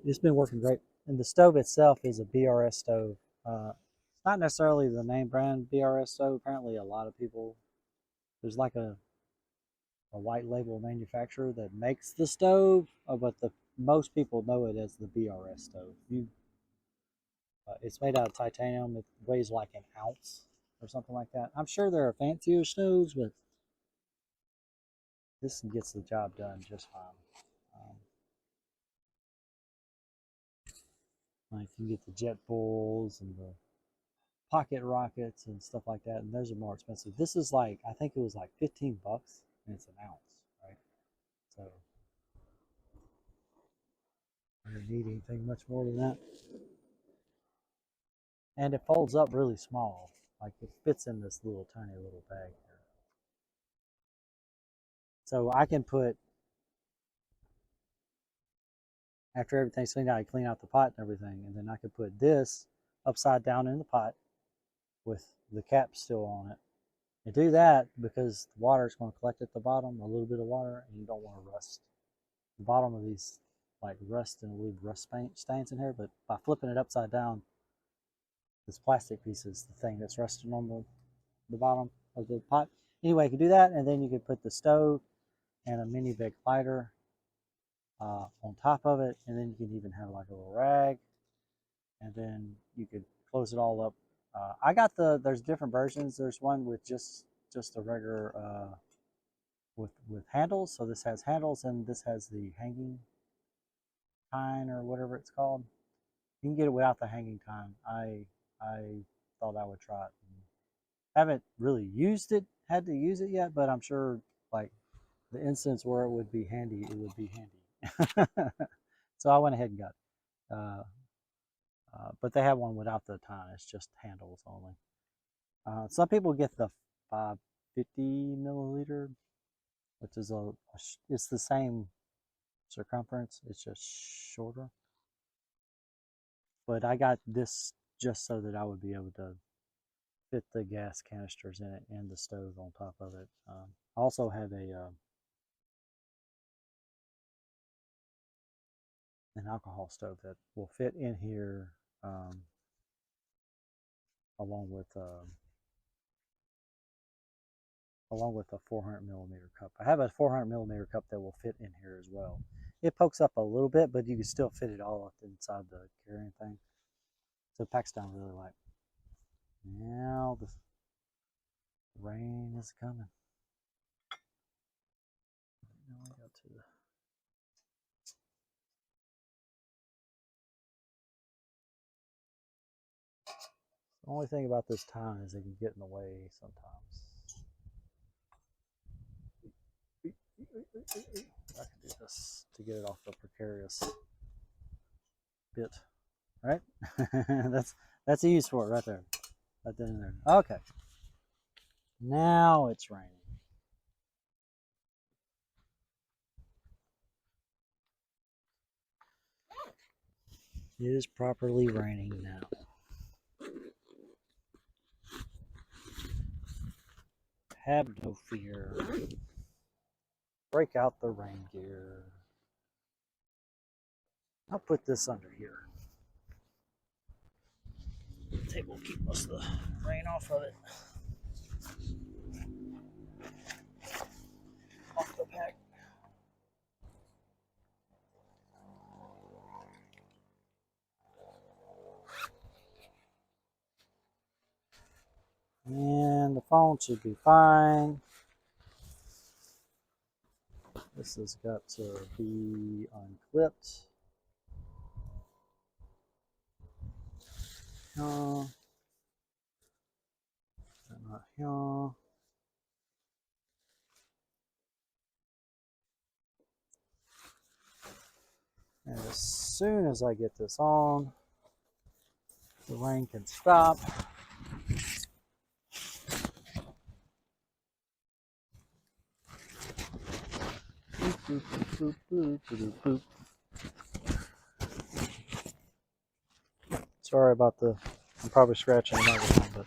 S1: It's been working great. And the stove itself is a BRS stove. It's not necessarily the name brand BRS stove. Apparently, a lot of people, there's like a white label manufacturer that makes the stove, but most people know it as the BRS stove. It's made out of titanium. It weighs like an ounce. or something like that. I'm sure there are fancier stoves, but this gets the job done just fine. Like you get the jet bowls and the pocket rockets and stuff like that, and those are more expensive. This is like, I think it was like 15 bucks, and it's an ounce, right? So I don't need anything much more than that. And it folds up really small, like it fits in this little tiny little bag here. So I can put, after everything's cleaned out, I clean out the pot and everything, and then I could put this upside down in the pot with the cap still on it. And do that because the water is going to collect at the bottom, a little bit of water, and you don't want to rust the bottom of these, like rust and leave rust stains in here. But by flipping it upside down, this plastic piece is the thing that's rusting on the bottom of the pot. Anyway, you can do that, and then you can put the stove and a mini big lighter on top of it, and then you can even have like a little rag, and then you could close it all up. I got there's different versions. There's one with just a regular with handles. So this has handles, and this has the hanging tine or whatever it's called. You can get it without the hanging tine. I thought I would try it. Haven't really had to use it yet, but I'm sure like the instance where it would be handy, it would be handy. So I went ahead and got it. But they have one without the tine. It's just handles only. Some people get the 550 milliliter, which is it's the same circumference. It's just shorter. But I got this just so that I would be able to fit the gas canisters in it and the stove on top of it. I also have an alcohol stove that will fit in here along with a 400 millimeter cup. I have a 400 millimeter cup that will fit in here as well. It pokes up a little bit, but you can still fit it all up inside the carrying thing. So it packs down really light. Now the rain is coming. Now we go to the only thing about this time is it can get in the way sometimes. I can do this to get it off the precarious bit, right? that's a use for it right there, right then and there. Okay, now it's raining. It is properly raining now. Have no fear. Break out the rain gear. I'll put this under here. The table will keep most of the rain off of it. Off the pack. And the phone should be fine. This has got to be unclipped. Not here. And as soon as I get this on, the rain can stop. Boop, boop, boop, boop, boop. Sorry about I'm probably scratching the microphone, but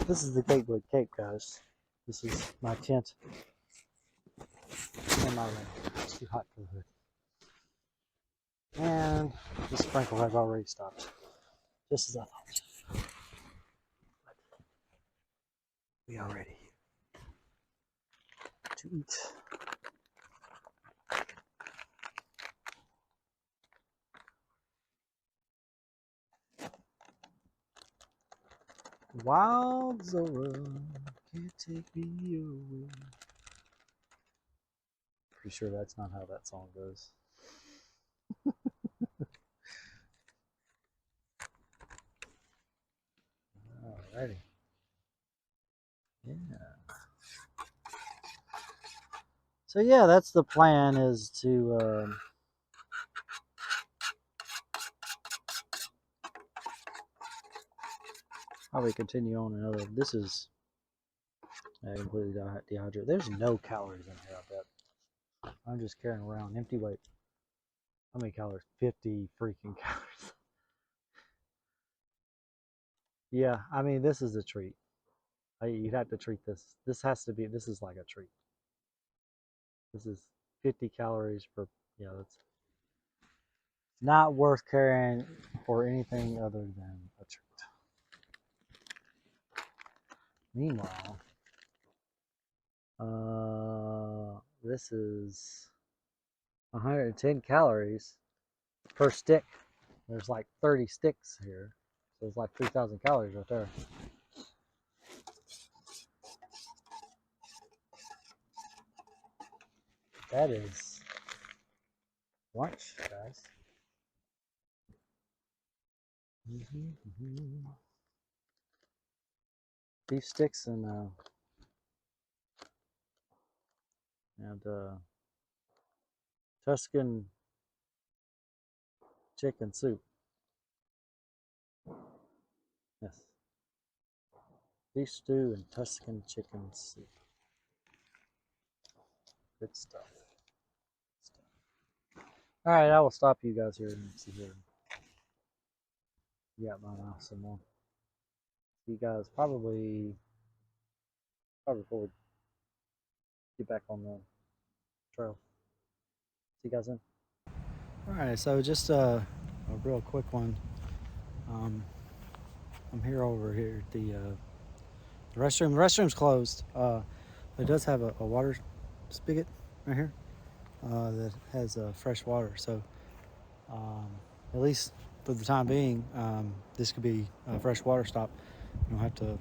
S1: this is the Gatewood Cape, guys. This is my tent and my rain. It's too hot for the hood. And the sprinkle has already stopped, just as I thought. But we are ready to eat. Wild Zora can't take me away. Pretty sure that's not how that song goes. Alrighty. Yeah. So yeah, that's the plan, is to probably continue on another. This is completely dehydrated. There's no calories in here, I bet. I'm just carrying around empty weight. How many calories? 50 freaking calories. Yeah, I mean, this is a treat. You'd have to treat this. This is like a treat. This is 50 calories per, yeah, that's not worth carrying for anything other than a treat. Meanwhile, this is 110 calories per stick. There's like 30 sticks here, so it's like 3,000 calories right there. That is lunch, guys. Beef sticks and Tuscan chicken soup. Yes, beef stew and Tuscan chicken soup. Good stuff. All right, I will stop you guys here and see here. Yeah, my mouth some more. See you guys probably before we get back on the trail. See you guys then. All right, so just a real quick one. I'm here over here at the restroom. The restroom's closed. It does have a water spigot right here that has fresh water. So at least for the time being, this could be a fresh water stop. You don't have to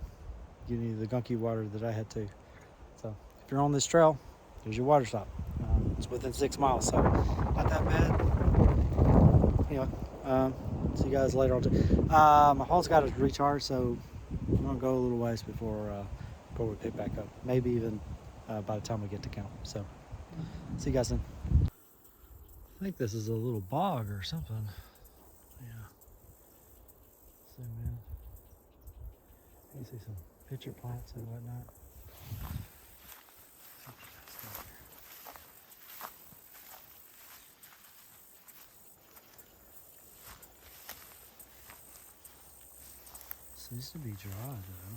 S1: get any of the gunky water that I had to. So if you're on this trail, there's your water stop. It's within 6 miles, so not that bad. Anyway, see you guys later on. My phone's got to recharge, so I'm gonna go a little ways before we pick back up. Maybe even by the time we get to camp. So see you guys then. I think this is a little bog or something. Yeah. Zoom in. You see some pitcher plants and whatnot. Seems to be dry though.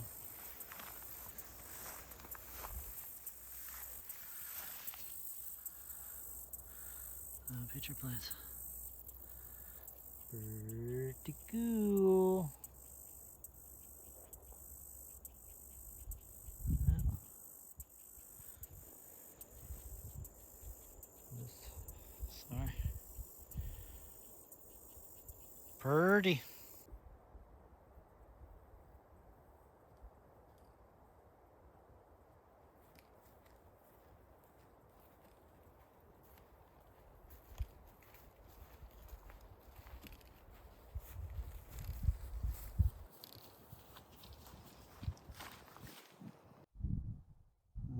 S1: Pitcher plants. Pretty cool. Sorry. Pretty.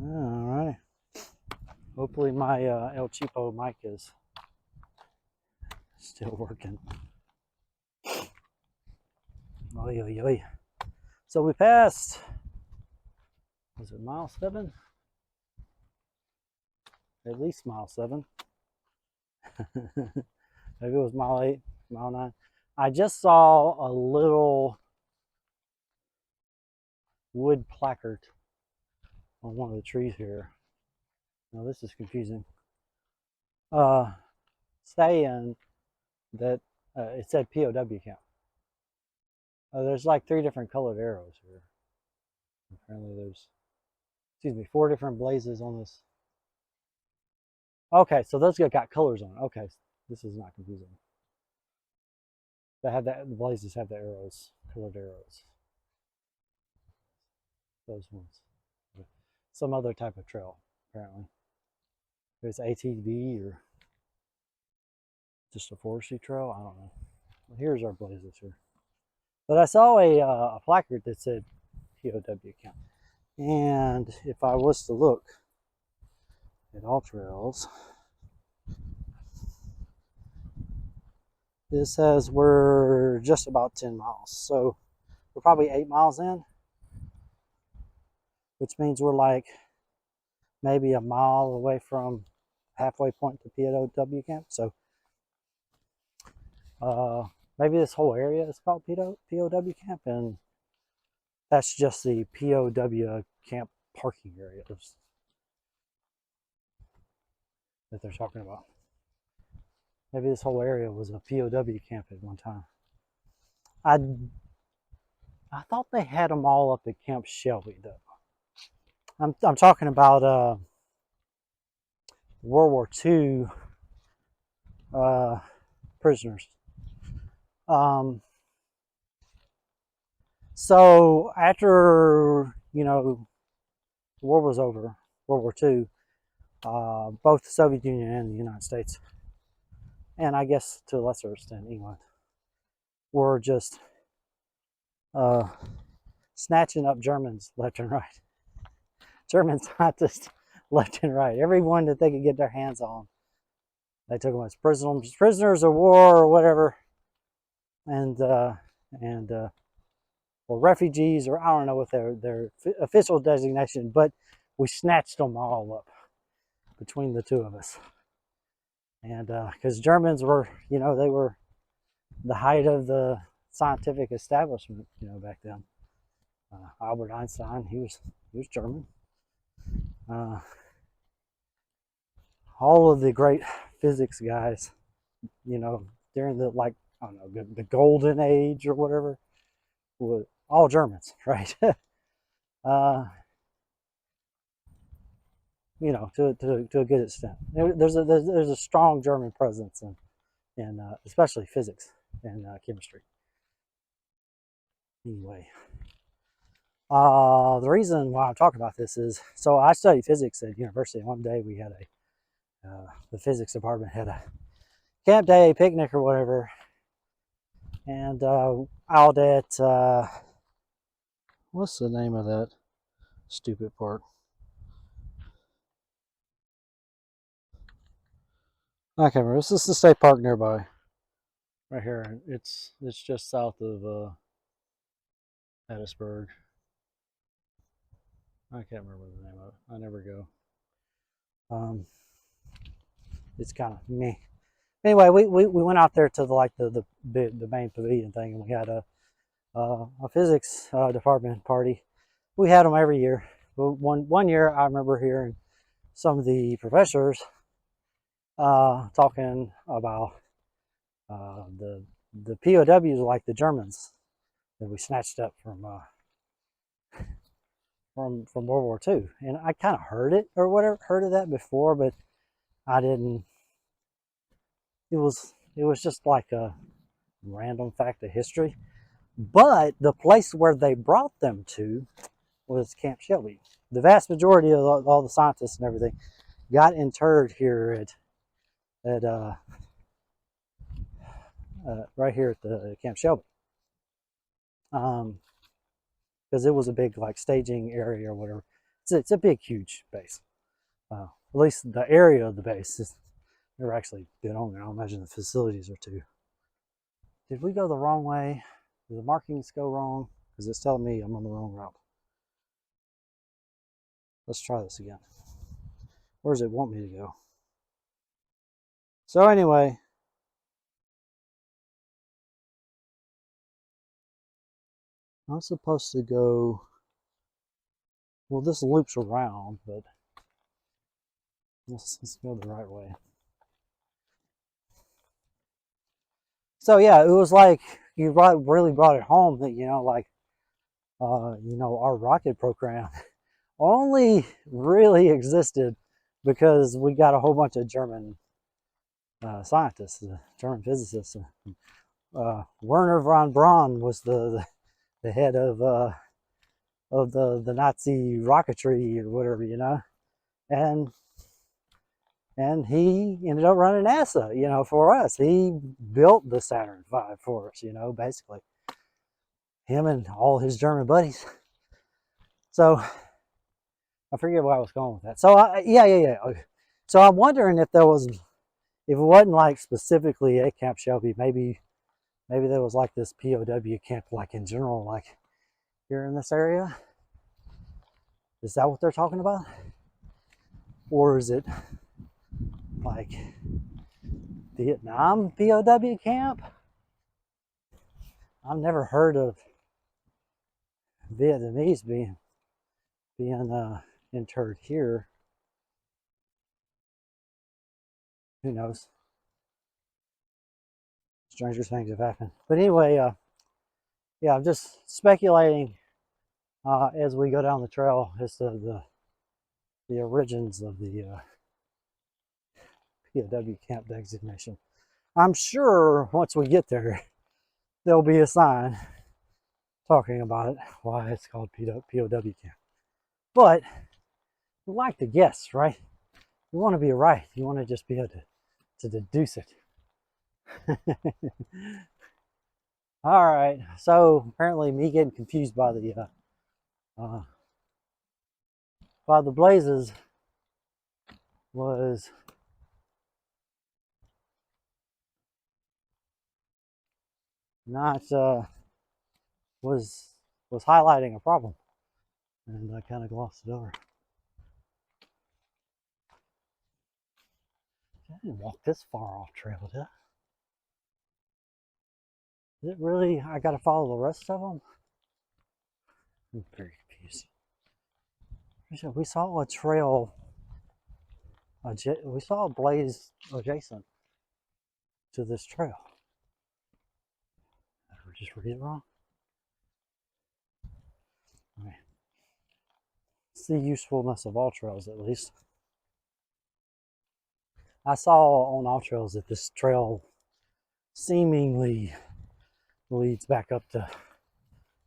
S1: All right. Hopefully my El Cheapo mic is still working. Oy, oy, oy. So we passed, was it mile 7? At least mile 7. Maybe it was mile 8, mile 9. I just saw a little wood placard on one of the trees here. Now this is confusing. Saying that it said POW camp. There's like 3 different colored arrows here. Apparently there's, 4 different blazes on this. Okay, so those got colors on it. Okay, this is not confusing. They have that, the blazes have the arrows, colored arrows. those ones. Some other type of trail, apparently. If it's ATV or just a forestry trail, I don't know. Well, here's our blazes here. But I saw a placard that said POW camp. And if I was to look at all trails, this says we're just about 10 miles. So we're probably 8 miles in, which means we're like maybe a mile away from halfway point to POW camp. So maybe this whole area is called POW camp, and that's just the POW camp parking areas that they're talking about. Maybe this whole area was a POW camp at one time. I thought they had them all up at Camp Shelby, though. I'm talking about World War II prisoners. So after the war was over, World War II, both the Soviet Union and the United States, and I guess to a lesser extent England, were just snatching up Germans left and right. German scientists left and right. Everyone that they could get their hands on, they took them as prisoners of war or whatever, and or refugees, or I don't know what their official designation, but we snatched them all up between the two of us. And because Germans were, they were the height of the scientific establishment, back then. Albert Einstein, he was German. All of the great physics guys, during the the golden age or whatever, were all Germans, right? To a good extent. There's a strong German presence in especially physics and chemistry. Anyway, the reason why I'm talking about this is, so I studied physics at university. One day we had the physics department had a camp day, picnic or whatever, and out at what's the name of that stupid park? I can't remember. This is the state park nearby, right here. It's just south of Hattiesburg. I can't remember the name of it. I never go. It's kind of meh. Anyway, we went out there to the main pavilion thing, and we had a physics department party. We had them every year. But one year, I remember hearing some of the professors talking about the POWs, like the Germans that we snatched up from World War II, and I kind of heard of that before, but I didn't. It was just like a random fact of history. But the place where they brought them to was Camp Shelby. The vast majority of all the scientists and everything got interred here at right here at the Camp Shelby, because it was a big staging area or whatever. It's a big, huge base. At least the area of the base is. Never actually been on there. I imagine the facilities are too. Did we go the wrong way? Did the markings go wrong? Because it's telling me I'm on the wrong route. Let's try this again. Where does it want me to go? So anyway, I'm supposed to go. Well, this loops around, but let's go the right way. So yeah, it was like you really brought it home that our rocket program only really existed because we got a whole bunch of German scientists, German physicists. Werner von Braun was the head of of the Nazi rocketry or whatever, you know, and he ended up running NASA, you know, for us. He built the Saturn V for us, you know, basically. Him and all his German buddies. So I forget where I was going with that. So yeah. Okay. So I'm wondering if it wasn't like specifically at Camp Shelby, maybe there was like this POW camp, like in general, like here in this area. Is that what they're talking about? Or is it like Vietnam POW camp? I've never heard of Vietnamese being interred here. Who knows? Stranger things have happened. But anyway, yeah, I'm just speculating as we go down the trail as to the origins of the POW camp designation. I'm sure once we get there, there'll be a sign talking about it, why it's called POW camp. But we like to guess, right? You want to be right. You want to just be able to deduce it. All right. So apparently, me getting confused by the blazes was not was highlighting a problem, and I kind of glossed it over. I didn't walk this far off trail, did I? Is it really? I got to follow the rest of them? I'm very confused. We saw a trail. We saw a blaze adjacent to this trail. Did I just read it wrong? Okay. It's the usefulness of all trails, at least. I saw on all trails that this trail seemingly leads back up to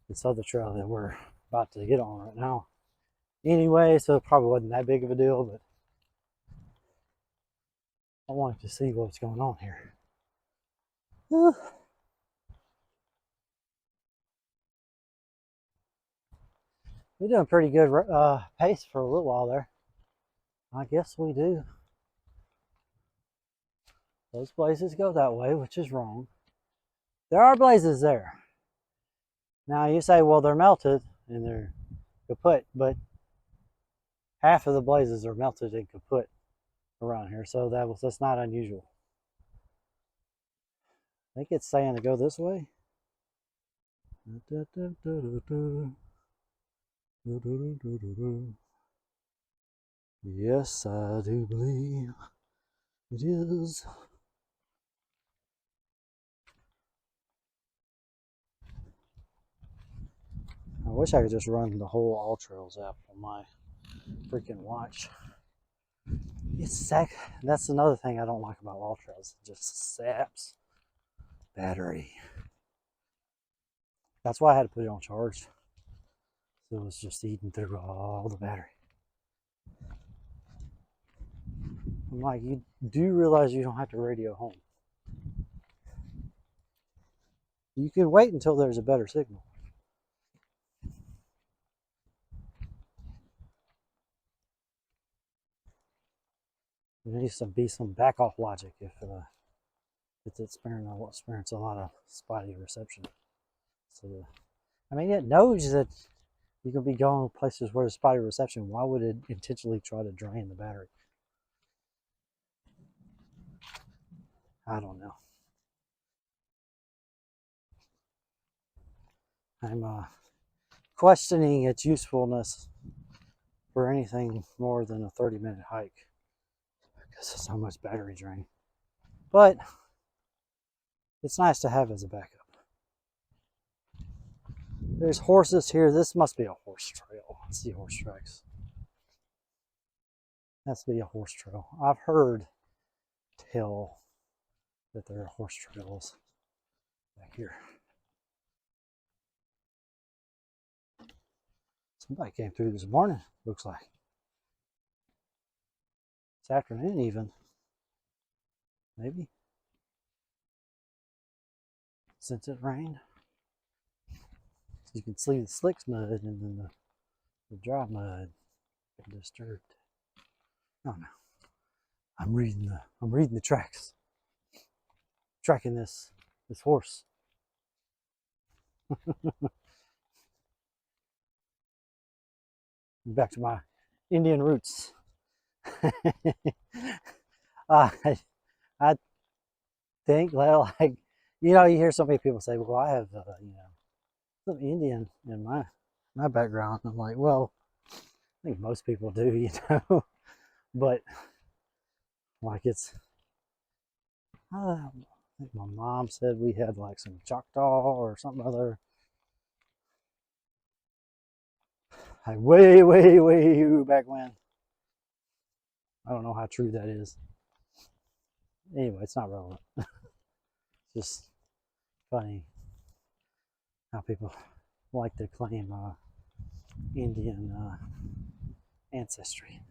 S1: this other trail that we're about to get on right now. Anyway, so it probably wasn't that big of a deal, but I wanted to see what's going on here. We're doing pretty good pace for a little while there. I guess we do. Those blazes go that way, which is wrong. There are blazes there. Now you say, well, they're melted and they're kaput, but half of the blazes are melted and kaput around here, so that's not unusual. I think it's saying to go this way. Yes, I do believe it is. I wish I could just run the whole All Trails app on my freaking watch. That's another thing I don't like about All Trails. It just saps battery. That's why I had to put it on charge. So it was just eating through all the battery. I'm like, you do realize you don't have to radio home. You can wait until there's a better signal. There needs to be some back off logic if it's experiencing a lot of spotty reception. So, I mean, it knows that you can be going places where there's spotty reception. Why would it intentionally try to drain the battery? I don't know. I'm questioning its usefulness for anything more than a 30-minute hike because of so much battery drain. But it's nice to have as a backup. There's horses here. This must be a horse trail. I see horse tracks. That's be a horse trail. I've heard tell that there are horse trails back here. Somebody came through this morning, looks like. This afternoon even. Maybe. Since it rained. So you can see the slick mud and then the dry mud disturbed. I don't know. I'm reading the tracks. Tracking this horse. Back to my Indian roots. I think, well, like, you hear so many people say, well, I have, some Indian in my background. I'm like, well, I think most people do, but like I think my mom said we had like some Choctaw or something other. Like way back when. I don't know how true that is. Anyway, it's not relevant. It's just funny how people like to claim Indian ancestry.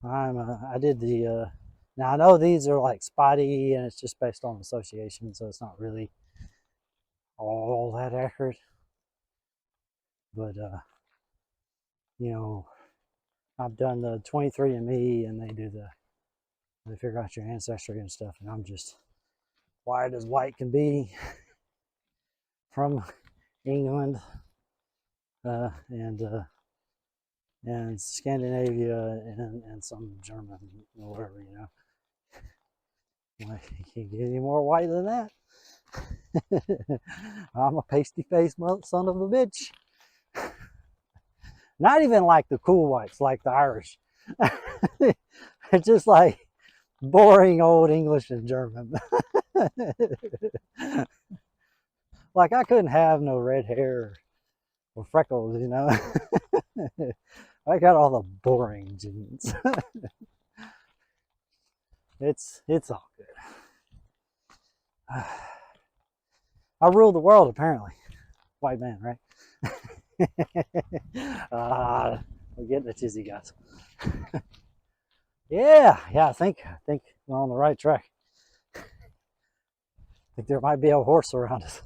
S1: I did the now I know these are like spotty and it's just based on association, so it's not really all that accurate. But I've done the 23andMe and they figure out your ancestry and stuff, and I'm just white as white can be from England and Scandinavia and some German or whatever, Like, you can't get any more white than that. I'm a pasty faced son of a bitch. Not even like the cool whites, like the Irish. It's just like boring old English and German. Like, I couldn't have no red hair or freckles, I got all the boring genes. It's all good. I rule the world, apparently. White man, right? We're getting the tizzy, guys. yeah, I think we're on the right track. I think there might be a horse around us.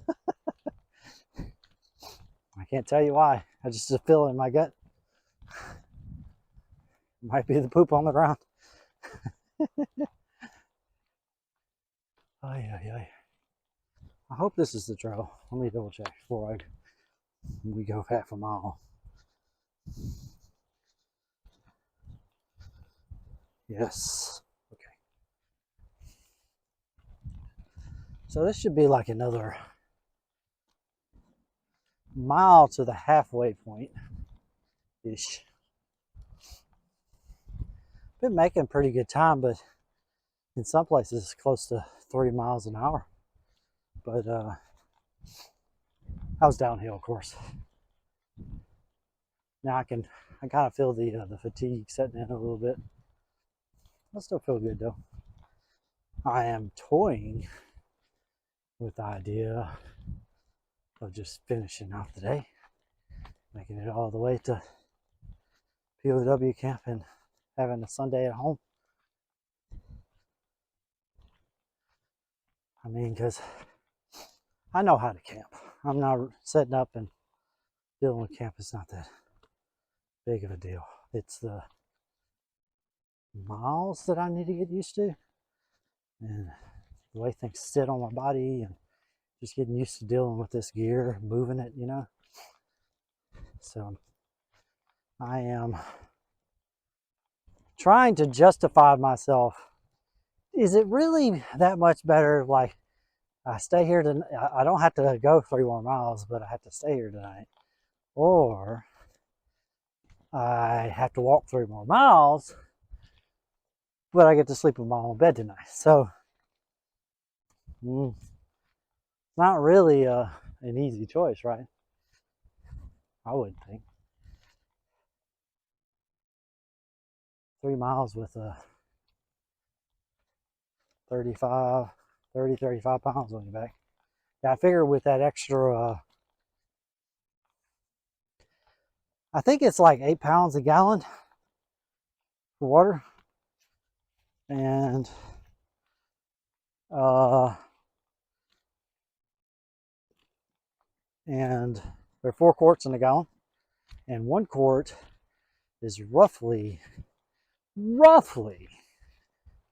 S1: I can't tell you why. I just feel it in my gut. Might be the poop on the ground. I hope this is the trail. Let me double check before we go half a mile. Yes. Okay. So this should be like another mile to the halfway point ish. Been making pretty good time, but in some places it's close to 3 miles an hour. But I was downhill, of course. Now I kind of feel the fatigue setting in a little bit. I still feel good though. I am toying with the idea of just finishing off the day, making it all the way to POW camp and having a Sunday at home. I mean, because I know how to camp. I'm not setting up and dealing with camp. It's not that big of a deal. It's the miles that I need to get used to and the way things sit on my body and just getting used to dealing with this gear, moving it, So I am trying to justify myself. Is it really that much better? Like, I stay here I don't have to go 3 more miles, but I have to stay here tonight. Or I have to walk 3 more miles, but I get to sleep in my own bed tonight. So, not really an easy choice, right? I wouldn't think. 3 miles with 35 pounds on your back. Yeah, I figure with that extra, I think it's like 8 pounds a gallon for water. And and there are 4 quarts in a gallon, and 1 quart is roughly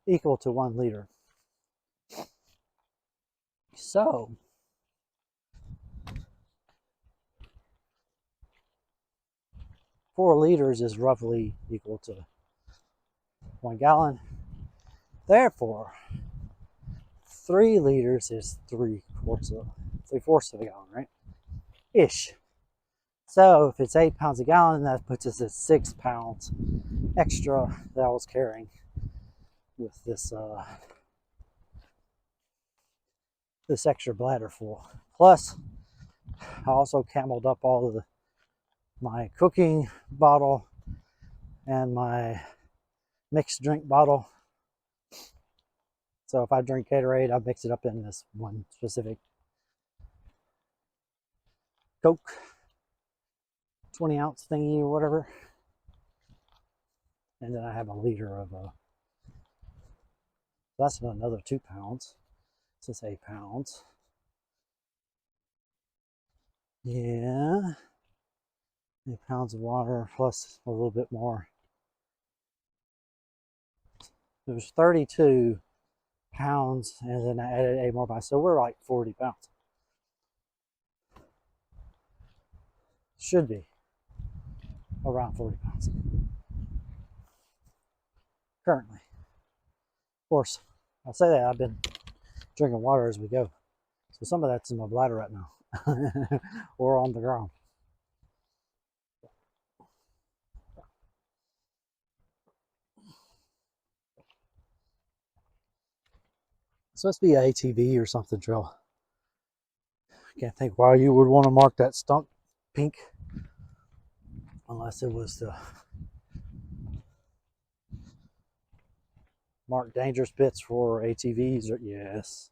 S1: equal to 1 liter. So 4 liters is roughly equal to 1 gallon. Therefore, 3 liters is 3/4 of a gallon, right? Ish. So if it's 8 pounds a gallon, that puts us at 6 pounds extra that I was carrying with this this extra bladder full. Plus, I also cameled up all of my cooking bottle and my mixed drink bottle. So if I drink Gatorade, I mix it up in this one specific Coke 20-ounce thingy or whatever. And then I have a liter of that's another 2 pounds. So it's 8 pounds. Yeah. 8 pounds of water plus a little bit more. There's 32 pounds, and then I added 8 more pounds. So we're like 40 pounds. Should be around 40 pounds currently. Of course, I say that I've been drinking water as we go. So some of that's in my bladder right now or on the ground. It's supposed to be an ATV or something trail. I can't think why you would want to mark that stump pink unless it was to mark dangerous bits for ATVs or yes,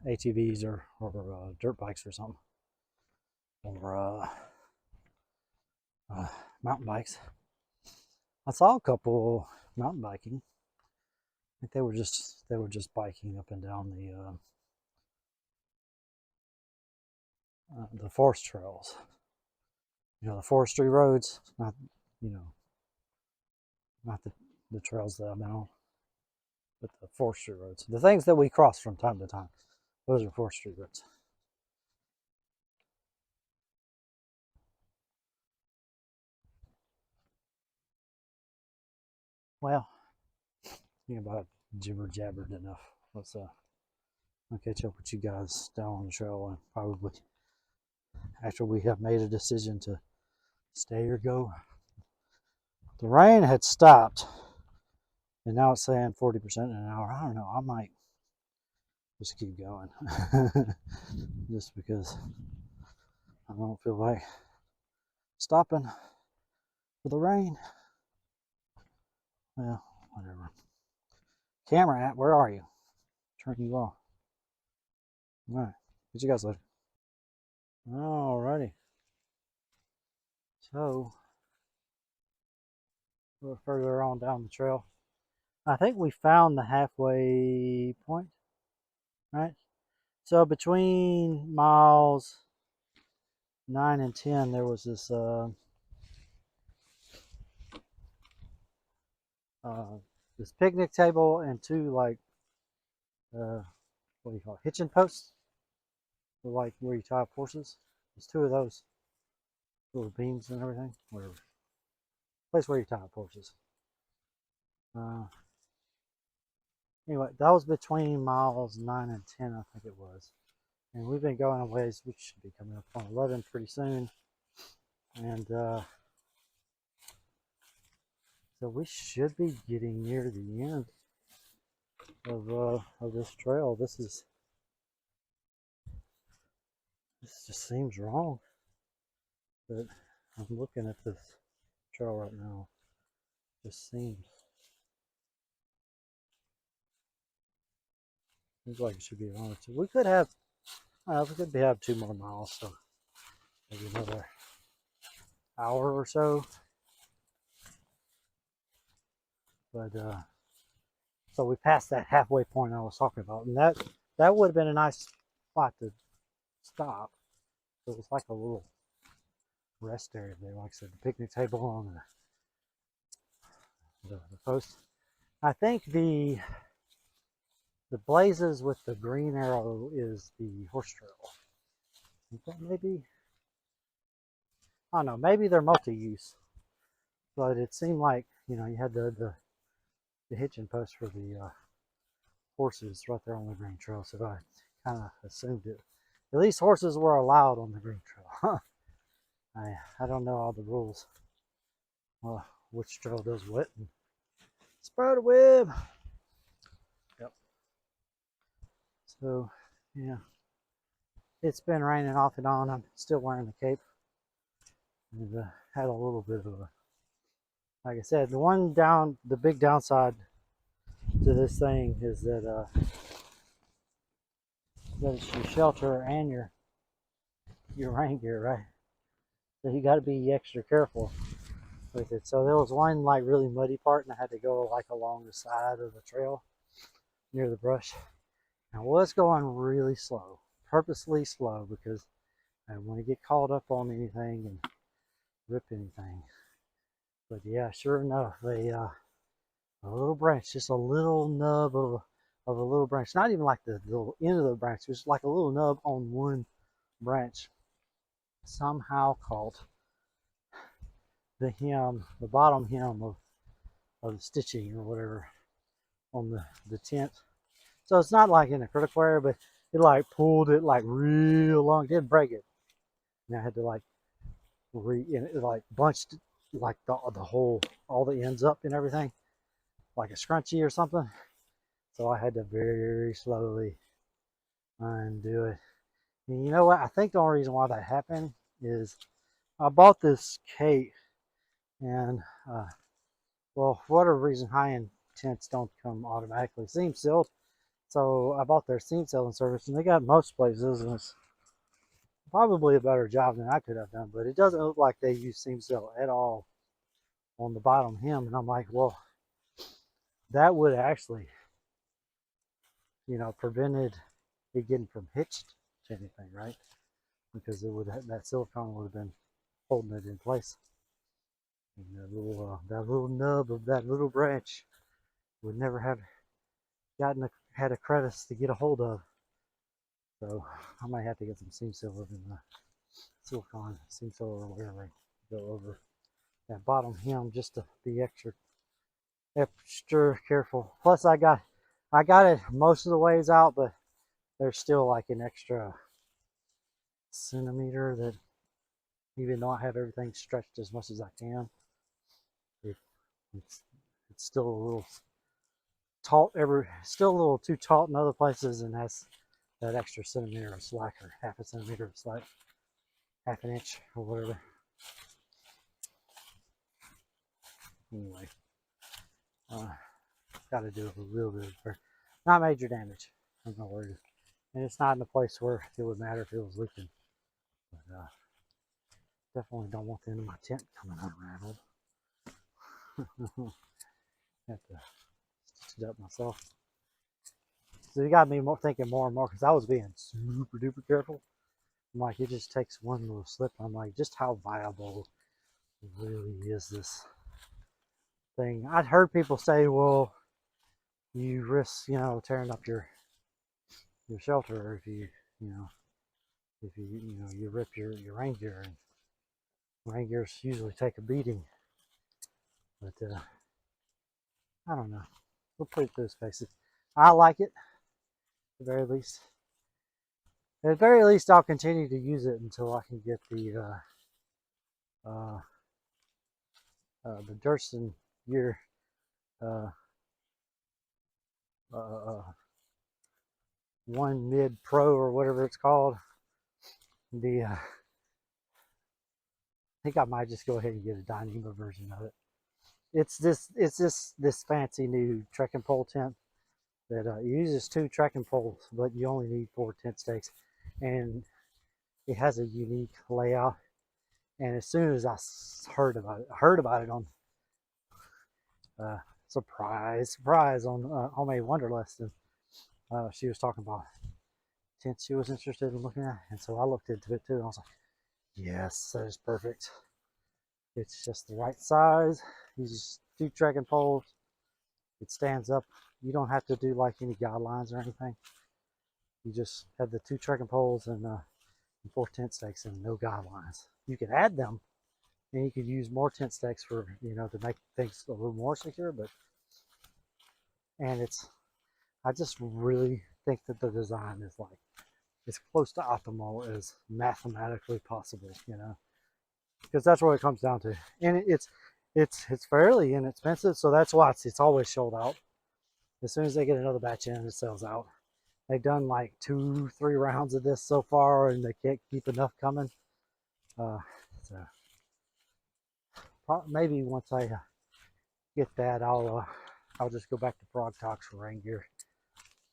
S1: ATVs or dirt bikes or something, or mountain bikes. I saw a couple mountain biking. I think they were just biking up and down the forest trails. You know, the forestry roads, not not the trails that I've been on, but the forestry roads. The things that we cross from time to time. Those are forestry roads. Well, think about jibber jabbered enough. Let's I'll catch up with you guys down on the trail and probably after we have made a decision to stay or go. The rain had stopped and now it's saying 40% in an hour. I don't know. I might just keep going just because I don't feel like stopping for the rain. Well, whatever. Camera app, where are you? Turn you off. All right. Catch you guys later. Alrighty. So we're further on down the trail. I think we found the halfway point, right? So between miles 9 and 10, there was this picnic table and 2 like what do you call it? Hitching posts, or like where you tie up horses. There's 2 of those little beams and everything. Whatever. Place where you tie up horses. Anyway, that was between miles 9 and 10, I think it was. And we've been going a ways. We should be coming up on 11 pretty soon. And so we should be getting near the end of this trail. This just seems wrong. But I'm looking at this trail right now. It just seems like it should be on it. We could have We could have 2 more miles, so maybe another hour or so. But so we passed that halfway point I was talking about, and that would have been a nice spot to stop. It was like a little rest area there, like I said, the picnic table on the post. I think the blazes with the green arrow is the horse trail. I think that maybe, I don't know, maybe they're multi-use, but it seemed like, you know, you had the hitching post for the horses right there on the green trail, so I kind of assumed it. At least horses were allowed on the green trail. I don't know all the rules. Which trail does what? And spider web. Yep. So, yeah. It's been raining off and on. I'm still wearing the cape. And had a little bit of a, like I said, the big downside to this thing is that it's your shelter and your rain gear, right? So you got to be extra careful with it. So there was one like really muddy part, and I had to go like along the side of the trail near the brush. I was going really slow, purposely slow, because I didn't want to get caught up on anything and rip anything. But yeah, sure enough, a little branch, just a little nub of a little branch, not even like the little end of the branch, just like a little nub on one branch, somehow caught the bottom hem of the stitching or whatever on the tent. So it's not like in a critical area, but it like pulled it like real long. It didn't break it. And I had to like and it like bunched like the whole, all the ends up and everything, like a scrunchie or something. So I had to very slowly undo it. And you know what? I think the only reason why that happened is I bought this cape, and well, for whatever reason, high-end tents don't come automatically seam sealed. So I bought their seam sealing service, and they got most places, and it's probably a better job than I could have done. But it doesn't look like they use seam seal at all on the bottom hem. And I'm like, well, that would actually, you know, prevented it getting from hitched to anything, right? Because it would, that silicone would have been holding it in place. And that little nub of that little branch would never have had a crevice to get a hold of. So I might have to get some seam sealer in the silicone seam sealer or whatever, go over that bottom hem just to be extra careful. Plus I got it most of the ways out, but there's still like an extra centimeter that, even though I have everything stretched as much as I can, it's still a little taut, still a little too taut in other places, and that's that extra centimeter of slack, or half a centimeter of slack, half an inch or whatever. Anyway, got to do a little bit of, not major damage, I'm not worried. And it's not in a place where it would matter if it was leaking. But definitely don't want the end of my tent coming unraveled. Have to stitch it up myself. So you got me thinking more and more, because I was being super duper careful. I'm like, it just takes one little slip. I'm like, just how viable really is this thing? I'd heard people say, well, you risk, you know, tearing up your shelter if you rip your rain gear, and rain gears usually take a beating. But I don't know. We'll put it through its paces. I like it, at the very least. At the very least, I'll continue to use it until I can get the Durston year one mid pro or whatever it's called. I think I might just go ahead and get a Dyneema version of it. It's this fancy new trekking pole tent that uses 2 trekking poles, but you only need 4 tent stakes. and it has a unique layout. And as soon as I heard about it on surprise on Homemade Wanderlust, and she was talking about tents she was interested in looking at, and so I looked into it too, and I was like, yes, that is perfect. It's just the right size. You just 2 trekking poles. It stands up. You don't have to do like any guidelines or anything. You just have the 2 trekking poles and 4 tent stakes and no guidelines. You can add them, and you can use more tent stakes for to make things a little more secure. And I just really think that the design is like as close to optimal as mathematically possible. Because that's what it comes down to. And it's fairly inexpensive, so that's why it's always sold out. As soon as they get another batch in, it sells out. They've done like 2-3 rounds of this so far, and they can't keep enough coming. So maybe once I get that, I'll just go back to Frog Talks for rain gear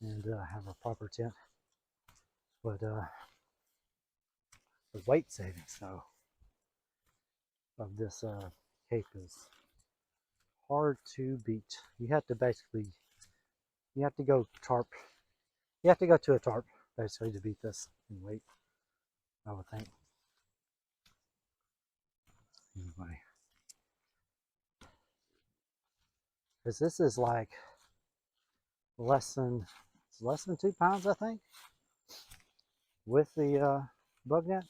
S1: and have a proper tent. But the weight savings though of this cape is hard to beat. You have to go tarp. You have to go to a tarp basically to beat this in weight, I would think. Anyway, because this is like less than 2 pounds, I think, with the bug net.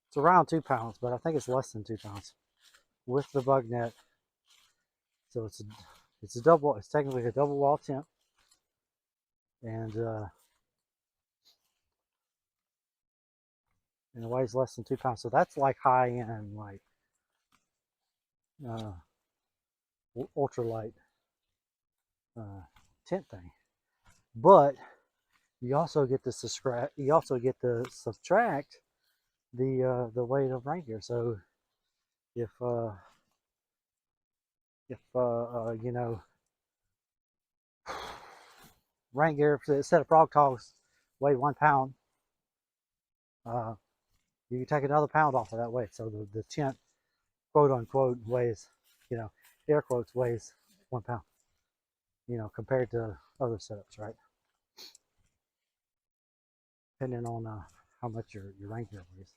S1: It's around 2 pounds, but I think it's less than 2 pounds with the bug net. So it's a double. It's technically a double wall tent, and it weighs less than 2 pounds. So that's like high end, like ultralight tent thing. But you also get to subtract. You also get to subtract the weight of rain gear. So if rain gear, if a set of Frog Talks weighed 1 pound, you can take another pound off of that weight. So the tent, quote unquote, weighs, air quotes, weighs 1 pound, compared to other setups, right? Depending on how much your rain gear weighs.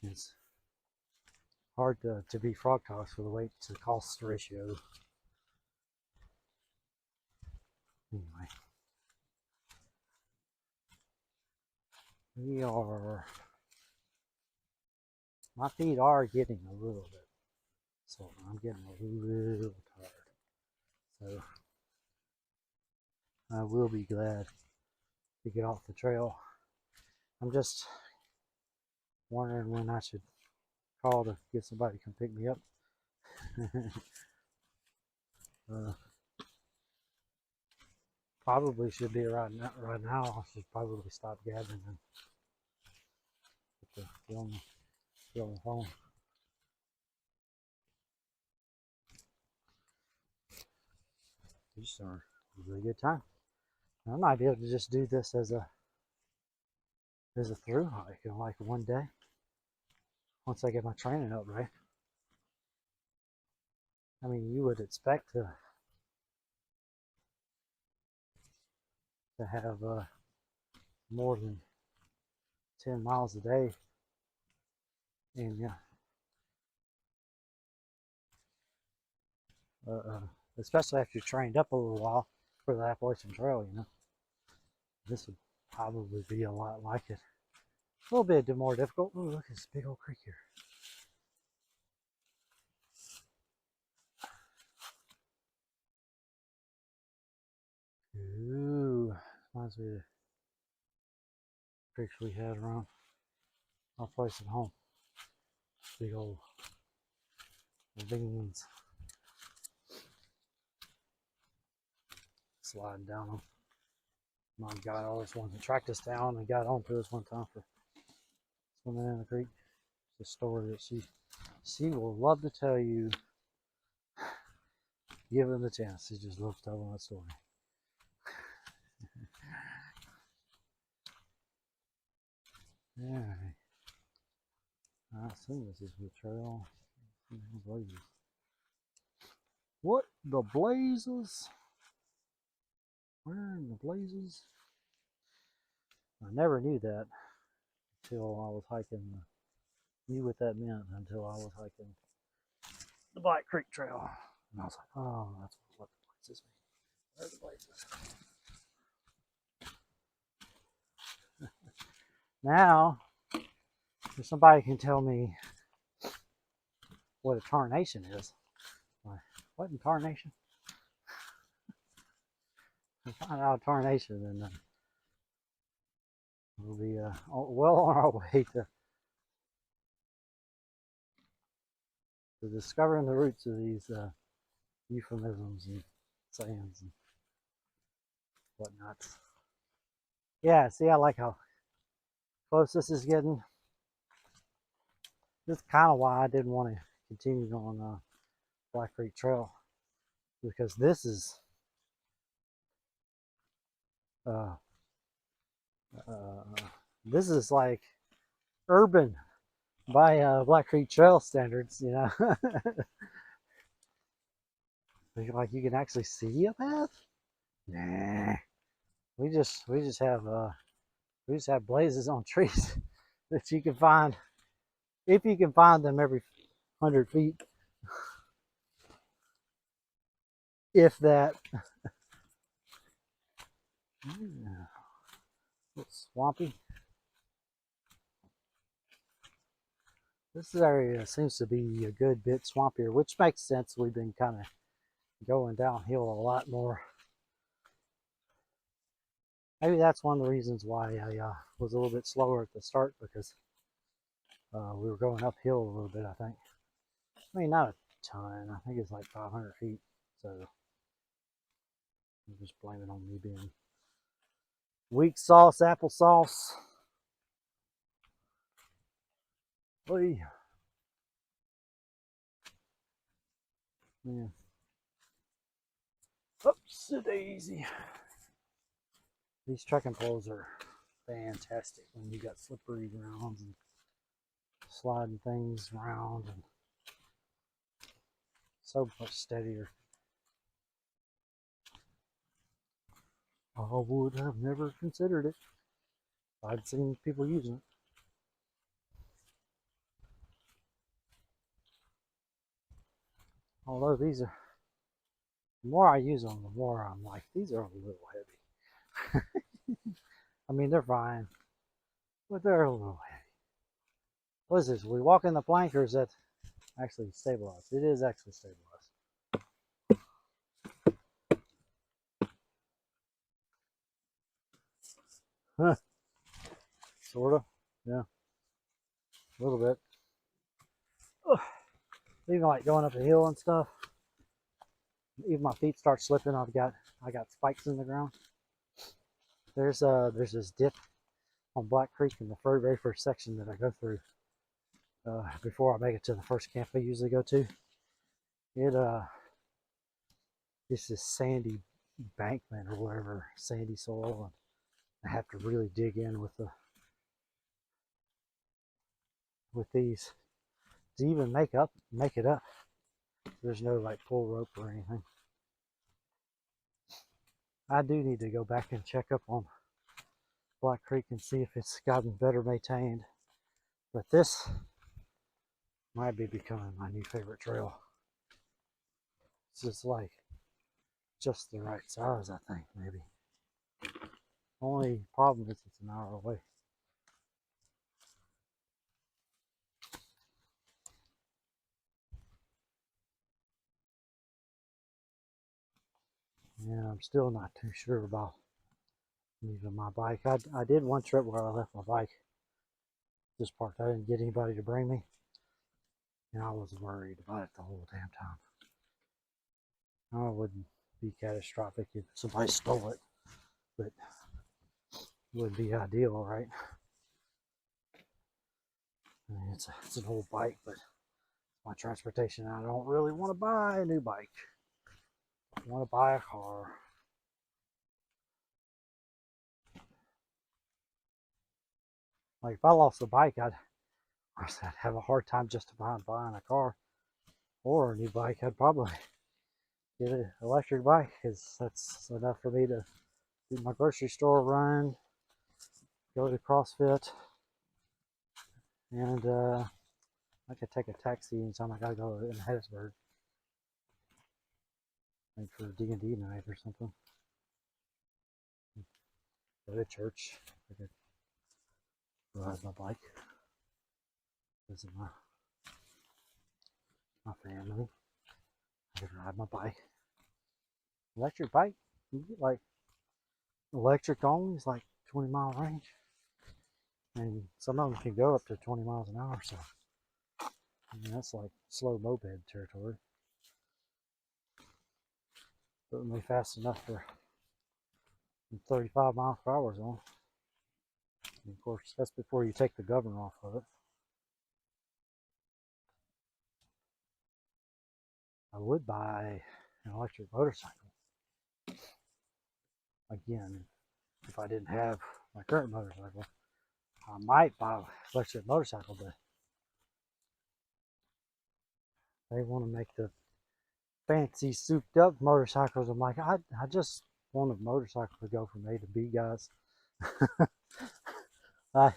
S1: It's hard to beat Frog Talks for the weight to cost ratio. Anyway, my feet are getting a little bit, so I'm getting a little tired. So I will be glad to get off the trail. I'm just wondering when I should call to get somebody to come pick me up. Probably should be right now. I should probably stop gathering and get on the phone. These are a really good time. I might be able to just do this as a through hike in like one day once I get my training up, right? I mean, you would expect to have more than 10 miles a day, and yeah, especially after you're trained up a little while for the Appalachian Trail, this would probably be a lot like it. A little bit more difficult. Ooh, look at this big old creek here. Ooh, reminds me of the creeks we had around our place at home. Big old ravines. Sliding down them. My guy always wanted to track us down and got onto us one time for swimming in the creek. It's a story that she will love to tell you. Give him the chance. She just loves telling that story. Yeah. I assume this is the trail. Blazes. What the blazes? Where in the blazes? I never knew that until I was hiking. Knew what that meant until I was hiking the Black Creek Trail. And I was like, oh, that's what the blazes mean. Where are the blazes? Now, if somebody can tell me what a tarnation is, like, what in tarnation? If we find out a tarnation, then we'll be well on our way to discovering the roots of these euphemisms and sayings and whatnot. Yeah, see, I like how close this is getting. This is kind of why I didn't want to continue on Black Creek Trail, because uh, this is like urban by Black Creek Trail standards, you know. Like you can actually see a path. Nah, we just have blazes on trees that you can find if you can find them every 100 feet, if that. It's swampy. This area seems to be a good bit swampier, which makes sense. We've been kind of going downhill a lot more. Maybe that's one of the reasons why I was a little bit slower at the start, because we were going uphill a little bit, I think. I mean, not a ton. I think it's like 500 feet. So I'm just blaming on me being weak sauce, applesauce. Oy. Yeah. Oops, a daisy. These trekking poles are fantastic when you got slippery grounds and sliding things around, and so much steadier. I would have never considered it. I'd seen people using it. Although these are, the more I use them, the more I'm like, these are a little heavy. I mean, they're fine, but they're a little heavy. What is this? We walk in the plank, or is that actually stabilized? It is actually stabilized. Huh. Sort of. Yeah. A little bit. Ugh. Even like going up a hill and stuff, even my feet start slipping. I got spikes in the ground. There's this dip on Black Creek in the very first section that I go through before I make it to the first camp I usually go to. It's this sandy bankment or whatever, sandy soil, and I have to really dig in with these to even make it up. There's no like pull rope or anything. I do need to go back and check up on Black Creek and see if it's gotten better maintained. But this might be becoming my new favorite trail. It's just like just the right size, I think, maybe. Only problem is it's an hour away. Yeah, I'm still not too sure about leaving my bike. I did one trip where I left my bike just parked. I didn't get anybody to bring me, and I was worried about it the whole damn time. I wouldn't be catastrophic if somebody stole it, but it wouldn't be ideal, right? I mean, it's an old bike, but my transportation. I don't really want to buy a new bike. I want to buy a car. Like if I lost the bike, I'd have a hard time justifying buying a car or a new bike. I'd probably get an electric bike because that's enough for me to do my grocery store run, go to CrossFit, and I could take a taxi anytime I gotta go in Hattiesburg, like for D&D night or something. Go to church. I could ride my bike, visit my family. I could ride my bike. Electric bike, you get like electric only is like 20-mile range, and some of them can go up to 20 miles an hour. So I mean, that's like slow moped territory. Certainly fast enough for 35 miles per hour zone. And of course, that's before you take the governor off of it. I would buy an electric motorcycle again if I didn't have my current motorcycle. I might buy an electric motorcycle, but they want to make the fancy souped up motorcycles. I'm like, I just want a motorcycle to go from A to B, guys. I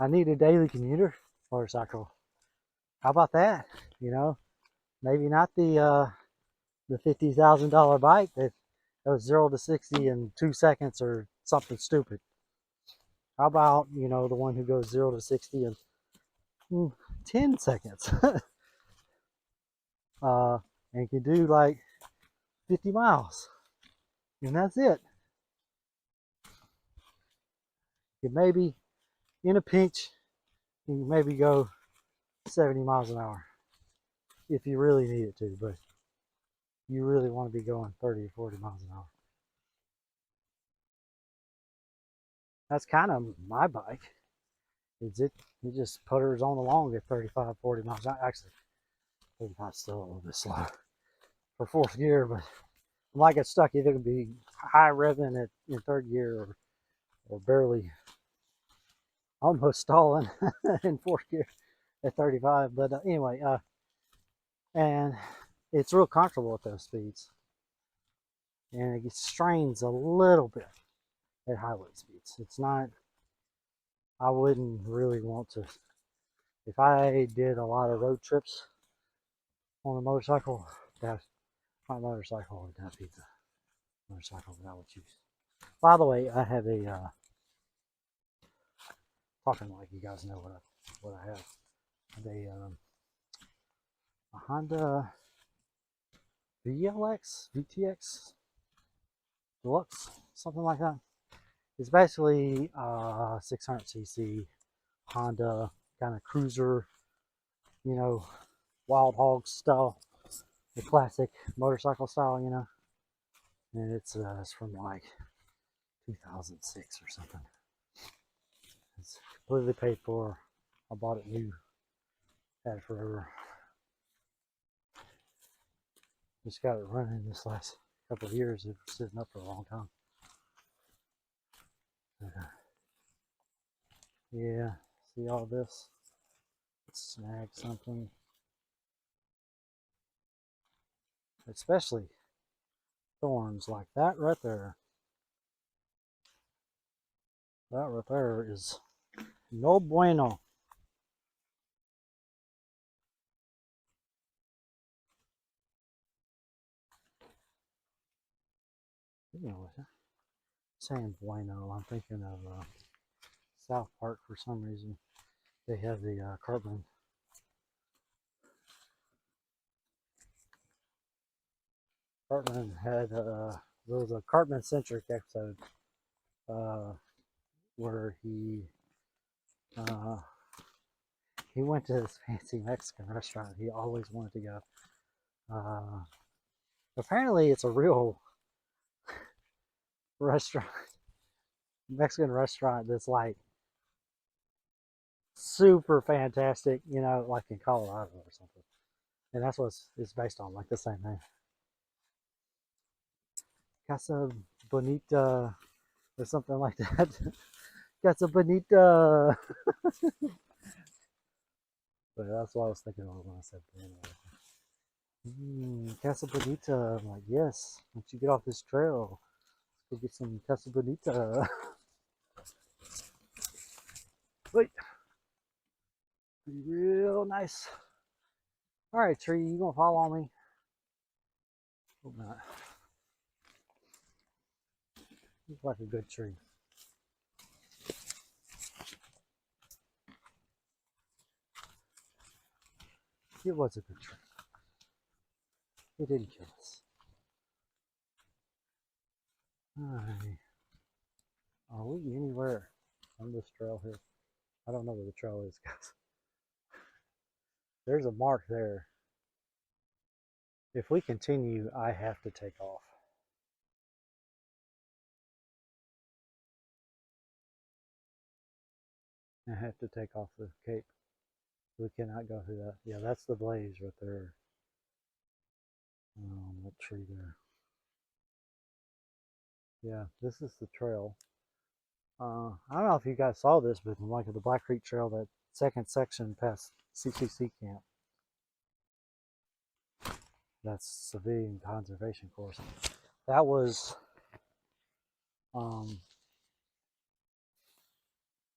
S1: need a daily commuter motorcycle. How about that? You know, maybe not the $50,000 bike that goes 0 to 60 in 2 seconds or something stupid. How about, you know, the one who goes 0 to 60 in 10 seconds? And can do like 50 miles. And that's it. You maybe, in a pinch, you can maybe go 70 miles an hour if you really need it to, but you really want to be going 30 or 40 miles an hour. That's kind of my bike. It just putters on along at 35, 40 miles. Actually, 35 is still a little bit slow for fourth gear, but I might get stuck. Either going to be high revving in third gear or barely almost stalling in fourth gear at 35. But anyway, and it's real comfortable at those speeds. And it strains a little bit at highway speeds. It's not, I wouldn't really want to, if I did a lot of road trips on a motorcycle, that's my motorcycle would not be the motorcycle that I would choose. By the way, I have a, talking like you guys know what I have. A Honda VTX Deluxe, something like that. It's basically 600cc Honda kind of cruiser, you know, wild hog style, the classic motorcycle style, you know. And it's from like 2006 or something. It's completely paid for. I bought it new, had it forever. Just got it running this last couple of years. It was sitting up for a long time. But, yeah, see all this? Snag something. Especially thorns like that right there. That right there is no bueno. You know, saying bueno, I'm thinking of South Park for some reason. They have the Cartman. Cartman had there was a Cartman centric episode where uh, he went to this fancy Mexican restaurant he always wanted to go. Apparently, it's a real restaurant, Mexican restaurant that's like super fantastic, you know, like in Colorado or something. And that's what it's based on, like the same name. Casa Bonita or something like that. Casa Bonita. But that's what I was thinking of when I said banana. Casa Bonita. I'm like, yes. Once you get off this trail, let's go get some Casa Bonita. Wait. Be real nice. All right, tree, you gonna follow me? Hope not. Looks like a good tree. It was a good tree. It didn't kill us. Alright. Are we anywhere on this trail here? I don't know where the trail is, guys. There's a mark there. If we continue, I have to take off. I have to take off the cape. We cannot go through that. Yeah, that's the blaze right there. That tree there. Yeah, this is the trail. I don't know if you guys saw this, but like the Black Creek Trail, that second section past CCC camp, that's Civilian Conservation Course. That was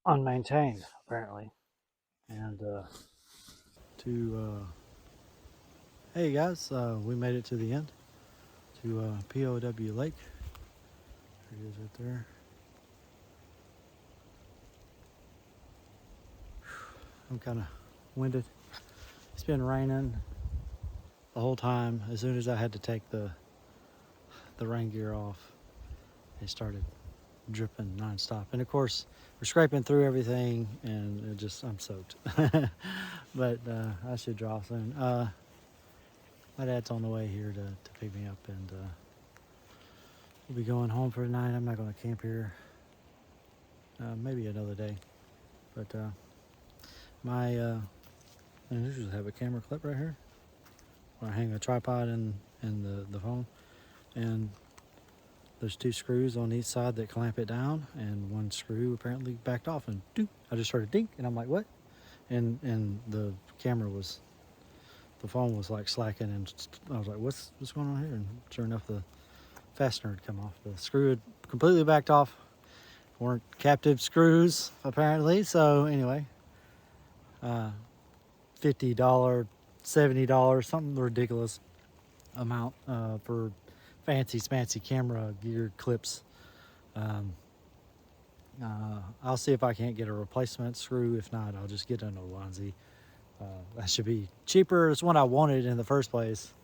S1: unmaintained apparently, and hey guys, we made it to the end, to POW Lake. There it is right there. I'm kind of winded. It's been raining the whole time. As soon as I had to take the rain gear off, it started dripping nonstop. And of course, we're scraping through everything, and it just, I'm soaked. But I should draw soon. My dad's on the way here to pick me up, and we'll be going home for the night. I'm not going to camp here. Maybe another day. But I usually have a camera clip right here where I hang a tripod and the phone, and there's two screws on each side that clamp it down, and one screw apparently backed off, and doop, I just heard a dink, and I'm like, what? And the phone was like slacking, and I was like, what's going on here? And sure enough, the fastener had come off. The screw had completely backed off. Weren't captive screws apparently. So anyway, $50, $70, something ridiculous amount for fancy camera gear clips. I'll see if I can't get a replacement screw. If not, I'll just get an onesie. That should be cheaper. It's what I wanted in the first place,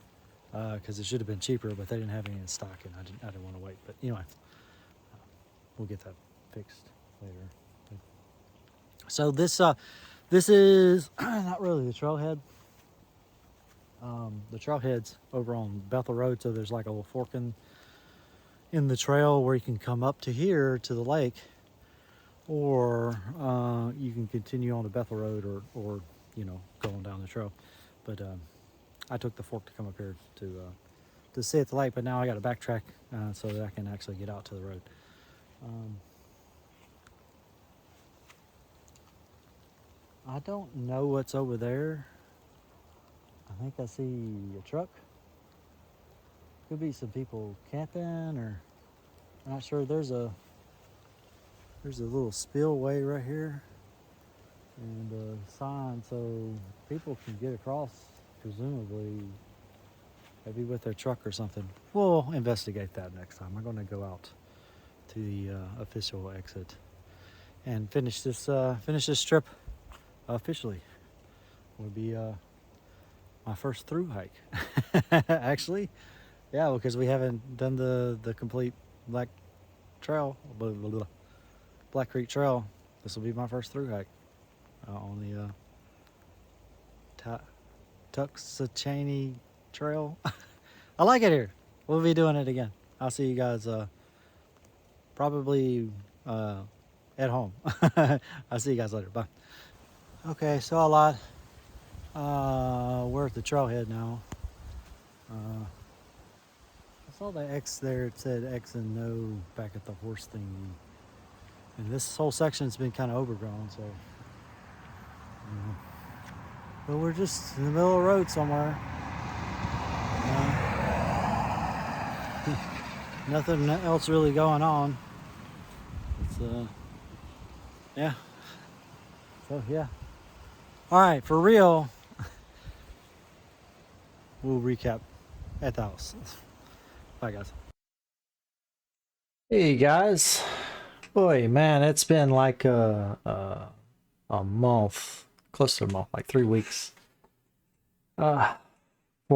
S1: because it should have been cheaper, but they didn't have any in stock, and I didn't want to wait. But anyway, we'll get that fixed later. So this is not really the trailhead. The trailhead's over on Bethel Road, so there's like a little fork in the trail where you can come up to here to the lake, or you can continue on to Bethel Road, or going down the trail. But I took the fork to come up here to see at the lake, but now I got to backtrack so that I can actually get out to the road. I don't know what's over there. I think I see a truck. Could be some people camping, or I'm not sure. There's a little spillway right here, and a sign so people can get across, presumably maybe with their truck or something. We'll investigate that next time. I'm going to go out to the official exit and finish this trip officially. Would be my first through hike. Actually, yeah, because we haven't done the complete Black Creek Trail. This will be my first through hike on the Tuxachanie Trail. I like it here. We'll be doing it again. I'll see you guys probably at home. I'll see you guys later. Bye. Okay, so a lot. We're at the trailhead now. I saw the X there. It said X and no back at the horse thingy. And this whole section's been kind of overgrown, so. But we're just in the middle of the road somewhere. Nothing else really going on. It's yeah. So yeah. All right, for real. We'll recap at the house. Bye, guys. Hey guys. Boy, man, it's been like a month, close to a month, like 3 weeks. Before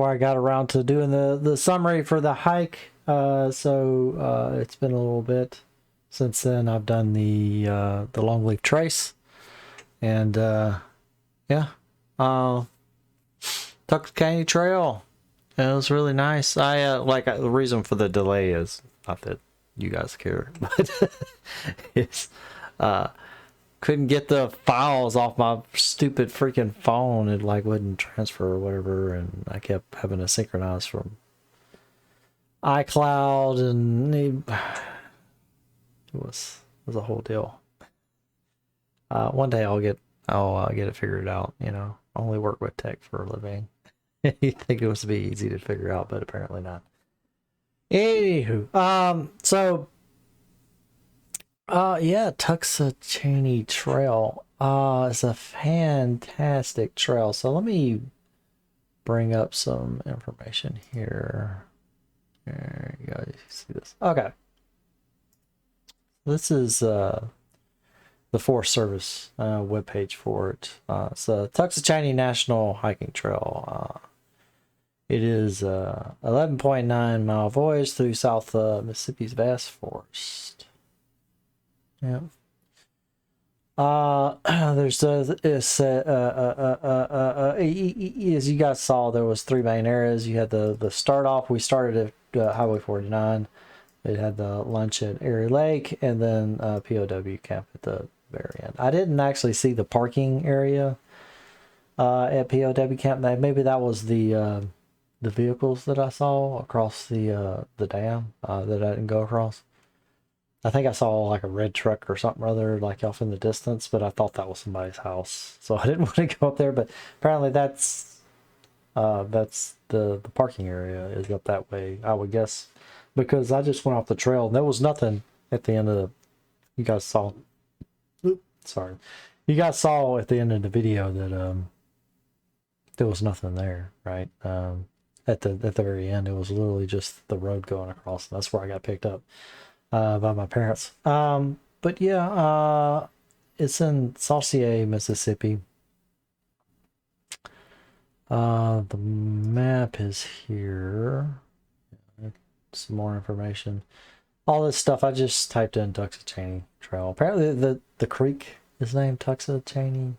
S1: I got around to doing the summary for the hike. So it's been a little bit since then. I've done the longleaf trace, and yeah, Tuxachanie Trail. It was really nice. I the reason for the delay is not that you guys care, but it's couldn't get the files off my stupid freaking phone. It like wouldn't transfer or whatever, and I kept having to synchronize from iCloud, and it was a whole deal. One day I'll get it figured out. You know, I only work with tech for a living. You think it was be easy to figure out, but apparently not. Anywho, yeah, Tuxachanie Trail. It's a fantastic trail. So let me bring up some information here. There you go. You see this? Okay. This is the Forest Service webpage for it. It's the Tuxachanie National Hiking Trail. It is 11.9 mile voyage through South Mississippi's vast forest. Yeah. There's as you guys saw, there was 3 main areas. You had the start off. We started at Highway 49. It had the lunch at Erie Lake, and then POW camp at the very end. I didn't actually see the parking area at POW camp. Maybe that was the vehicles that I saw across the dam that I didn't go across. I think I saw like a red truck or something or other like off in the distance, but I thought that was somebody's house, so I didn't want to go up there. But apparently that's the parking area is up that way, I would guess, because I just went off the trail and there was nothing at the end of the. You guys saw. Sorry, you guys saw at the end of the video that there was nothing there, right? At the very end, it was literally just the road going across, and that's where I got picked up by my parents. But yeah, it's in Saucier, Mississippi. The map is here. Some more information. All this stuff I just typed in Tuxachanie Trail. Apparently the creek is named Tuxachanie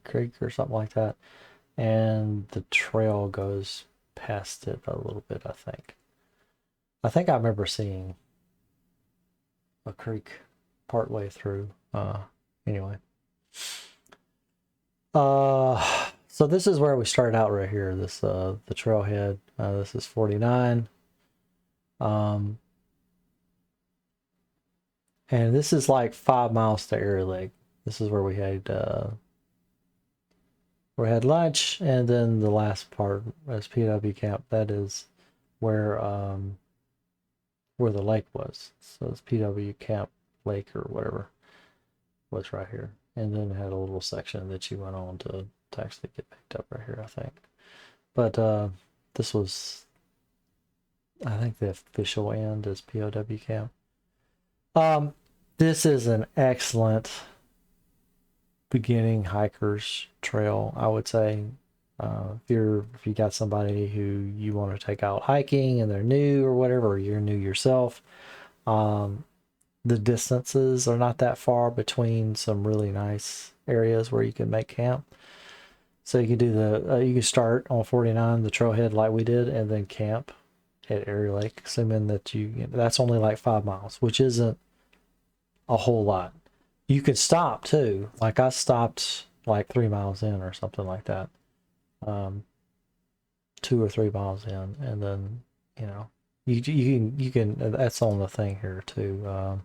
S1: Creek or something like that. And the trail goes past it a little bit, I think. I think I remember seeing a creek partway through. Anyway. So this is where we started out right here. This the trailhead. This is 49. And this is like 5 miles to Erie Lake. This is where we had lunch, and then the last part is PW camp. That is where the lake was. So it's PW camp lake or whatever was right here. And then it had a little section that you went on to actually get picked up right here, I think. But this was, I think the official end is POW camp. This is an excellent beginning hiker's trail, I would say. If you got somebody who you want to take out hiking and they're new or whatever, or you're new yourself, the distances are not that far between some really nice areas where you can make camp. So you can do you can start on 49, the trailhead like we did, and then camp at Erie Lake, assuming that that's only like 5 miles, which isn't a whole lot. You could stop too. Like I stopped like 3 miles in or something like that. 2 or 3 miles in, and then you can. That's on the thing here too.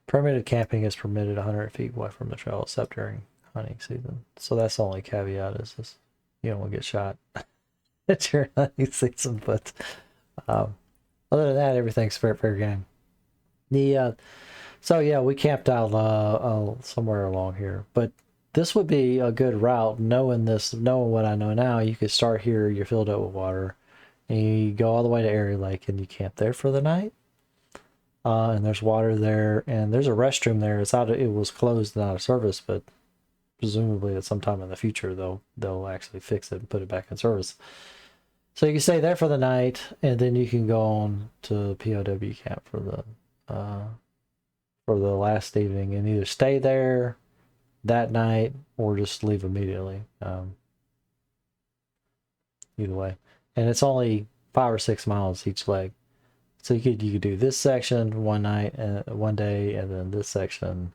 S4: Permitted camping is permitted 100 feet away from the trail except during hunting season. So that's the only caveat is this, you don't want to get shot during hunting season. But other than that, everything's fair game. So yeah, we camped out somewhere along here, but this would be a good route. Knowing what I know now, you could start here. You're filled up with water, and you go all the way to Airy Lake, and you camp there for the night. And there's water there, and there's a restroom there. It was closed and out of service, but presumably at some time in the future they'll actually fix it and put it back in service. So you can stay there for the night, and then you can go on to POW camp for the last evening, and either stay there that night or just leave immediately. Either way, and it's only 5 or 6 miles each leg. So you could do this section one day, and then this section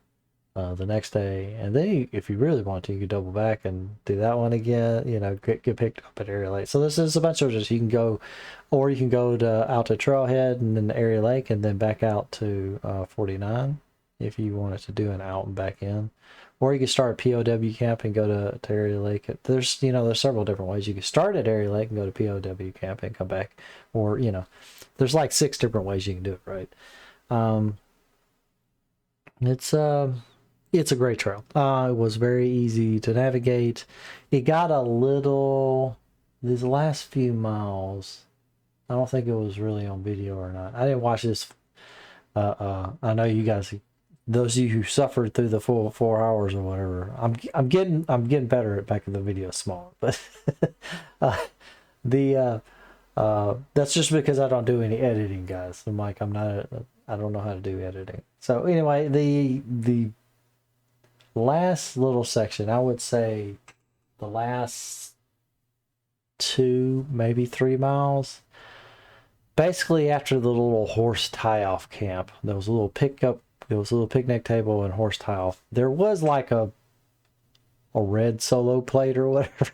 S4: the next day, and then if you really want to, you could double back and do that one again. Get picked up at Area Lake. So this is a bunch of just you can go, or you can go out to Trailhead and then Area Lake, and then back out to 49 if you wanted to do an out and back in, or you could start at POW camp and go to Area Lake. There's several different ways you could start at Area Lake and go to POW camp and come back, or there's like 6 different ways you can do it, right? It's a great trail. It was very easy to navigate. It got a little, these last few miles, I don't think it was really on video or not. I didn't watch this. I know you guys, those of you who suffered through the full 4 hours or whatever, I'm getting better at making the video small, but that's just because I don't do any editing, guys. I'm like, I don't know how to do editing. So anyway, the last little section, I would say the last 2, maybe 3 miles, basically after the little horse tie-off camp, there was a little picnic table and horse tie-off. There was like a red solo plate or whatever.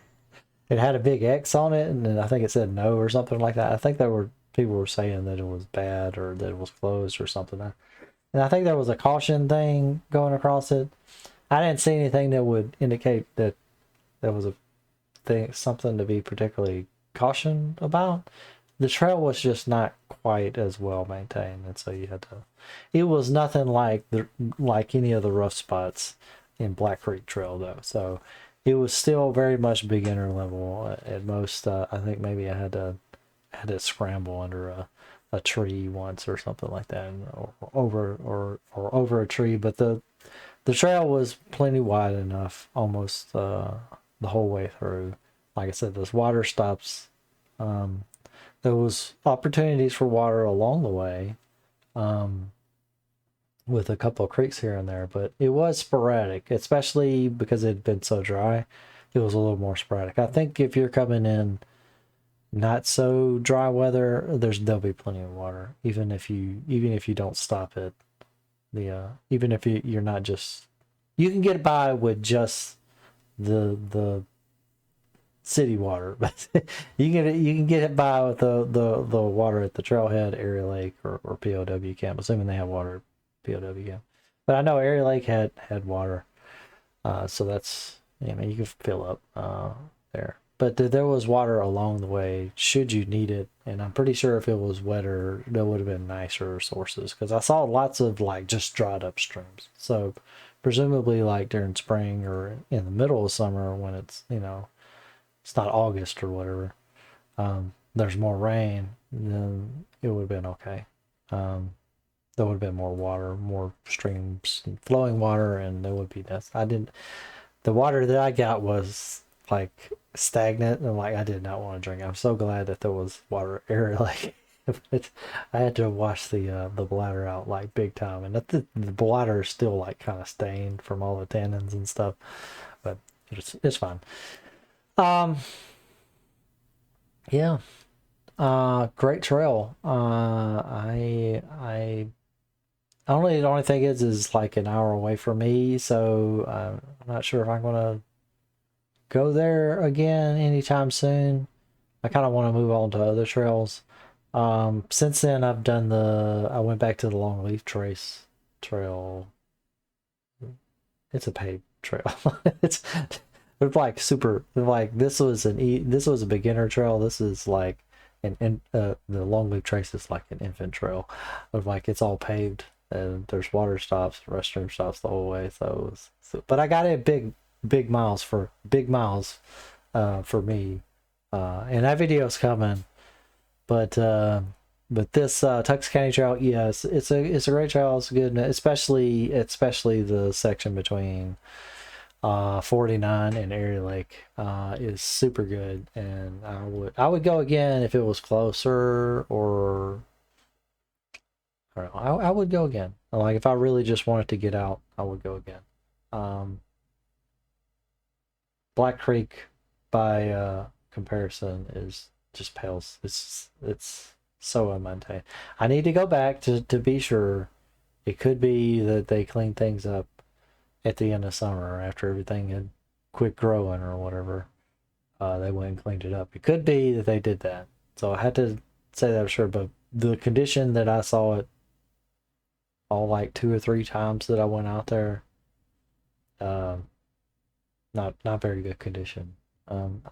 S4: It had a big X on it, and then I think it said no or something like that. I think people were saying that it was bad or that it was closed or something. And I think there was a caution thing going across it. I didn't see anything that would indicate that there was something to be particularly cautioned about. The trail was just not quite as well maintained, and so you had to. It was nothing like any of the rough spots in Black Creek Trail though. So it was still very much beginner level at most. I think maybe I had to scramble under a tree once or something like that, or over a tree. But the trail was plenty wide enough almost the whole way through. Like I said, there's water stops. There was opportunities for water along the way, with a couple of creeks here and there, but it was sporadic, especially because it had been so dry. It was a little more sporadic. I think if you're coming in not so dry weather, there'll be plenty of water, even if you don't stop at even if you're not just, you can get by with just the city water, but you can get it by with the water at the Trailhead, Area Lake, or POW camp, assuming they have water at POW camp. But I know Area Lake had water, so that's, you can fill up there. But there was water along the way should you need it, and I'm pretty sure if it was wetter, there would have been nicer sources, because I saw lots of like just dried up streams. So presumably like during spring or in the middle of summer when it's it's not August or whatever, there's more rain, then it would have been okay. There would have been more water, more streams, flowing water, and there would be that. The water that I got was like stagnant, and like I did not want to drink. I'm so glad that there was water area. Like I had to wash the bladder out like big time, and the bladder is still like kind of stained from all the tannins and stuff, but it's fine. Yeah. Great trail. The only thing is like an hour away from me, so I'm not sure if I'm gonna go there again anytime soon. I kind of want to move on to other trails. Since then I went back to the Longleaf Trace Trail. It's a paved trail. it's like super, like this was this was a beginner trail. This is like the Longleaf Trace is like an infant trail, of like it's all paved and there's water stops, restroom stops the whole way. But I got it big miles for me, and that video's coming. But this Tuxachanie Trail, yes, it's a great trail. It's good, especially the section between 49 and Erie Lake is super good, and I would go again if it was closer, or I don't know. I would go again. Like if I really just wanted to get out, I would go again. Black Creek, by comparison, is just pales. It's so unmaintained. I need to go back to be sure. It could be that they cleaned things up at the end of summer after everything had quit growing or whatever. They went and cleaned it up. It could be that they did that. So I had to say that for sure. But the condition that I saw it all like 2 or 3 times that I went out there, not very good condition. And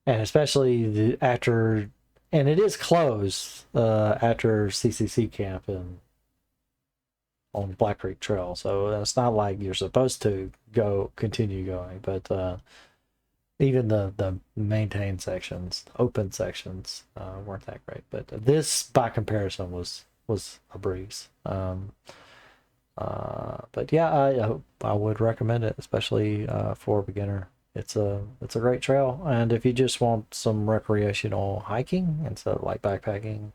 S4: especially after, and it is closed after CCC camp and on Black Creek Trail, so it's not like you're supposed to continue going. But even the maintained sections, open sections, weren't that great. But this, by comparison, was a breeze. But yeah, I would recommend it, especially for a beginner. It's a great trail, and if you just want some recreational hiking instead of like backpacking,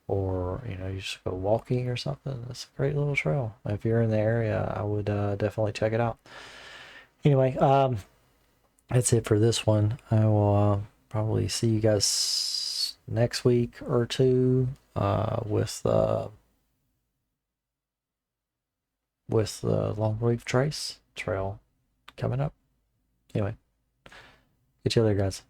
S4: or you just go walking or something, it's a great little trail. If you're in the area, I would definitely check it out. Anyway, that's it for this one. I will probably see you guys next week or two with the Longleaf Trace Trail coming up. Anyway, get you there, guys.